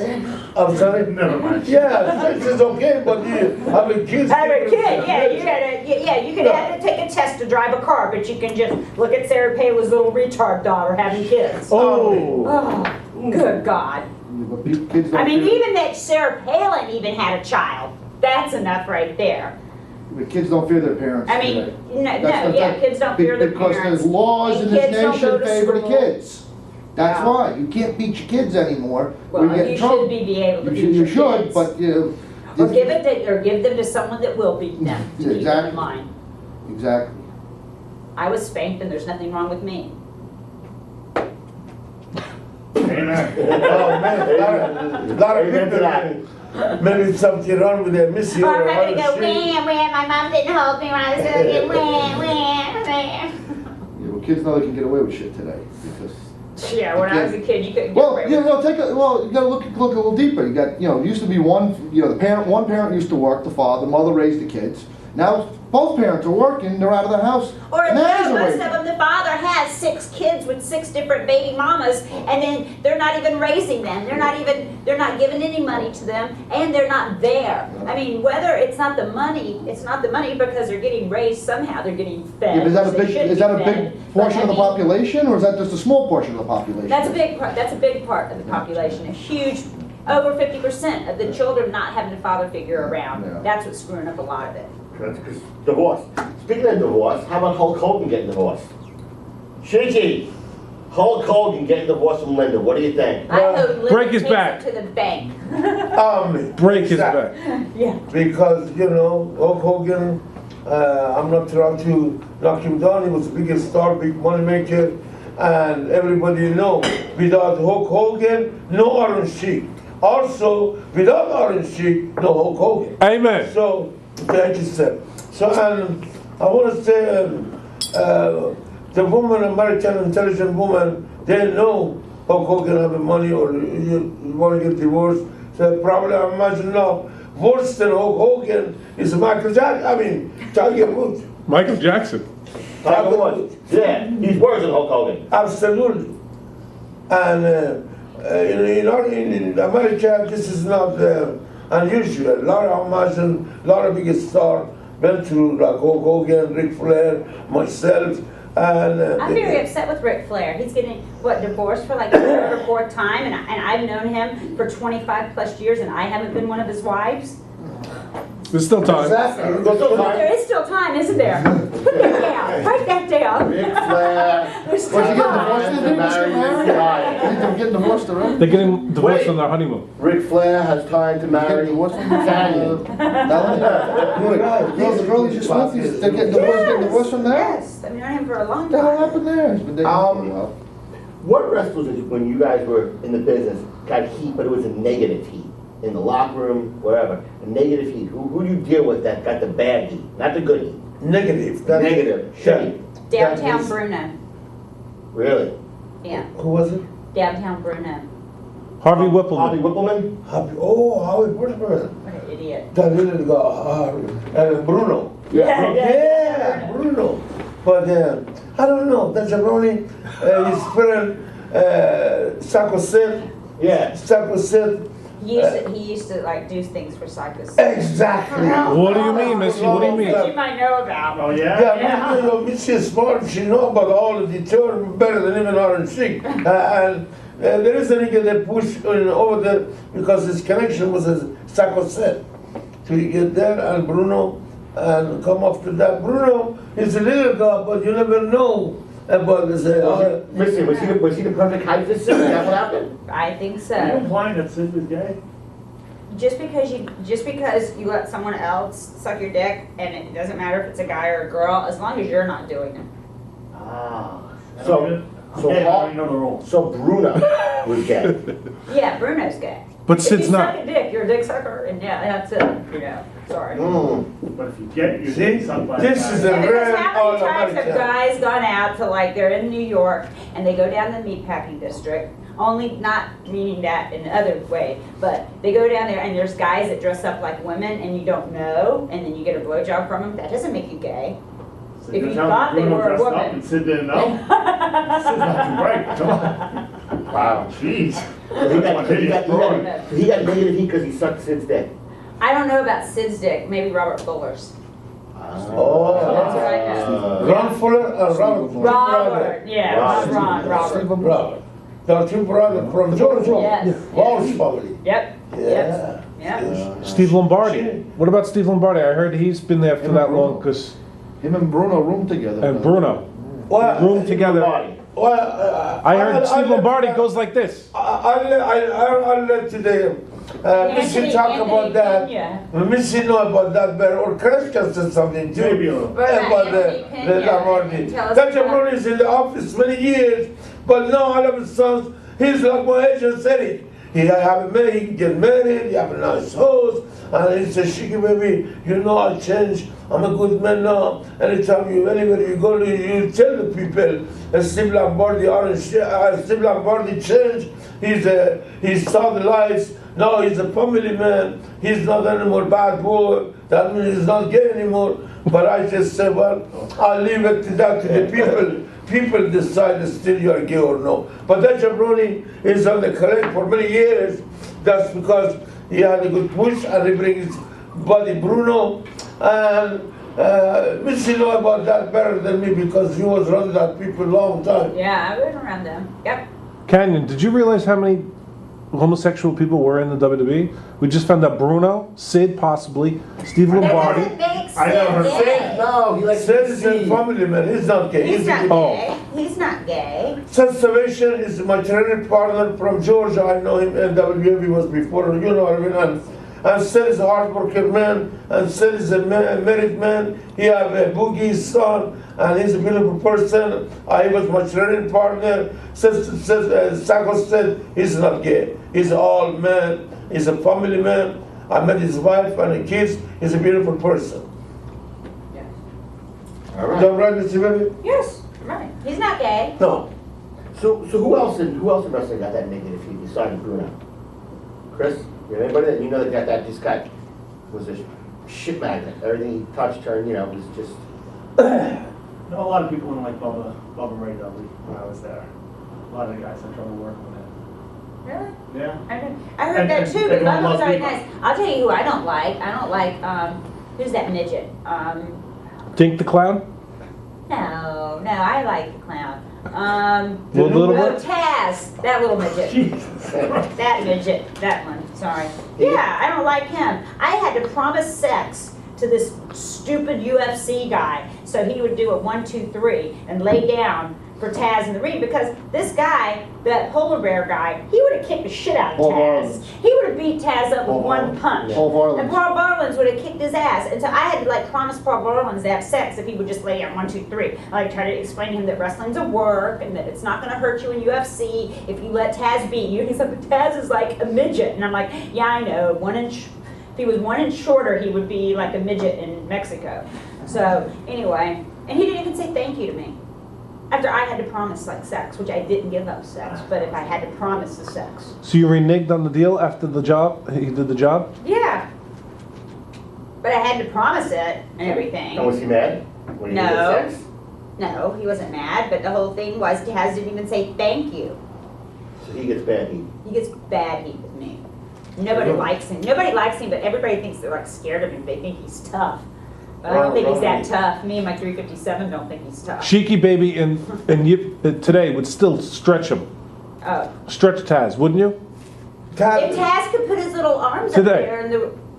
I'm sorry. Never mind. Yeah, sex is okay, but you have a kid. Have a kid, yeah, you can have to take a test to drive a car, but you can just look at Sarah Palin's little retard daughter having kids. Oh. Oh, good God. But kids don't I mean, feel- even that Sarah Palin even had a child. That's enough right there. But kids don't fear their parents. I mean, today. no, That's the yeah, thing. kids don't fear their Because parents. there's laws And in this kids don't nation go to favor the school. kids. That's Yeah. why. You can't beat your kids anymore. Well, Or get in you trouble. should be able to You beat should, your you should, kids. but you. Or give them to someone that will beat them, to keep them Exactly. in line. Exactly. I was spanked and there's nothing wrong with me. Amen. Oh man, a lot of Amen to people. that. Maybe something wrong with their Missy Or or I'm gonna go, other shit. wham, my mom didn't hold me when I was little, wham. Yeah, well, kids know they can get away with shit today because. Yeah, when I was a kid, you couldn't get Well, away with you it. know, you gotta look a little deeper. You got, it used to be one parent used to work, the father, mother raised the kids. Now, both parents are working, they're out of the house. Or and that is a most raise. of them, the father has 6 kids with 6 different baby mamas, and then they're not even raising them. They're not giving any money to them, and they're not there. I mean, whether it's not the money because they're getting raised somehow. They're getting fed. Yeah, but is that a They big should be fed. portion But, of the I mean, population, or is that just a small portion of the population? That's a big part. That's a big part of the population. A huge, over 50% of the children not having a father figure around. Yeah. That's what's screwing up a lot of it. That's because divorce. Speaking of divorce, how about Hulk Hogan getting divorced? Shiggy, Hulk Hogan getting divorced from Linda. What do you think? I hope Linda break his takes back. it to the bank. Break his exactly. back. Yeah. Because, Hulk Hogan, I'm not trying to knock him down. He was the biggest star, big money maker, and everybody know without Hulk Hogan, no Orange Sheik. Also, without Orange Sheik, no Hulk Hogan. Amen. So, thank you, sir. So, and I want to say, the woman, American intelligent woman, they know Hulk Hogan have the money or you want to get divorced. So probably, I imagine now, worse than Hulk Hogan is Michael Jackson. I mean, Tiger Woods. Michael Jackson. Tiger Woods. Yeah, he's worse than Hulk Hogan. Absolutely. And in America, this is not unusual. A lot of big stars went through like Hulk Hogan, Ric Flair, myself, and I'm very upset with Ric Flair. He's getting, divorced for like the 3rd or 4th time, and I've known him for 25 plus years, and I haven't been one of his wives. There's still time. Exactly. There is still time, isn't there? Put that down. Write that down. Ric Flair. There's still Was he getting time. divorced? Didn't he just get married? Ryan. They're getting divorced already? They're getting divorced Wait. on their honeymoon. Ric Flair has time to marry Divorced from Canyon. Melanie? The girl you just with, they're getting divorced from there? Yes, I've known him for a long What the hell time. happened there? It's been dating for a while. What wrestlers, when you guys were in the business, got heat, but it was a negative heat? In the locker room, wherever, a negative heat. Who do you deal with that got the bad heat, not the good heat? negative. Negative, shitty. Downtown That is- Bruno. Really? Yeah, Who was it? downtown Bruno. Harvey Harvey Whippleman. Whippleman? Howard Whippleman. What an idiot. That little guy, Bruno. Yeah. Bruno. But I don't know. The jabroni, his parent, Saco said, Yeah. He used to like do things for psychos. Exactly. What do you mean, Missy? What do you mean? That you might know about. Oh, yeah? Yeah, you know, Misty is smart. She know about all of the term better than even Orange Chic. And there is a nigga that push over there because his connection was a Saco set. To get there and Bruno and come after that. Bruno is a little guy, but you never know about this. Missy, was he the perfect height for Sid? Is that what happened? I think Are you so. implying that Sid is gay? Just because you let someone else suck your dick, and it doesn't matter if it's a guy or a girl, as long as you're not doing it. Ah. So So I Hall- already know the rules. So Bruno was gay. Yeah, Bruno's gay. But If Sid's you not. suck a dick, you're a dick sucker, and yeah, that's it. You know, sorry. Mm. But if you get your See, dick sucked by a this guy- is a Yeah, because rare how many times have all-American. guys gone out to like they're in New York and they go down the meatpacking district? Only not meaning that in the other way, but they go down there and there's guys that dress up like women and you don't know, and then you get a blowjob from them. That doesn't make you gay. So if you're you telling me thought they Bruno were a dressed up woman. and Sid didn't know? Sid's not too bright. Come on. Wow. Jeez. So he got negative heat because he sucked Sid's dick. I don't know about Sid's dick. Maybe Robert Fuller's. Oh, That's what I know. Ron Fuller and Robert. Robert, yeah, Robert. Robert. Robert. There are two brothers from Georgia. Yes. Walsh family. Yep. Yeah. Yep. Steve Lombardi. What about Steve Lombardi? I heard he's been there for that long because, Him and Bruno roomed together. and Bruno. Well, Room together. well, I heard Steve let- Lombardi goes like this. I'll let today Missy Anthony- talk Anthony about that. Pena. Missy know about that better, or Kreska said something too. Maybe a little. But About Anthony the Pena, Lombardi. tell us That about- jabroni is in the office many years, but now all of a sudden, he's like my agent said it. He have a man, he can get married, he have a nice house, and he says, Shiki baby, you know I changed, I'm a good man now. Anytime you, anywhere you go, you tell the people, Steve Lombardi, Steve Lombardi changed, he saw the lights, now he's a family man, he's not anymore bad boy, that means he's not gay anymore. But I just said, well, I'll leave it to that to the people. People decide still you are gay or no. But that jabroni is on the correct for many years. That's because he had a good push and he brings his buddy Bruno. And Missy know about that better than me because he was around that people a long time. Yeah, I went around them. Yep. Kanyan, did you realize how many homosexual people were in the WWE? We just found out Bruno, Sid possibly, Steve Lombardi. I never heard gay. No, he likes Sid to is a see. family man, he's not gay. He's not Oh. gay. He's not gay. Salvation is my training partner from Georgia. I know him in WWE was before, you know what I mean? And Sid is a hardworking man, and Sid is a married man. He have a Boogie's son, and he's a beautiful person. I was my training partner. Sako said he's not gay. He's an old man. He's a family man. I met his wife and the kids. He's a beautiful person. All right. Don't write Mr. Baby? Yes, right. He's not gay. No. So who else in wrestling got that negative heat besides Bruno? Chris, you know anybody that you know that got that? This guy was a shit magnet. Everything he touched turned, was just. No, a lot of people didn't like Bubba Ray Dudley when I was there. A lot of the guys had trouble working with him. Really? Yeah. I heard And- that and too, but everyone Bubba was loves already Bebop. nice. I'll tell you who I don't like. I don't like, who's that midget? Dink the Clown? No, I like the clown. Little Oh, Bit? Taz, that little midget. Jesus. That midget, that one, sorry. Yeah, I don't like him. I had to promise sex to this stupid UFC guy, so he would do a 1, 2, 3 and lay down for Taz in the ring, because this guy, that polar bear guy, he would have kicked the shit out of Paul Taz. Barlins. He would have beat Taz up with Paul one Barlins. punch. Paul Barlins. And Paul Barlins would have kicked his ass. And so I had to promise Paul Barlins to have sex if he would just lay down 1, 2, 3. I try to explain to him that wrestling's a work and that it's not going to hurt you in UFC if you let Taz beat you. And he's like, but Taz is like a midget. And I'm like, yeah, I know. 1 inch. If he was 1 inch shorter, he would be like a midget in Mexico. So anyway, and he didn't even say thank you to me. After I had to promise like sex, which I didn't give up sex, but if I had to promise the sex. So you reneged on the deal after the job? He did the job? Yeah. But I had to promise it and everything. And was he mad? When you did No. sex? No, he wasn't mad, but the whole thing was Taz didn't even say thank you. So he gets bad heat. He gets bad heat with me. Nobody likes him. Nobody likes him, but everybody thinks they're like scared of him. They think he's tough. But I don't think he's that tough. Me and my 357 don't think he's tough. Sheiky Baby and today would still stretch him. Oh. Stretch Taz, wouldn't you? If Taz could put his little arms Today. up there and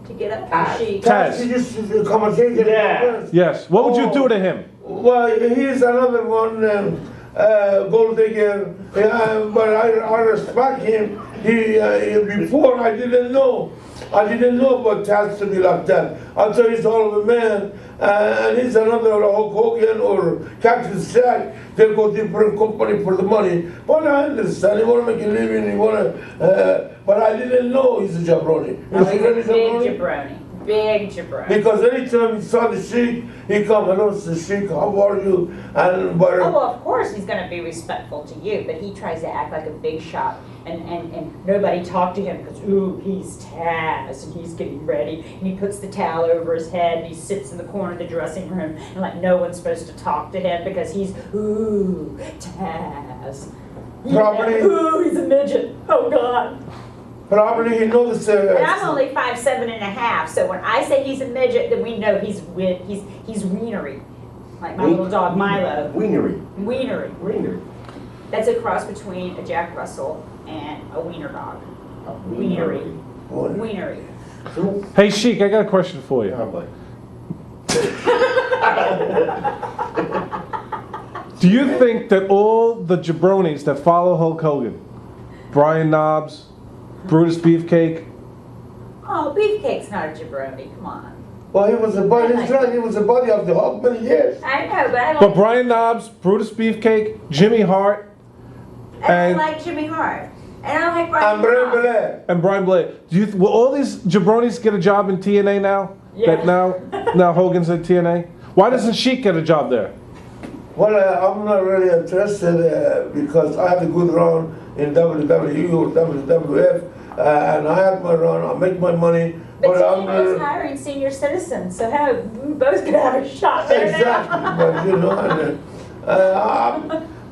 to get up to Sheik. Taz. He just commentated. Yeah. Yes. What would you do to him? Well, he's another one, gold digger, but I respect him. Before I didn't know about Taz to be like that. I thought he's all of a man, and he's another Hulk Hogan or Cactus Jack. They go different company for the money. But I understand, he want to make a living, but I didn't know he's a jabroni. Oh, Is he really he's a big jabroni. Big jabroni. Because anytime he saw the Sheik, he come, hello, Mr. Sheik, how are you? And but Oh, well, of course he's going to be respectful to you, but he tries to act like a big shot, and nobody talked to him because, ooh, he's Taz, and he's getting ready, and he puts the towel over his head, and he sits in the corner of the dressing room, and like no one's supposed to talk to him because he's, ooh, Taz. Probably. Ooh, he's a midget. Oh, God. probably he knows. And I'm only 5'7.5", so when I say he's a midget, then we know he's wienery. Like my little dog Milo. Wienery. Wienery. Wienery. That's a cross between a Jack Russell and a wiener dog. Wienery. Wienery. So, Hey, Sheik, I got a question for you. oh, boy. Do you think that all the jabronis that follow Hulk Hogan, Brian Knobbs, Brutus Beefcake, Oh, Beefcake's not a jabroni. Come on. Well, he was a body. He's right. He was a body of the Hulk many years. I know, but I but don't. Brian Knobbs, Brutus Beefcake, Jimmy Hart, I don't and- like Jimmy Hart, and I don't like Brian. And Brian Knobbs. Blair. and Brian Blair. Will all these jabronis get a job in TNA now? Yeah. That now Hogan's in TNA? Why doesn't Sheik get a job there? Well, I'm not really interested because I had a good run in WWE or WWF, and I had my run. I make my money. But I'm TNA's hiring senior citizens, so we both could have a shot there exactly. now. But you know,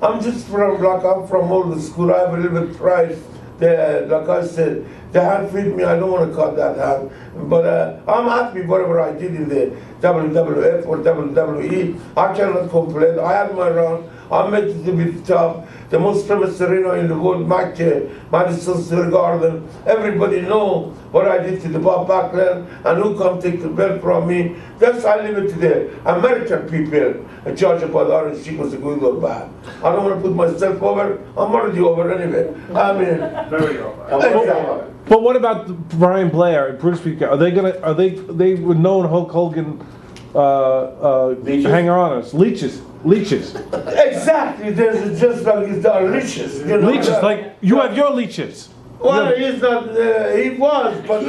I'm just from like I'm from old school. I have a little bit pride. Like I said, the hand feed me. I don't want to cut that hand, but I'm happy whatever I did in the WWF or WWE. I cannot complain. I had my run. I made it to be the top, the most famous arena in the world, Madison Square Garden. Everybody know what I did to the Bob Backlund and who come take the belt from me. That's I leave it to the American people and judge about her if she was a good or bad. I don't want to put myself over. I'm already over anyway. I mean, Very over. exactly. But what about Brian Blair and Brutus Beefcake? They were known Hulk Hogan Leeches? hanger-oners, leeches. Exactly. There's just like it's delicious. You know? Leeches, like you have your leeches. Well, he's not. He was, but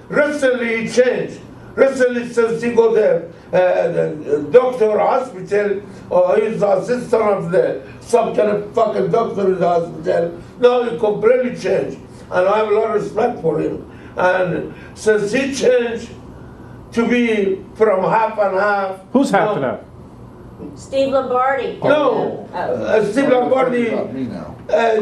recently he changed. Recently, since he got the doctor hospital, or he's the assistant of some kind of fucking doctor in the hospital. Now he completely changed, and I have a lot of respect for him. And since he changed to be from half and half. Who's half and half? Steve Lombardi. No, Steve Lombardi About me now.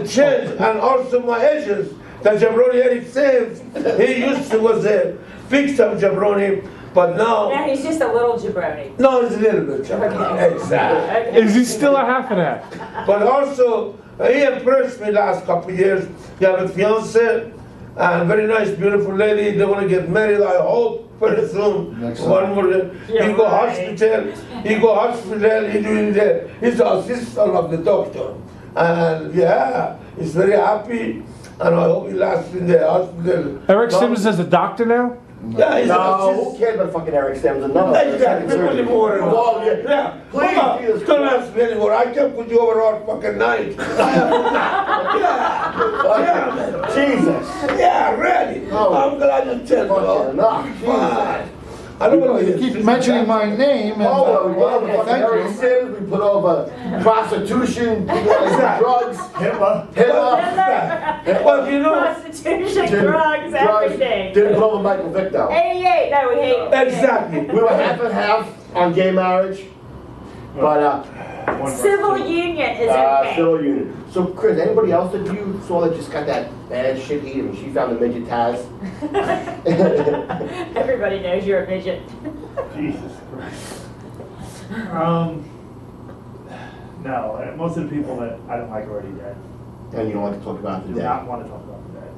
changed, and also my agents, the jabroni Eric Sims, he used to was a big time jabroni, but Now now, he's just a little jabroni. no, it's a little bit jabroni. Exactly. Is he still a half and half? But also, he impressed me last couple of years. He have a fiance, and very nice, beautiful lady. They want to get married, I hope, very soon. Next One more. He Yeah, go right. hospital. He doing he's the assistant of the doctor. And yeah, he's very happy. And I hope he lasts in the hospital. Eric No. Sims is a doctor now? Yeah, he's No, an who cares about fucking Eric Sims? Another. Exactly. Put him over. Oh, yeah. Yeah. Please, Come on. Jesus Don't Christ. ask me anymore. I can put you over all fucking night. Yeah. Jesus. Yeah, ready. Oh. I'm glad you tell me. Fucking enough. Fine. I don't know. You keep mentioning my name and. Oh, well, we put over fucking Thank Harry you. Sims, we put over prostitution, drugs, Hitler. Hitler. But you know, Prostitution, drugs, everything. Didn't put over Michael Vick though. 88, no, we hate. exactly. We were half and half on gay marriage, but Civil union is okay. civil union. So Chris, anybody else that you saw that just got that bad shit heat? I mean, she found the midget Taz. Everybody knows you're a midget. Jesus Christ. No, most of the people that I don't like are already dead. And you don't like to talk about Do the not dead. want to talk about the dead.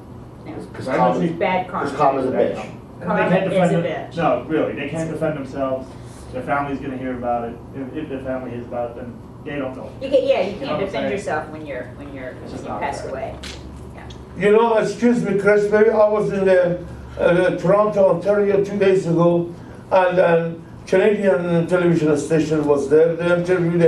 Because Right, Karma's Misty? Bad karma. Karma's a bitch. And Karma they can't is a defend bitch. No, really, they can't defend themselves. Their family's gonna hear about it. If their family hears about it, then they don't know. You can, yeah, you You know can't what I'm defend saying? yourself when you just not pass fair. away. You know, excuse me, Chris, maybe I was in Toronto, Ontario 2 days ago, and Canadian television station was there. They interviewed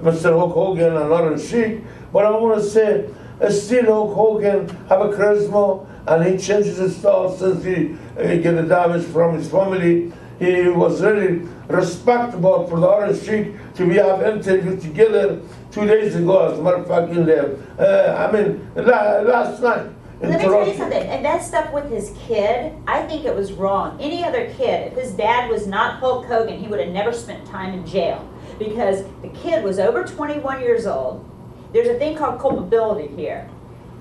Mr. Hulk Hogan and Iron Sheik. But I want to say, still Hulk Hogan have a charisma, and he changes his style since he get the damage from his family. He was really respectable for the Iron Sheik to be have interview together 2 days ago, as a matter of fact, in there. Last night in Let me tell you Toronto. something, and that stuff with his kid, I think it was wrong. Any other kid, if his dad was not Hulk Hogan, he would have never spent time in jail. Because the kid was over 21 years old. There's a thing called culpability here.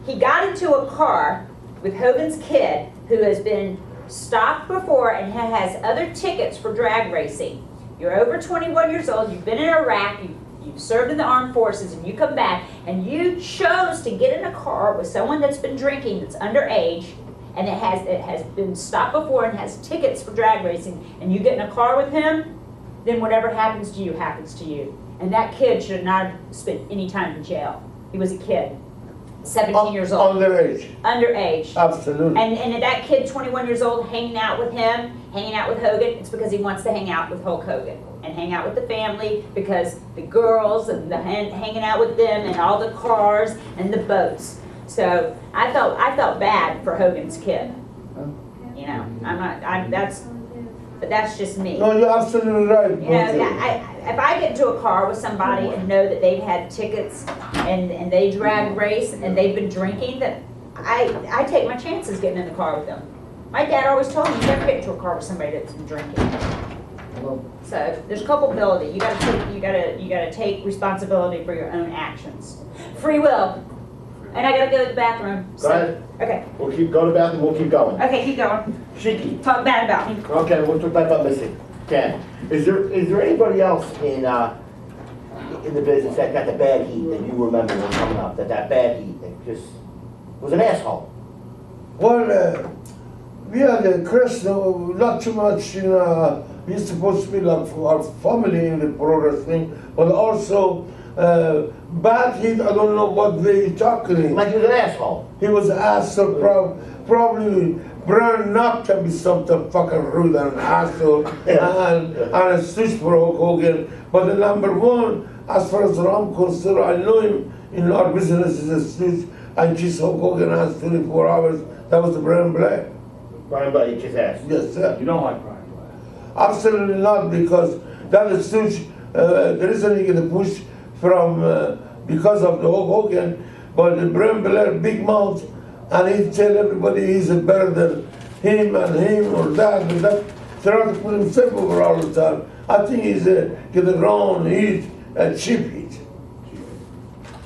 He got into a car with Hogan's kid, who has been stopped before and has other tickets for drag racing. You're over 21 years old, you've been in Iraq, you've served in the armed forces, and you come back, and you chose to get in a car with someone that's been drinking, that's underage, and it has been stopped before and has tickets for drag racing, and you get in a car with him, then whatever happens to you happens to you. And that kid should not have spent any time in jail. He was a kid, 17 years old. Underage. Underage. Absolutely. And that kid, 21 years old, hanging out with him, hanging out with Hogan, it's because he wants to hang out with Hulk Hogan and hang out with the family, because the girls and the hanging out with them and all the cars and the boats. So I felt bad for Hogan's kid. You know, but that's just me. No, you're absolutely right. You know, if I get into a car with somebody and know that they've had tickets and they drag race and they've been drinking, that I take my chances getting in the car with them. My dad always told me, you never get into a car with somebody that's been drinking. So there's culpability. You gotta take responsibility for your own actions. Free will. And I gotta go to the bathroom. Go ahead. Okay. We'll keep going to the bathroom, we'll keep going. Okay, keep going. Shiki. Talk bad about me. Okay, we'll talk about Misty. Okay. Is there anybody else in the business that got the bad heat that you remember when coming up? That bad heat that just was an asshole? Well, we had Chris, not too much, you know, he's supposed to be like for our family in the pro wrestling, but also bad heat, I don't know what they talking. Like he was an asshole. He was an asshole, probably Brian Knopp can be something fucking rude and an asshole, and a stooge for Hulk Hogan. But the number one, as far as I'm concerned, I know him in our business as a stooge, and kiss Hulk Hogan has 24 hours. That was the Brian Black. Brian Black, kiss ass. Yes, sir. You don't like Brian Black? Absolutely not, because that is stooge, the reason he get pushed from, because of the Hulk Hogan, but the Brian Blair, big mouth, and he tell everybody he's better than him or that, try to put himself over all the time. I think he's get the wrong heat, cheap heat.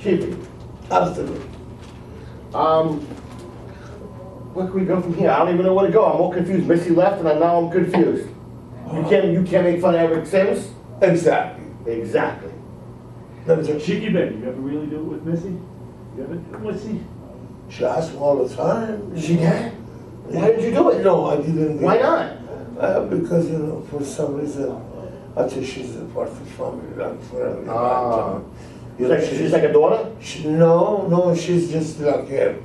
Cheap heat. Absolutely. Where can we go from here? I don't even know where to go. I'm all confused. Misty left, and now I'm confused. You can't make fun of Eric Sims? Exactly. Exactly. That's it. Cheeky baby, you ever really do it with Missy? You ever do it with Missy? She asks me all the time. She can? Why did you do it? No, I didn't. Why not? Because, you know, for some reason, I think she's a part of the family, like forever. She's like a daughter? No, she's just like, you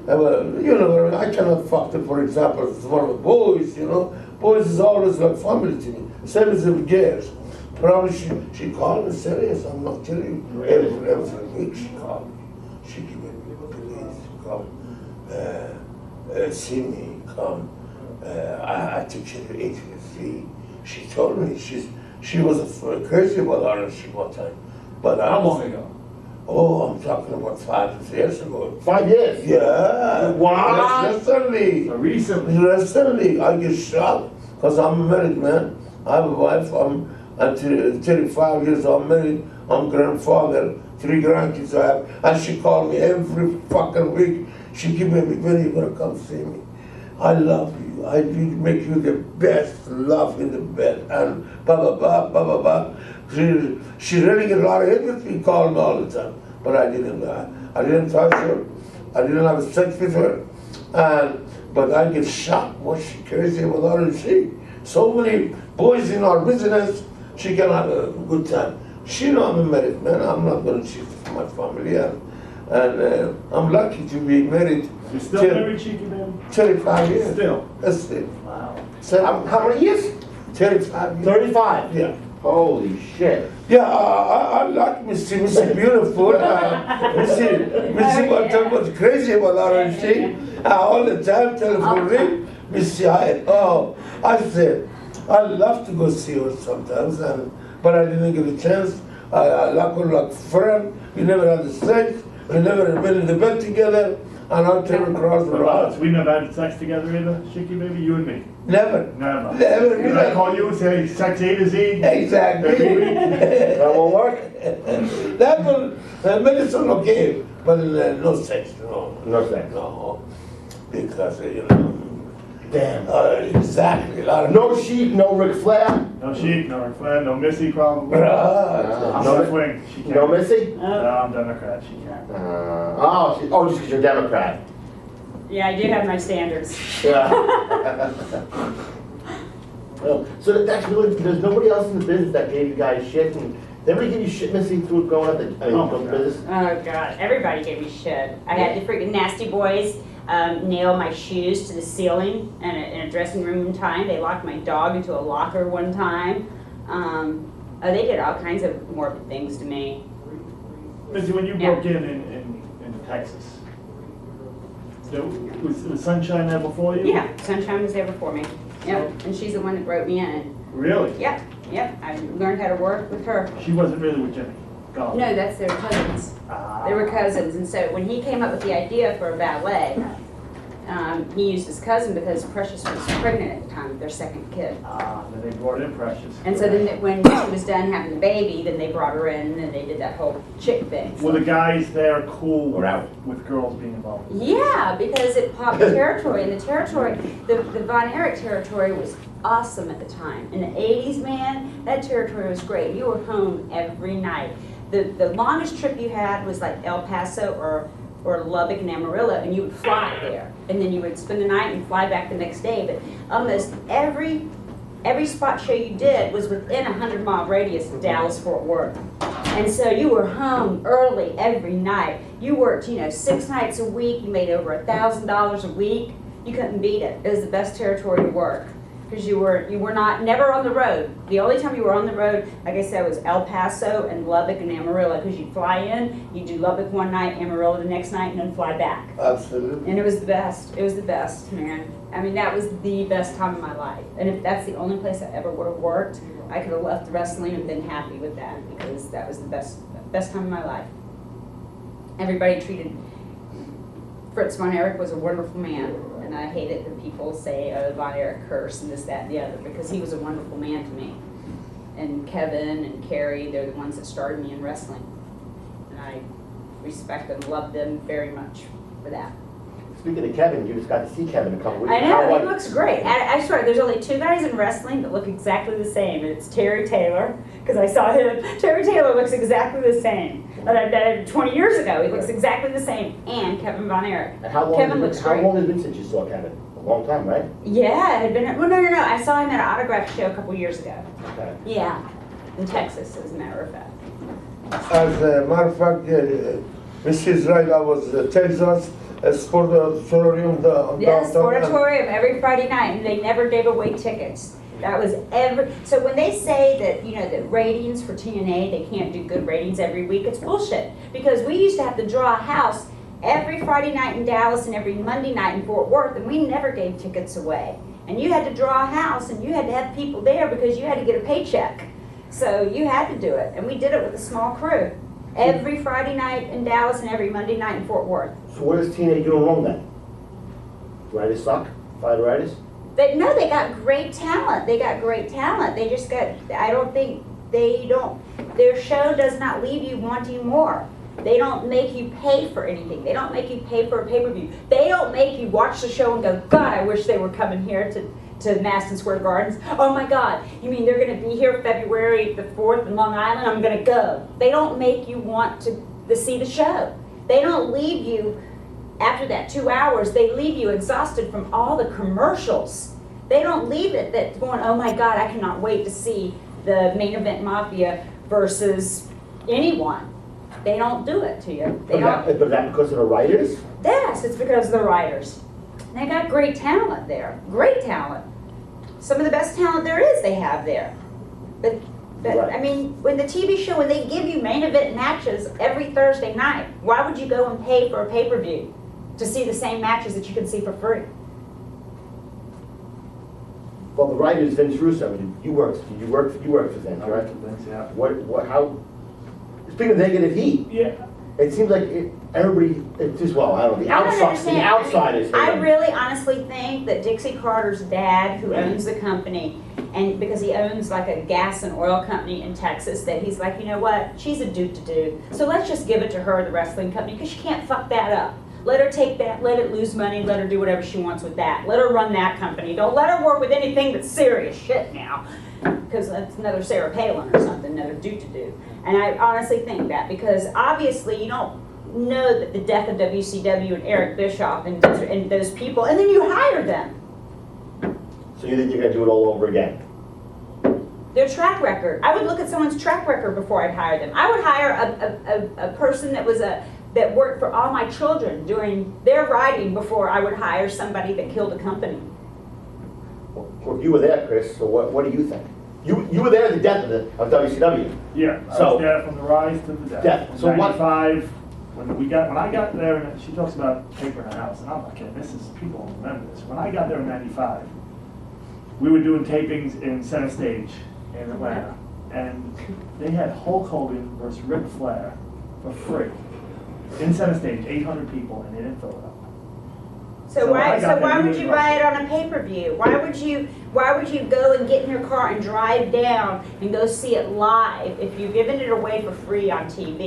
know, I cannot fuck them, for example, it's one of the boys, you know. Boys is always like family to me, same as the girls. Probably she called me serious, I'm not telling you. Every week she called me. She gave me, please come, see me, come. I took her to 83. She told me she was crazy about RNC one time. But How long ago? Oh, I'm talking about 5 years ago. 5 years? Yeah. What? Recently. So recently. Recently, I get shocked because I'm a married man. I have a wife. I'm 35 years old. I'm married. I'm grandfather. 3 grandkids I have. And she called me every fucking week. She give me, when you gonna come see me? I love you. I will make you the best love in the bed. And blah, blah, blah, blah, blah, blah. She really get a lot of hit with me, call me all the time. But I didn't touch her. I didn't have sex with her. But I get shocked when she crazy about her and she. So many boys in our business, she can have a good time. She know I'm a married man. I'm not gonna cheat with my family. And I'm lucky to be married. You're still married, Cheeky Baby? 35 years. Still? That's it. Wow. How many years? 35 years. 35? Yeah. Holy shit. Yeah, I like Misty. Misty beautiful. Misty was crazy about RNC. All the time, telephone ring. Misty, I said, I love to go see her sometimes, but I didn't get a chance. I like her like friend. We never had the sex. We never been in the bed together. And I'll take her across the What road. about us? We never had sex together either, Cheeky Baby, you and me? Never. Never. Never. Did I call you and say sex A to Z? Exactly. That won't work? That one, medicine okay, but no sex, no. No sex. No, because, Damn. exactly, a lot of. No Sheik, no Ric Flair? No Sheik, no Ric Flair, no Missy probably. Right. I'm No- left wing, she can't. No Missy? No, I'm Democrat, she can't. Just because you're Democrat. Yeah, I do have my standards. Yeah. Well, so that's really, there's nobody else in the business that gave you guys shit, and did anybody give you shit, Missy, through going up the, Oh, the God. business? Oh God, everybody gave me shit. I had the freaking nasty boys nail my shoes to the ceiling in a dressing room one time. They locked my dog into a locker one time. They did all kinds of morbid things to me. Missy, when you Yeah. broke in Texas, was Sunshine there before you? Yeah, Sunshine was there before me. Yep, and she's the one that wrote me in. Really? Yep, I learned how to work with her. She wasn't really with Jimmy? Gone. No, that's their cousins. Ah. They were cousins, and so when he came up with the idea for a ballet, he used his cousin because Precious was pregnant at the time with their second kid. Then they brought in Precious. And so then when she was done having the baby, then they brought her in and then they did that whole chick thing. Were the guys there cool Or out. with girls being involved? Yeah, because it popped the territory, and the territory, the Von Erich territory was awesome at the time. In the 80s, man, that territory was great. You were home every night. The longest trip you had was like El Paso or Lubbock and Amarillo, and you would fly there. And then you would spend the night and fly back the next day. But almost every spot show you did was within a 100-mile radius of Dallas-Fort Worth. And so you were home early every night. You worked, 6 nights a week. You made over $1,000 a week. You couldn't beat it. It was the best territory to work because you were never on the road. The only time you were on the road, like I said, was El Paso and Lubbock and Amarillo because you'd fly in, you'd do Lubbock one night, Amarillo the next night, and then fly back. Absolutely. And it was the best. It was the best, man. I mean, that was the best time of my life. And if that's the only place I ever would have worked, I could have left wrestling and been happy with that because that was the best time of my life. Everybody treated Fritz Von Erich was a wonderful man, and I hate it when people say, "Oh, Von Erich curse," and this, that, and the other, because he was a wonderful man to me. And Kevin and Carrie, they're the ones that started me in wrestling, and I respect and love them very much for that. Speaking of Kevin, you just got to see Kevin a couple weeks I ago. know, he looks great. I swear, there's only 2 guys in wrestling that look exactly the same, and it's Terry Taylor, because I saw him. Terry Taylor looks exactly the same. But I did 20 years ago, he looks exactly the same, and Kevin Von Erich. And how long Kevin has looks it been, great. how long has it been since you saw Kevin? A long time, right? Yeah, it had been, well, no, I saw him at an autograph show a couple years ago. Okay. Yeah, in Texas, as a matter of fact. As a matter of fact, Mrs. Right, I was Texas Sport Auditorium Yes, downtown. Sportatorium every Friday night, and they never gave away tickets. That was so when they say that, the ratings for TNA, they can't do good ratings every week, it's bullshit. Because we used to have to draw a house every Friday night in Dallas and every Monday night in Fort Worth, and we never gave tickets away. And you had to draw a house, and you had to have people there because you had to get a paycheck. So you had to do it, and we did it with a small crew. Every Friday night in Dallas and every Monday night in Fort Worth. So what is TNA doing wrong then? Writers suck? Fight writers? No, they got great talent. They got great talent. They just got, I don't think, their show does not leave you wanting more. They don't make you pay for anything. They don't make you pay for a pay-per-view. They don't make you watch the show and go, God, I wish they were coming here to Madison Square Gardens. Oh my God, you mean they're gonna be here February the 4th in Long Island? I'm gonna go. They don't make you want to see the show. They don't leave you, after that 2 hours, they leave you exhausted from all the commercials. They don't leave it that going, oh my God, I cannot wait to see the Main Event Mafia versus anyone. They don't do it to you. They don't. But that because of the writers? Yes, it's because of the writers. They got great talent there. Great talent. Some of the best talent there is they have there. But Right. I mean, when the TV show, when they give you main event matches every Thursday night, why would you go and pay for a pay-per-view to see the same matches that you can see for free? Well, the writers, Vince Russo, you worked for Vince, I right? like the things, yeah. How, speaking of negative heat, Yeah, it seems like everybody, it's just, well, I don't know, the I don't outsiders, understand. I hate him. really honestly think that Dixie Carter's dad, who owns the company, and because he owns like a gas and oil company in Texas, that he's like, you know what, she's a dude to do. So let's just give it to her, the wrestling company, because she can't fuck that up. Let her take that, let it lose money, let her do whatever she wants with that. Let her run that company. Don't let her work with anything that's serious shit now. Because that's another Sarah Palin or something, another dude to do. And I honestly think that, because obviously you don't know that the death of WCW and Eric Bischoff and those people, and then you hire them. So you think you're gonna do it all over again? Their track record. I would look at someone's track record before I'd hire them. I would hire a person that worked for all my children during their riding before I would hire somebody that killed a company. Well, you were there, Chris, so what do you think? You were there at the death of WCW. yeah, I So- was there from the rise to the death. Death. In So what- 95, when I got there, and she talks about paper in the house, and I'm like, okay, people don't remember this. When I got there in 95, we were doing tapings in Center Stage in Atlanta, and they had Hulk Hogan versus Ric Flair for free in Center Stage, 800 people, and they didn't fill it up. So So why I got why that would really you buy rough. it on a pay-per-view? Why would you go and get in your car and drive down and go see it live if you're giving it away for free on TV?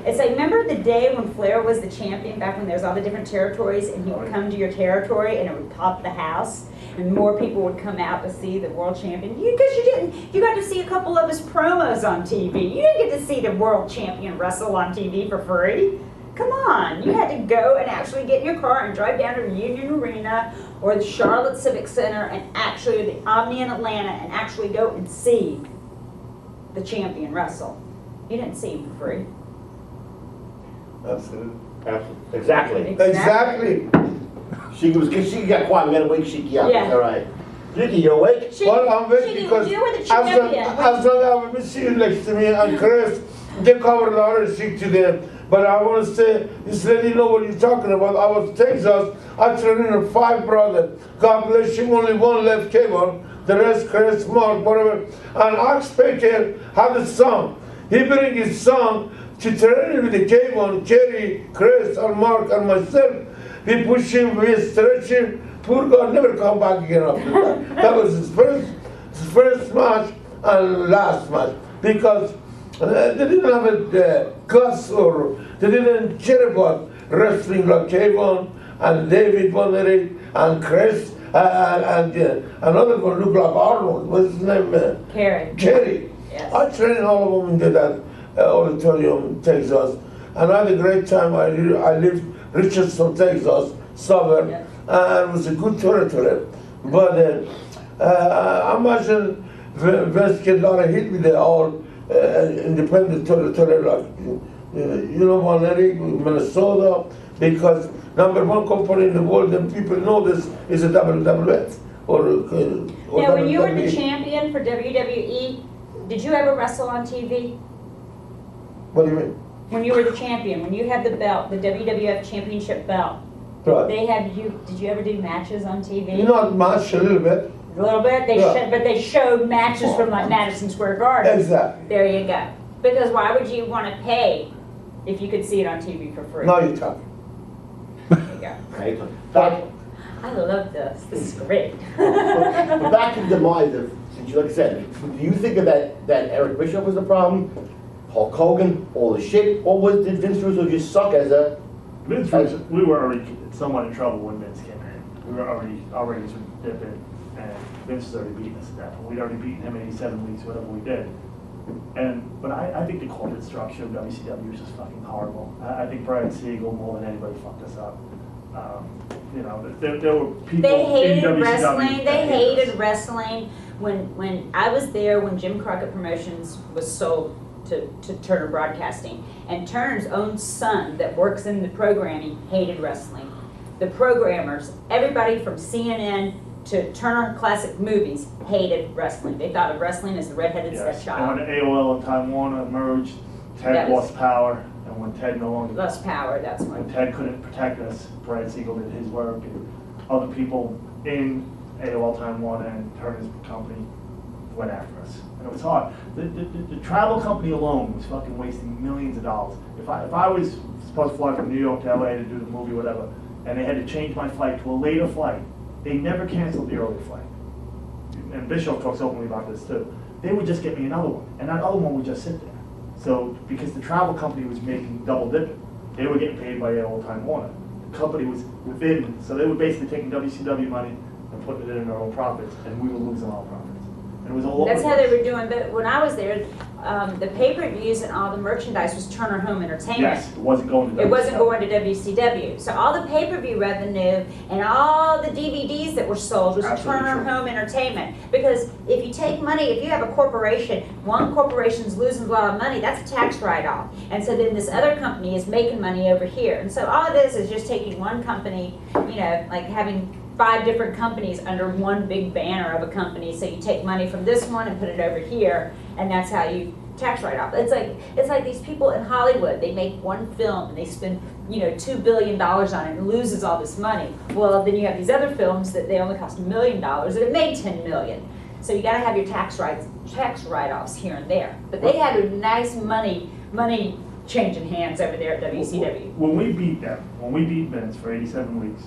It's like, remember the day when Flair was the champion, back when there was all the different territories, and he would come to your territory and it would pop the house and more people would come out to see the world champion? Because you got to see a couple of his promos on TV. You didn't get to see the world champion wrestle on TV for free. Come on, you had to go and actually get in your car and drive down to Union Arena or the Charlotte Civic Center and actually the Omni in Atlanta and actually go and see the champion wrestle. You didn't see him for free. Absolutely. Absolutely. Exactly. Exactly. She got quiet, we gotta wake Shiki up. Yeah. All right. Shiki, you awake? Shiki, Well, I'm Shiki, waiting because you were the as long champion. as I will see you next to me and Chris, they cover a lot of shit to them. But I want to say, just let you know what you're talking about. I was in Texas, I trained in 5 brothers. God bless you, only one left, Kevin. The rest, Chris, Mark, whatever. And Ox Baker had a son. He bring his son to train with the Kevin, Jerry, Chris, and Mark, and myself. We push him, we stretch him. Poor God never come back again after that. That was his first match and last match. Because they didn't have a guts or they didn't care about wrestling like Kevin and David Von Erich and Chris and another one looked like Arnold. What's his name? Carrie. Kerry. Yes. I trained all of them in that auditorium in Texas. And I had a great time. I lived Richardson, Texas, suburb, Yes. and it was a good territory. But I imagine Vince get a lot of hit with the all independent territory, like, Von Erich, Minnesota, because #1 company in the world, and people know this is a WWF. Or Now, when you were the WWE. champion for WWE, did you ever wrestle on TV? What do you mean? When you were the champion, when you had the belt, the WWF championship belt, Right. They have you, did you ever do matches on TV? Not much, a little bit. A little bit, Yeah. but they showed matches from like Madison Square Garden. Exactly. There you go. Because why would you want to pay if you could see it on TV for free? Now you're talking. There you go. Right? Back, I love this. This is great. but back to the demise of, since you, like I said, do you think of that Eric Bischoff was the problem? Hulk Hogan, all the shit, or did Vince Russo just suck as a... Vince Russo, we were already somewhat in trouble when Vince came in. We were already sort of dipping, and Vince was already beating us at that point. We'd already beaten him 87 weeks, whatever we did. But I think the corporate structure of WCW was just fucking horrible. I think Brian Siegel, more than anybody, fucked us up. You know, there were people They hated in WCW wrestling. that They hated hated wrestling. When I was there, when Jim Crockett Promotions was sold to Turner Broadcasting, and Turner's own son that works in the programming hated wrestling. The programmers, everybody from CNN to Turner Classic Movies, hated wrestling. They thought of wrestling as the redheaded Yes. stepchild. And when AOL and Time Warner merged, Ted That was- lost power, and when Ted no longer Less power, that's when when. Ted couldn't protect us, Brian Siegel did his work, and other people in AOL Time Warner and Turner's company went after us. And it was hard. The travel company alone was fucking wasting millions of dollars. If I was supposed to fly from New York to LA to do the movie, whatever, and they had to change my flight to a later flight, they never canceled the early flight. And Bischoff talks openly about this too. They would just get me another one, and that other one would just sit there. So, because the travel company was making double dipping, they were getting paid by AOL Time Warner. The company was within, so they were basically taking WCW money and putting it in their own profits, and we were losing our profits. And it was all over. That's the how they place. were doing, but when I was there, the pay-per-views and all the merchandise was Turner Home Entertainment. Yes, it wasn't going to It wasn't WCW. going to WCW. So all the pay-per-view revenue and all the DVDs that were sold was Absolutely Turner true. Home Entertainment. Because if you take money, if you have a corporation, one corporation's losing a lot of money, that's a tax write-off. And so then this other company is making money over here. And so all it is just taking one company, you know, like having 5 different companies under one big banner of a company. So you take money from this one and put it over here, and that's how you tax write-off. It's like these people in Hollywood. They make one film and they spend, you know, $2 billion on it and loses all this money. Well, then you have these other films that they only cost $1 million and it made $10 million. So you got to have your tax write-offs here and there. But they had a nice money changing hands over there at WCW. When we beat Vince for 87 weeks,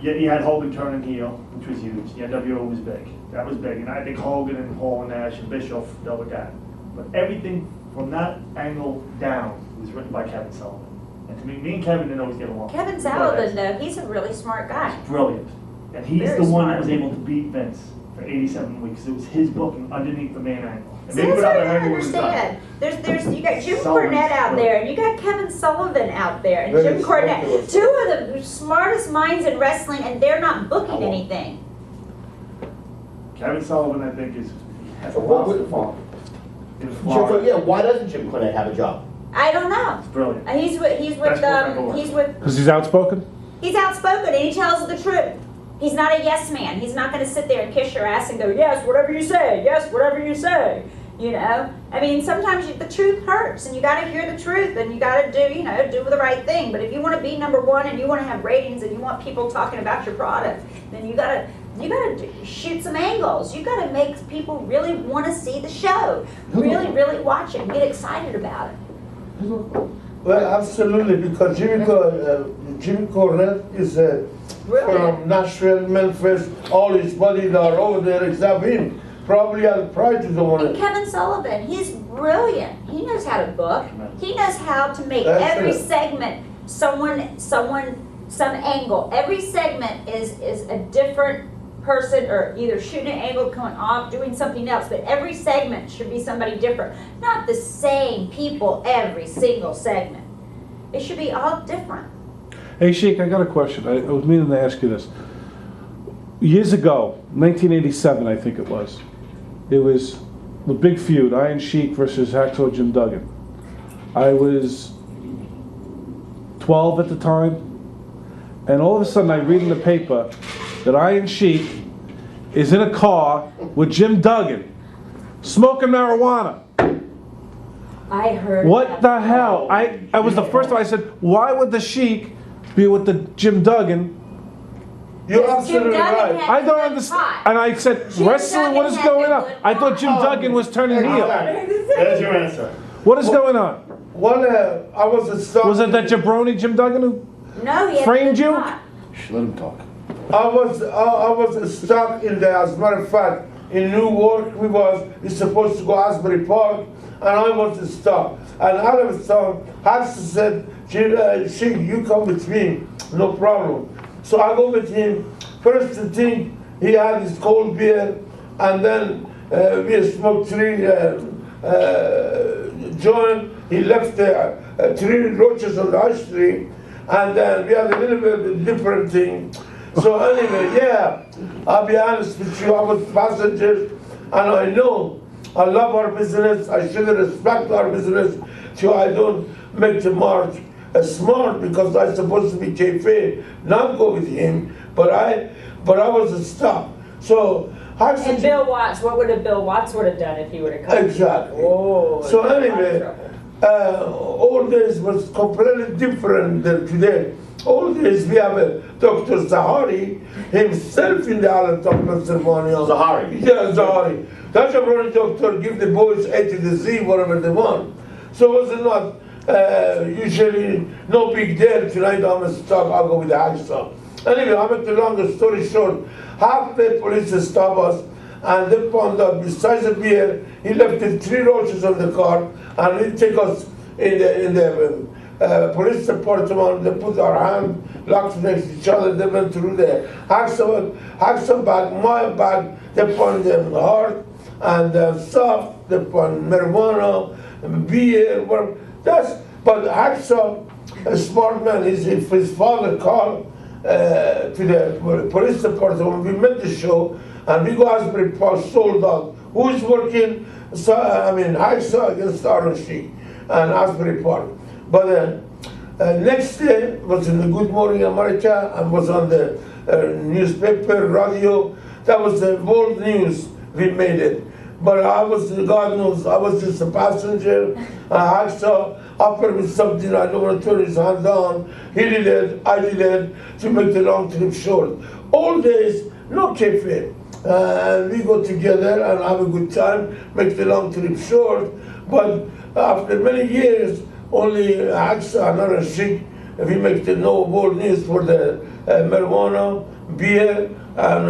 you had Hogan turning heel, which was huge. The NWO was big. That was big. And I think Hogan and Hall and Nash and Bischoff dealt with that. But everything from that angle down was written by Kevin Sullivan. And to me and Kevin didn't always get along. Kevin Sullivan, though, he's a really smart guy. Brilliant. And he's Very the one smart. that was able to beat Vince for 87 weeks. It was his booking underneath the main angle. And See, maybe that's what without I that don't angle, it was done. understand. There's you got Jim Sullivan's Cornette out good. there, and you got Kevin Sullivan out there, and Very Jim Cornette, smart. 2 of the smartest minds in wrestling, and they're not booking anything. Kevin Sullivan, I think, has a What lot would- to fall. In Jim, Florida. yeah, why doesn't Jim Cornette have a job? I don't know. It's brilliant. He's Best book ever. he's with Because he's outspoken? he's outspoken and he tells the truth. He's not a yes man. He's not going to sit there and kiss your ass and go, yes, whatever you say, yes, whatever you say. You know, I mean, sometimes the truth hurts, and you got to hear the truth, and you got to do the right thing. But if you want to be number one, and you want to have ratings, and you want people talking about your product, then you got to shoot some angles. You got to make people really want to see the show, really watch it, and get excited about it. Well, absolutely, because Jimmy Cornette is Brilliant. from Nashville, Memphis, all his buddies are over there except him. Probably I'll try to the one. And Kevin Sullivan, he's brilliant. He knows how to book. He knows how to make That's every it. segment some angle. Every segment is a different person, or either shooting an angle, coming off, doing something else. But every segment should be somebody different. Not the same people every single segment. It should be all different. Hey, Sheik, I got a question. I was meaning to ask you this. Years ago, 1987, I think it was the big feud, Iron Sheik versus Hacksaw Jim Duggan. I was 12 at the time, and all of a sudden I read in the paper that Iron Sheik is in a car with Jim Duggan, smoking marijuana. I heard What that. the hell? I was the first time I said, why would the Sheik be with the Jim Duggan. You're Jim absolutely Duggan right. had- I don't good understand. pot. And I said, Jim wrestling, what Duggan is had going the on? good I thought Jim pot. Duggan was turning heel. There's your answer. What is going on? Well, I was a star. Was it that jabroni Jim Duggan who? No, he had Framed good you? pot. Shh, let him talk. I was stuck in there. As a matter of fact, in Newark, we supposed to go Asbury Park, and I was stuck. And all of a sudden, Hudson said, "She, you come with me, no problem." So I go with him. First thing, he had his cold beer, and then we smoked 3 joint. He left 3 roaches on the high street, and then we had a little bit different thing. So anyway, yeah, I'll be honest with you, I was passengers, and I know I love our business. I should respect our business, so I don't make the march smart because I'm supposed to be kayfabe, not go with him. But I was stuck. So I And Bill Watts, what would have Bill Watts would have done if he would have come? Exactly. Oh. So he'd been in a lot of anyway, trouble. all this was completely different than today. All this, we have a Dr. Zahari himself in the Al-Taqwa ceremonial. Zahari. Yeah, Zahari. That's a running doctor, give the boys A to the Z, whatever they want. So it was not usually no big deal. Tonight I'm stuck, I'll go with the hacksaw. Anyway, I make the longest story short. Half the police stop us, and they found out besides the beer, he left the 3 roaches on the car, and he take us in the police department. They put our hand locked next to each other. They went through the hacksaw bag, my bag. They found them hard and soft. They found marijuana, beer. Whatever. But hacksaw, a smart man, if his father called to the police department. We met the show, and we go Asbury Park, sold out. Who is working? So, hacksaw against Orange Sheik and Asbury Park. But next day was in the Good Morning America and was on the newspaper, radio. That was the world news. We made it. But I was, God knows, I was just a passenger. Hacksaw offered me something, I don't want to turn his hand down. He did it, I did it, to make the long trip short. All days, no kayfabe. We go together and have a good time, make the long trip short. But after many years, only Hacksaw and Orange Sheik, we make the no world news for the marijuana, beer, and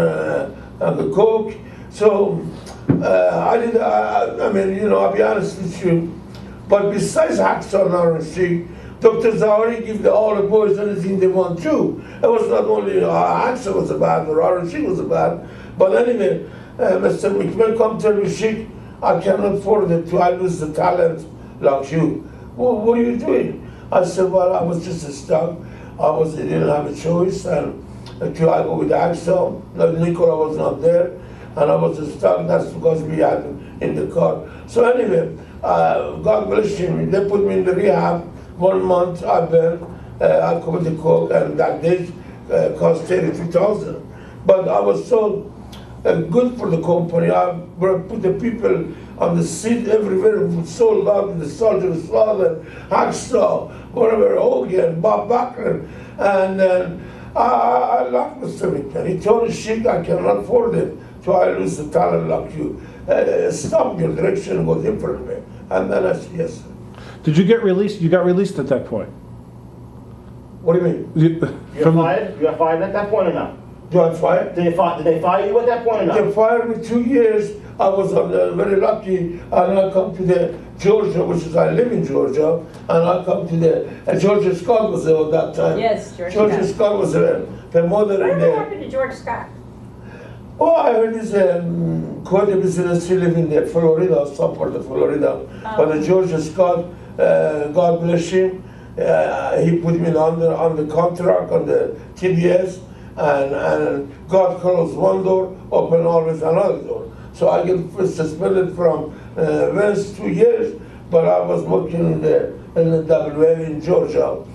the coke. So I'll be honest with you. But besides Hacksaw and Orange Sheik, Dr. Zahari give all the boys anything they want too. It was not only Hacksaw was bad or Orange Sheik was bad, but anyway, Mr. McMahon come tell me, Sheik, I cannot afford it to I lose the talent like you. Well, what are you doing? I said, well, I was just stuck. I didn't have a choice, and until I go with Hacksaw, Nicola was not there, and I was stuck. That's because we had in the car. So anyway, God bless him. They put me in the rehab. 1 month I've been, I committed coke, and that did cost $32,000. But I was so good for the company. I put the people on the seat everywhere, sold out in the Soldier's Father, Hacksaw, whatever, Hogan, Bob Backlund. And I like Mr. McMahon. He told the Sheik, I cannot afford it, so I lose the talent like you. Stop your direction, go different way. And then I said, yes, sir. Did you get released? You got released at that point? What do you mean? You got fired? You got fired at that point or not? Do I fired? Did they fire you at that point or not? They fired me 2 years. I was very lucky, and I come to the Georgia, which is I live in Georgia, and I come to the Georgia Scott was there at that time. Yes, Georgia Georgia Scott. Scott was there. The mother in Whatever there. happened to George Scott? Oh, I heard he's quite a business. He live in the Florida, some part of Florida. But the Georgia Scott, God bless him, he put me on the contract on the TBS, and God closed one door, open always another door. So I get suspended from Vurse 2 years, but I was working in the NWA in Georgia.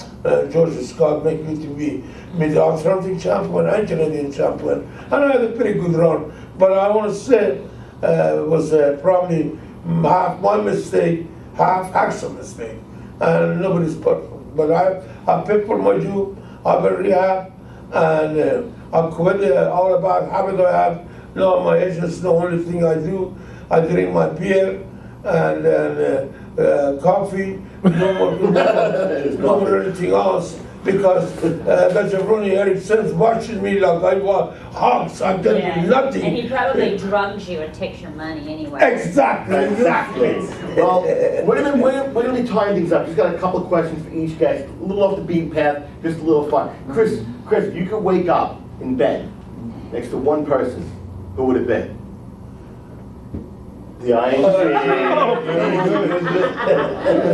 Georgia Scott made me to be the Atlantic champion and Canadian champion, and I had a pretty good run. But I want to say it was probably half my mistake, half Hacksaw mistake, and nobody's perfect. But I people my due. I've been rehab, and I'm quit all about habit I have. No, my age is the only thing I do. I drink my beer and coffee, no more anything else. Because the jabroni Eric since watching me like I want hogs, I get Yeah. nothing. And he probably drugs you and takes your money anyway. Exactly. Exactly. Well, we're gonna be tying things up. Just got a couple of questions for each guest. A little off the beaten path, just a little fun. Chris, if you could wake up in bed next to one person, who would it be? The ING.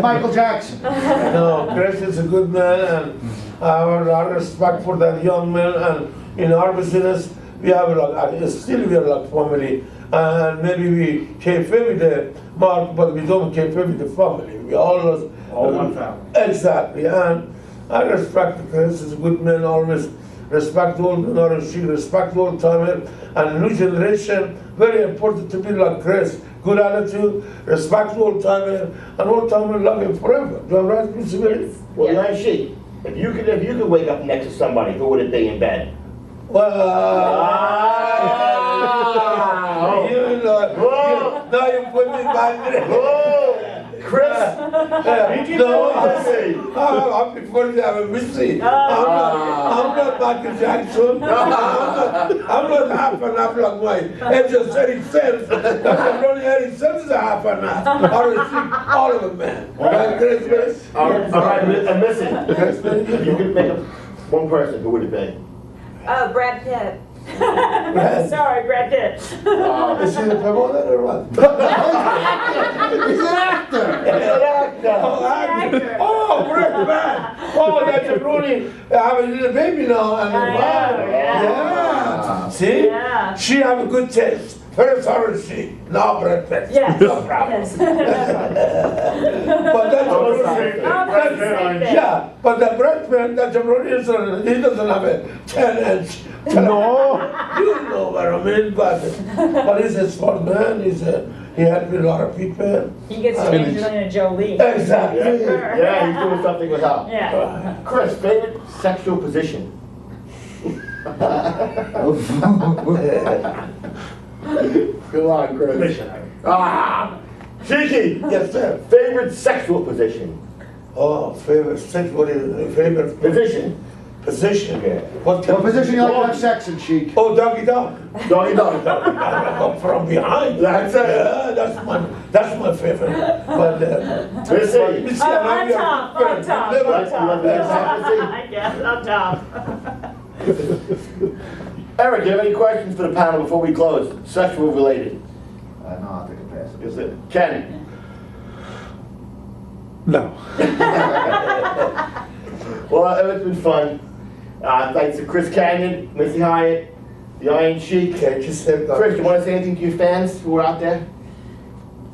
Michael Jackson. No, Chris is a good man, and I have a lot of respect for that young man. And in our business, we have still we are like family, and maybe we keep with the mark, but we don't keep with the family. We always All one family. Exactly, and I respect Chris. Is a good man. Always respect old man, she respect old timer, and new generation. Very important to be like Chris. Good attitude, respect old timer, and old timer love him forever. Do I right, Mr. Billy? Well, ING, if you could wake up next to somebody, who would it be in bed? Well, Wow. you know, Whoa. now you put me back there. Whoa! Chris? No, I'm before you have a Misty. I'm not Michael Jackson. I'm not half and half like my age of 30 cents. I'm only 30 cents is a half and half. All of them, man. Right, Chris? All right, and listen, if you could make up one person, who would it be? Oh, Brad Pitt. Sorry, Brad Pitt. Is he the promoter or what? He's an actor. Oh, actor. Oh, Brett Pitt. Oh, that's a Rooney. I have a little baby now. And I know, yeah. See? Yeah. She have a good taste. First or she? No, Brett Pitt. Yes. No problem. Yes. But that's Oh, a sorry. that's the same thing. Yeah, but the Brett Pitt, that's a Rooney, he doesn't have a 10-inch. No. You know what I mean, but he's a smart man. He helped a lot of people. He gets Angelina Jolie. Exactly. Yeah, he's doing something with her. Yeah. Chris, favorite sexual position? Go on, Chris. Missionary. Ah! Cheeky! Yes, sir. Favorite sexual position? Oh, favorite sex, what is it? Favorite Position. position? Yeah. What What position you like to have sex in, Sheik? Oh, doggy dog. Doggy dog. From behind. That's it. Yeah, that's my favorite. But Missy. Missy, Oh, I love on you. top, on top, Never- on top. Exactly. I guess, on top. Eric, do you have any questions for the panel before we close? Sexual related. No, I think I passed it. Is it? Ken? No. Well, it's been fun. Thanks to Chris Kanyan, Misty Hyatt, the Iron Sheik. Can't you say that? Chris, you want to say anything to your fans who are out there?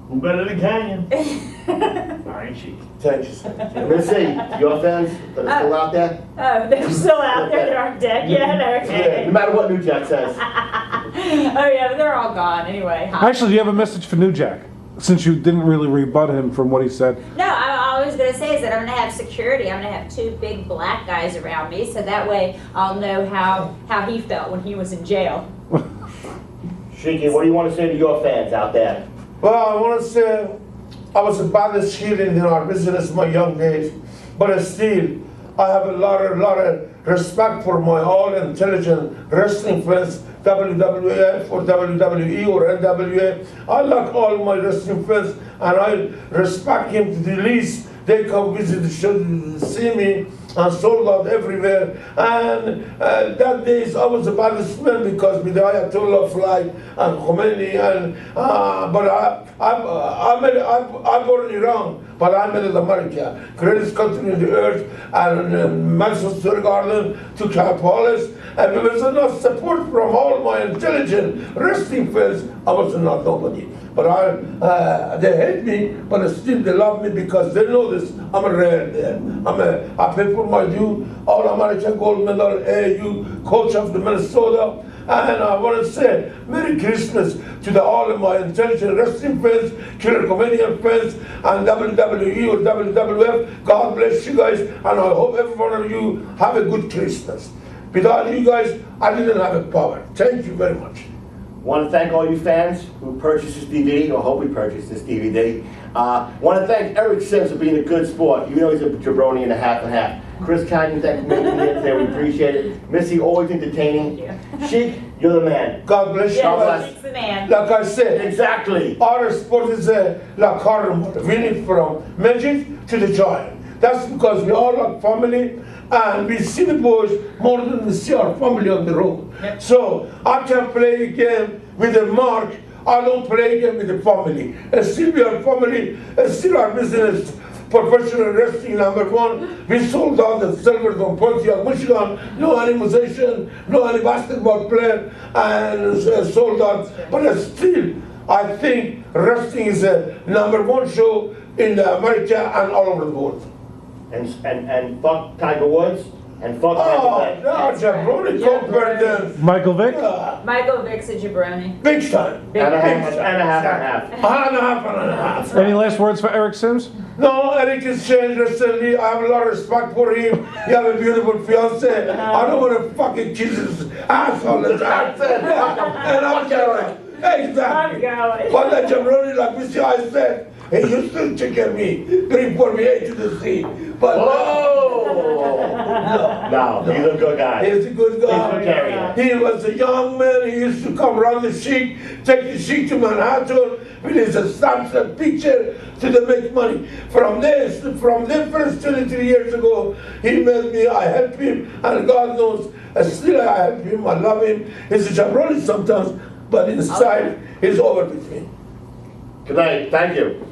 Who better than Kanyan? Iron Sheik. Thank you, sir. Missy, your fans that are still out there? Oh, they're still out there, they aren't dead yet, okay. No matter what New Jack says. Oh yeah, but they're all gone anyway. Actually, do you have a message for New Jack? Since you didn't really rebut him from what he said. No, all I was gonna say is that I'm gonna have security. I'm gonna have two big black guys around me, so that way I'll know how he felt when he was in jail. Shiki, what do you want to say to your fans out there? Well, I want to say I was the baddest heel in our business in my young days, but still I have a lot of respect for my all intelligent wrestling friends, WWF or WWE or NWA. I like all my wrestling friends, and I respect him to the least. They come visit the show to see me, and sold out everywhere. And that days I was the baddest man because with the Ayatollah flag and Khomeini, and but I'm born in Iran, but I made it America, greatest country in the earth, and Madison Square Garden to Capolis, and there was enough support from all my intelligent wrestling fans. I was not nobody. But they hate me, but still they love me because they know this. I'm a rare there. I pay for my due, All-American gold medal, AU, coach of the Minnesota, And I want to say Merry Christmas to all of my intelligent wrestling fans, killer comedian fans, and WWE or WWF. God bless you guys, and I hope every one of you have a good Christmas. Without you guys, I didn't have a power. Thank you very much. Want to thank all you fans who purchased this DVD, or hope we purchased this DVD. Want to thank Eric Sims for being a good sport. You know he's a jabroni and a half and half. Chris Kanyan, thank you for making it today. We appreciate it. Missy, always entertaining. Sheik, you're the man. God bless you. Yes, he's the man. Like I said, Exactly. our sport is like hormone. We need from magic to the giant. That's because we all like family, and we see the boys more than we see our family on the road. Yep. So I can play a game with a mark. I don't play a game with the family. And still we are family, and still our business. Professional wrestling #1. We sold out the silvers on Pontiac, Michigan. No any musician, no any basketball player, and sold out. But still, I think wrestling is a #1 show in America and all over the world. And fuck Tiger Woods, and fuck Oh, Michael Bay. no, jabroni compared to Michael Vick? Michael Vick's a jabroni. big time. And a half, and a half, and a half. And a half and a half. Any last words for Eric Sims? No, Eric has changed recently. I have a lot of respect for him. He has a beautiful fiance. I don't want to fucking kiss his ass all the time. And I'm going, exactly. But that jabroni, like Misty, I said, he used to chicken me, 3-4 me to the sea. But No, he's a good guy. he's a good He's a good guy. carrier. He was a young man. He used to come around the Sheik, take the Sheik to Manhattan with his Samsung picture to make money. From the first 23 years ago, he met me, I helped him, and God knows, still I help him, I love him. He's a jabroni sometimes, but inside, he's over with me. Good night, thank you.